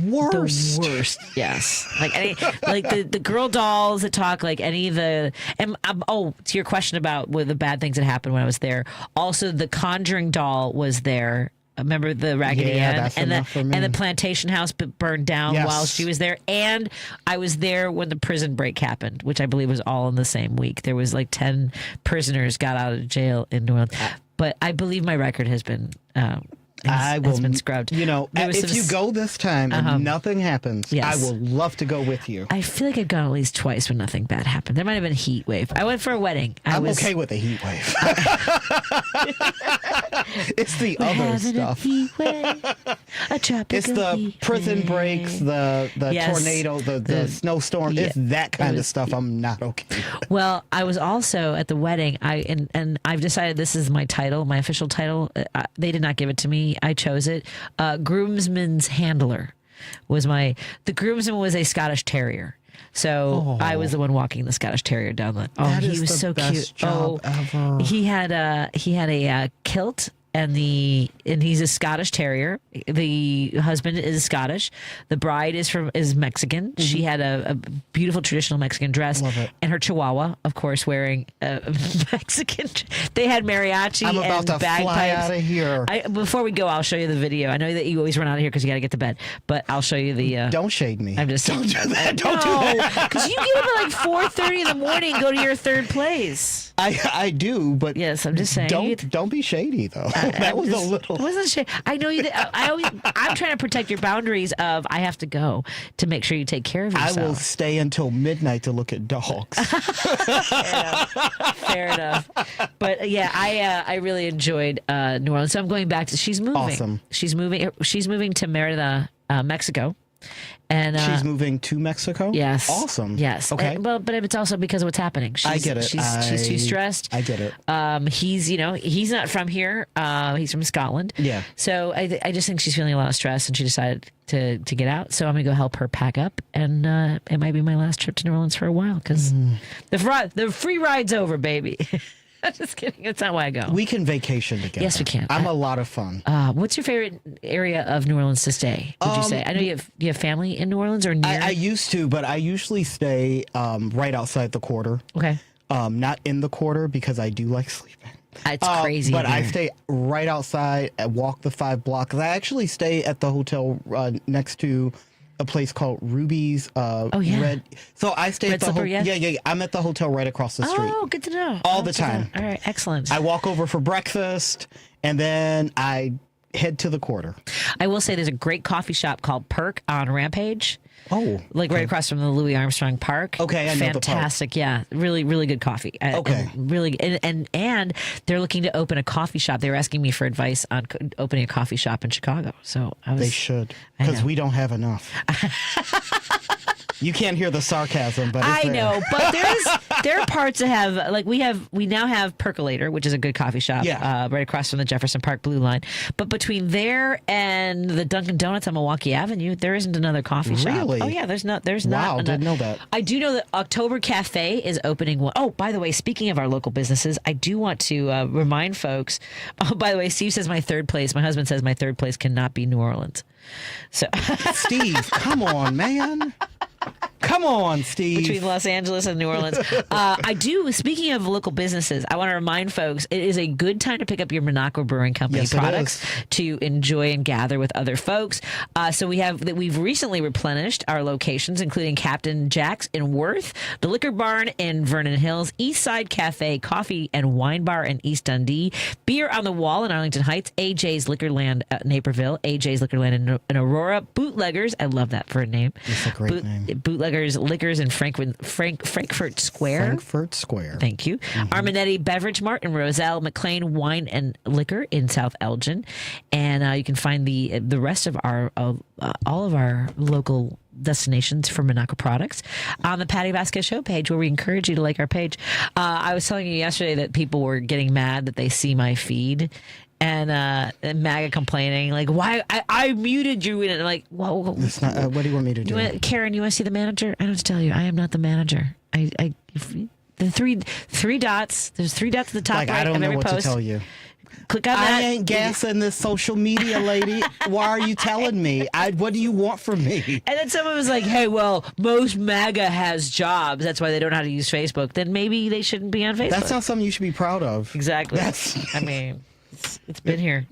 worst. The worst. Yes. Like the girl dolls that talk, like any of the, to your question about the bad things that happened when I was there. Also, the Conjuring doll was there. Remember the Raggedy Ann and the plantation house burned down while she was there. And I was there when the prison break happened, which I believe was all in the same week. There was like 10 prisoners got out of jail in New Orleans. But I believe my record has been has been scrubbed. If you go this time and nothing happens, I will love to go with you. I feel like I've gone at least twice when nothing bad happened. There might have been a heat wave. I went for a wedding. I'm okay with a heat wave. It's the other stuff. It's the prison breaks, the tornado, the snowstorm. It's that kind of stuff I'm not okay with. Well, I was also at the wedding. And I've decided this is my title, my official title. They did not give it to me. I chose it. Groomsman's handler was the groomsman was a Scottish Terrier. So I was the one walking the Scottish Terrier down the. He was so cute. Ever. He had a kilt. And he's a Scottish Terrier. The husband is Scottish. The bride is Mexican. Mm-hmm. She had a beautiful traditional Mexican dress. Love it. And her Chihuahua, of course, wearing a Mexican. They had mariachi I'm about and to bagpipes. fly out of here. Before we go, I'll show you the video. I know that you always run out of here because you got to get to bed, but I'll show you the. Don't shade me. I'm just don't do that. Don't do that. Because you get up at like 4:30 in the morning and go to your third place. I do, but yes, I'm just saying. Don't be shady though. That was a little. It wasn't shady. I know you. I'm trying to protect your boundaries of. I have to go to make sure you take care of yourself. I will stay until midnight to look at dogs. Fair enough. But yeah, I really enjoyed New Orleans. So I'm going back to. She's moving. Awesome. She's moving to Merida, Mexico. And she's moving to Mexico? Yes. Awesome. Yes. Okay. But it's also because of what's happening. I get it. She's too stressed. I get it. He's not from here. He's from Scotland. Yeah. So I just think she's feeling a lot of stress, and she decided to get out. So I'm going to go help her pack up, and it might be my last trip to New Orleans for a while because the free ride's over, baby. I'm just kidding. That's not why I go. We can vacation together. Yes, we can. I'm a lot of fun. What's your favorite area of New Orleans to stay? Would you say? I know you have family in New Orleans or near. I used to, but I usually stay right outside the quarter. Okay. Not in the quarter because I do like sleeping. It's crazy. But I stay right outside and walk the 5 blocks. I actually stay at the hotel next to a place called Ruby's Red. So I stay at the hotel. Yeah. I'm at the hotel right across the street. Oh, good to know. All the time. All right, excellent. I walk over for breakfast and then I head to the quarter. I will say there's a great coffee shop called Perk on Rampage. Oh, like right across from the Louis Armstrong Park. Okay, I know the park. Fantastic, yeah, really, really good coffee. Okay, and really, and they're looking to open a coffee shop. They were asking me for advice on opening a coffee shop in Chicago. So they should, because we don't have enough. You can't hear the sarcasm, but it's I know. But there are parts that have we now have Percolator, which is a good coffee shop, right across from the Jefferson Park Blue Line. But between there and the Dunkin' Donuts on Milwaukee Avenue, there isn't another coffee shop. Really? Oh yeah, there's not. Wow, didn't know that. I do know that October Cafe is opening one. Oh, by the way, speaking of our local businesses, I do want to remind folks. Oh, by the way, Steve says my third place. My husband says my third place cannot be New Orleans. So Steve, come on, man. Come on, Steve. Between Los Angeles and New Orleans. I do, speaking of local businesses, I want to remind folks it is a good time to pick up your Minocqua Brewing Company products to enjoy and gather with other folks. So we've recently replenished our locations, including Captain Jack's in Worth, the Liquor Barn in Vernon Hills, Eastside Cafe, Coffee and Wine Bar in East Dundee, Beer on the Wall in Arlington Heights, AJ's Liquorland Naperville, AJ's Liquorland in Aurora, Bootleggers, I love that for a name. It's a great name. Bootleggers Liquors in Frankfurt Square. Frankfurt Square. Thank you. Arminetti Beverage Mart in Roselle, McLean Wine and Liquor in South Elgin, and you can find the rest of our all of our local destinations for Minocqua products on the Patti Vasquez Show page, where we encourage you to like our page. I was telling you yesterday that people were getting mad that they see my feed. And MAGA complaining, like, why I muted you, and I'm like, whoa. It's not, what do you want me to do? Karen, you want to see the manager? I don't have to tell you, I am not the manager. The three dots. There's 3 dots at the top. Like, right I don't of know every what post. to tell you. Click on that. I ain't gassing this social media lady. Why are you telling me? What do you want from me? And then someone was like, hey, well, most MAGA has jobs. That's why they don't know how to use Facebook. Then maybe they shouldn't be on Facebook. That's not something you should be proud of. Exactly. I mean, it's been here.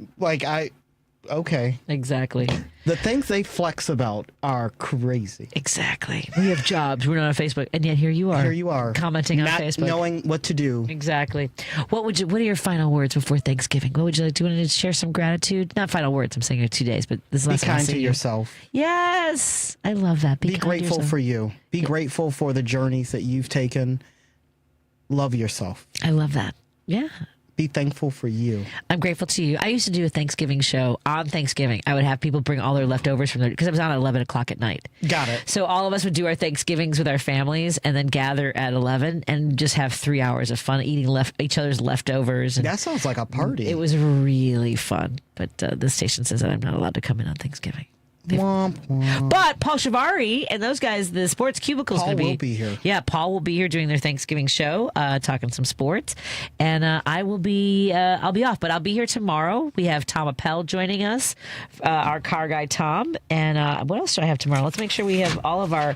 Okay. Exactly. The things they flex about are crazy. Exactly. We have jobs. We're not on Facebook, and yet here you are. Commenting on Facebook, not knowing what to do. Exactly. What are your final words before Thanksgiving? What would you like? Do you want to share some gratitude? Not final words. I'm saying it 2 days, but this is be kind to yourself. Yes, I love that. Be grateful for you. Be grateful for the journeys that you've taken. Love yourself. I love that. Yeah. Be thankful for you. I'm grateful to you. I used to do a Thanksgiving show on Thanksgiving. I would have people bring all their leftovers because I was on at 11 o'clock at night. Got it. So all of us would do our Thanksgivings with our families and then gather at 11 and just have 3 hours of fun eating each other's leftovers. And that sounds like a party. It was really fun. But the station says that I'm not allowed to come in on Thanksgiving. Womp, womp. But Paul Shivari and those guys, the Sports Cubicle, Paul will be here. Yeah, Paul will be here doing their Thanksgiving show, talking some sports, and I will be. I'll be off, but I'll be here tomorrow. We have Tom Appel joining us, our car guy Tom, and what else do I have tomorrow? Let's make sure we have all of our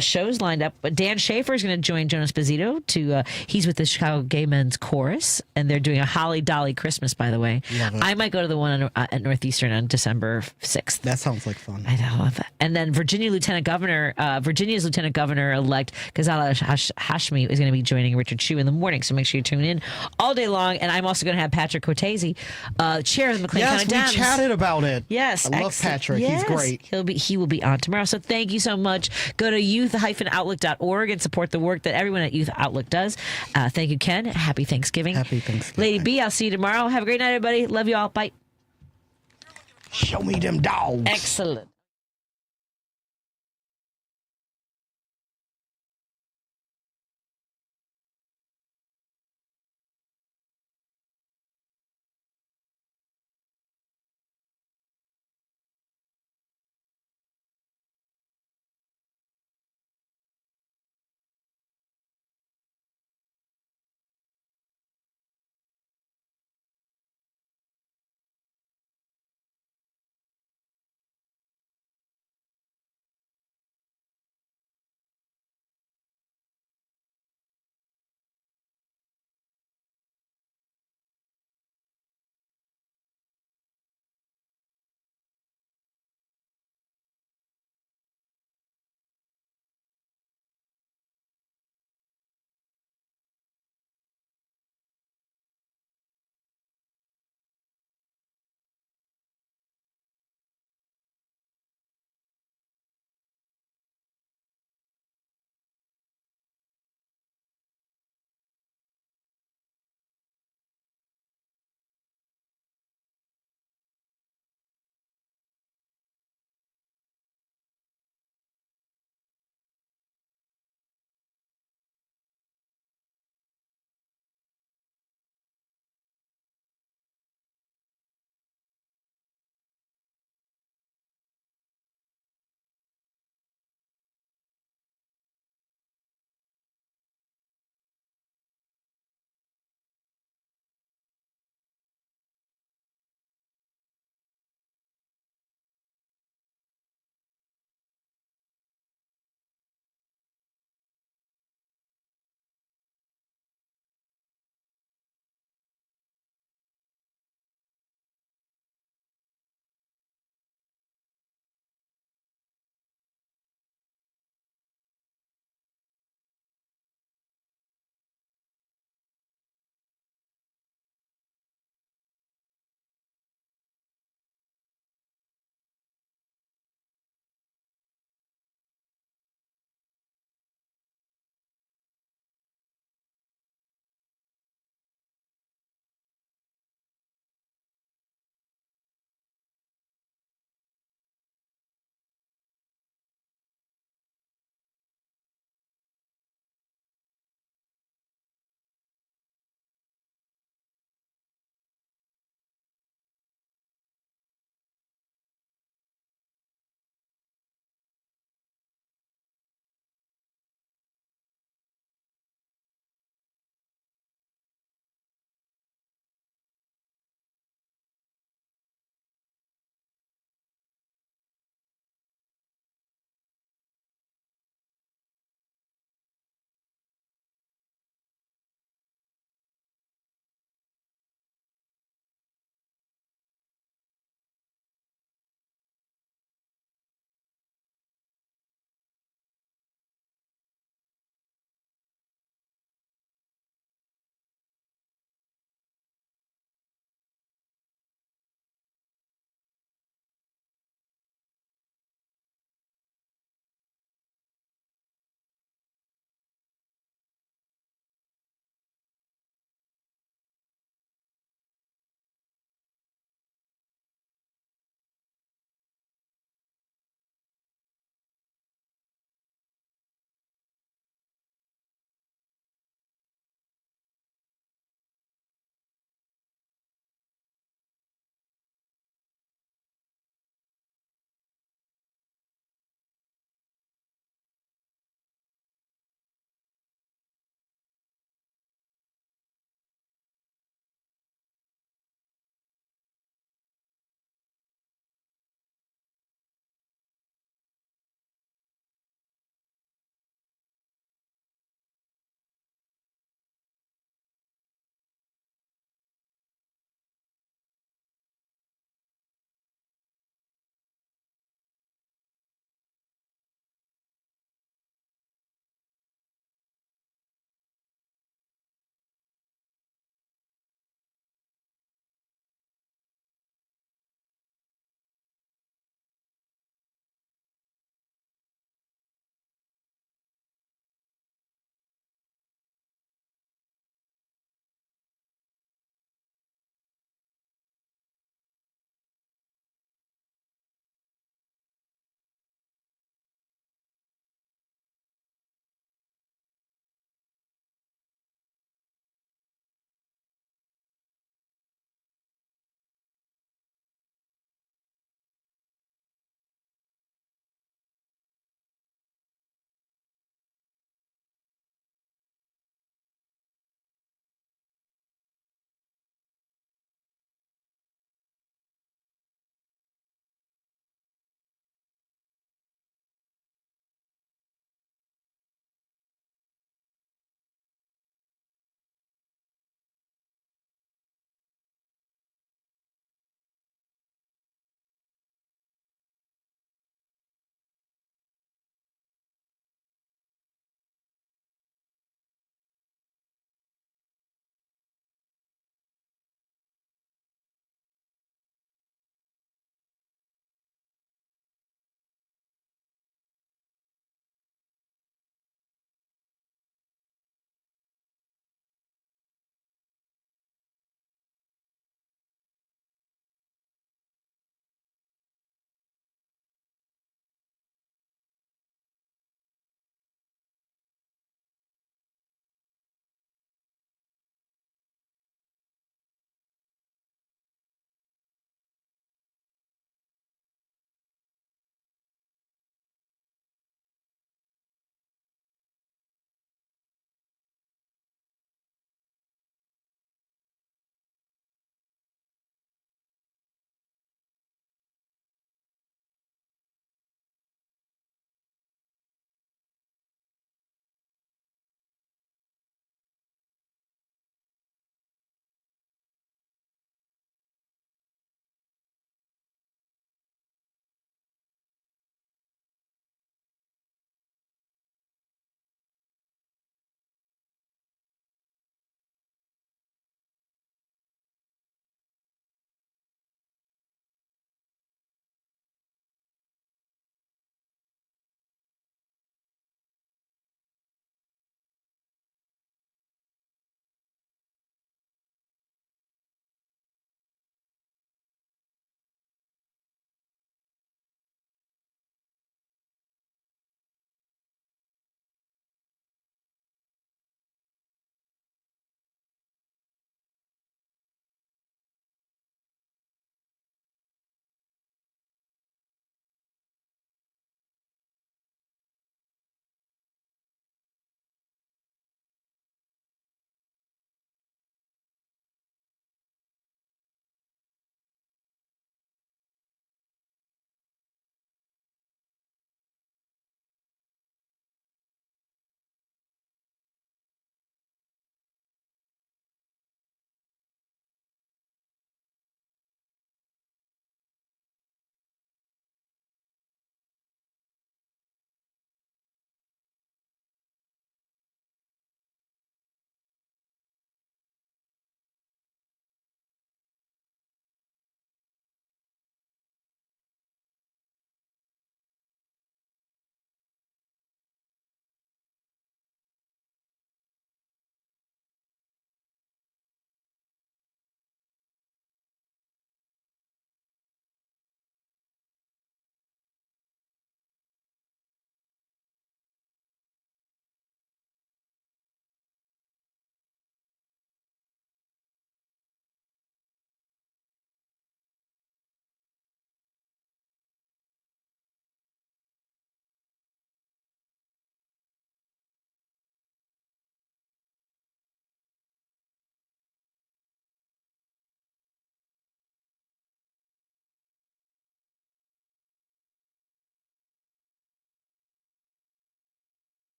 shows lined up. But Dan Schaefer is going to join Jonas Esposito. He's with the Chicago Gay Men's Chorus, and they're doing a Holly Dolly Christmas. By the way, I might go to the one at Northeastern on December 6th. That sounds like fun. I love that. And then Virginia's Lieutenant Governor elect Ghazala Hashmi is going to be joining Richard Chu in the morning. So make sure you tune in all day long. And I'm also going to have Patrick Cortese, chair of the McLean County Dems. Yes, we chatted about it. Yes, I love Patrick. Yes. He's great. He will be on tomorrow. So thank you so much. Go to youth-outlook.org and support the work that everyone at Youth Outlook does. Thank you, Ken. Happy Thanksgiving. Happy Thanksgiving. Lady B, I'll see you tomorrow. Have a great night, everybody. Love you all. Bye. Show me them dogs. Excellent.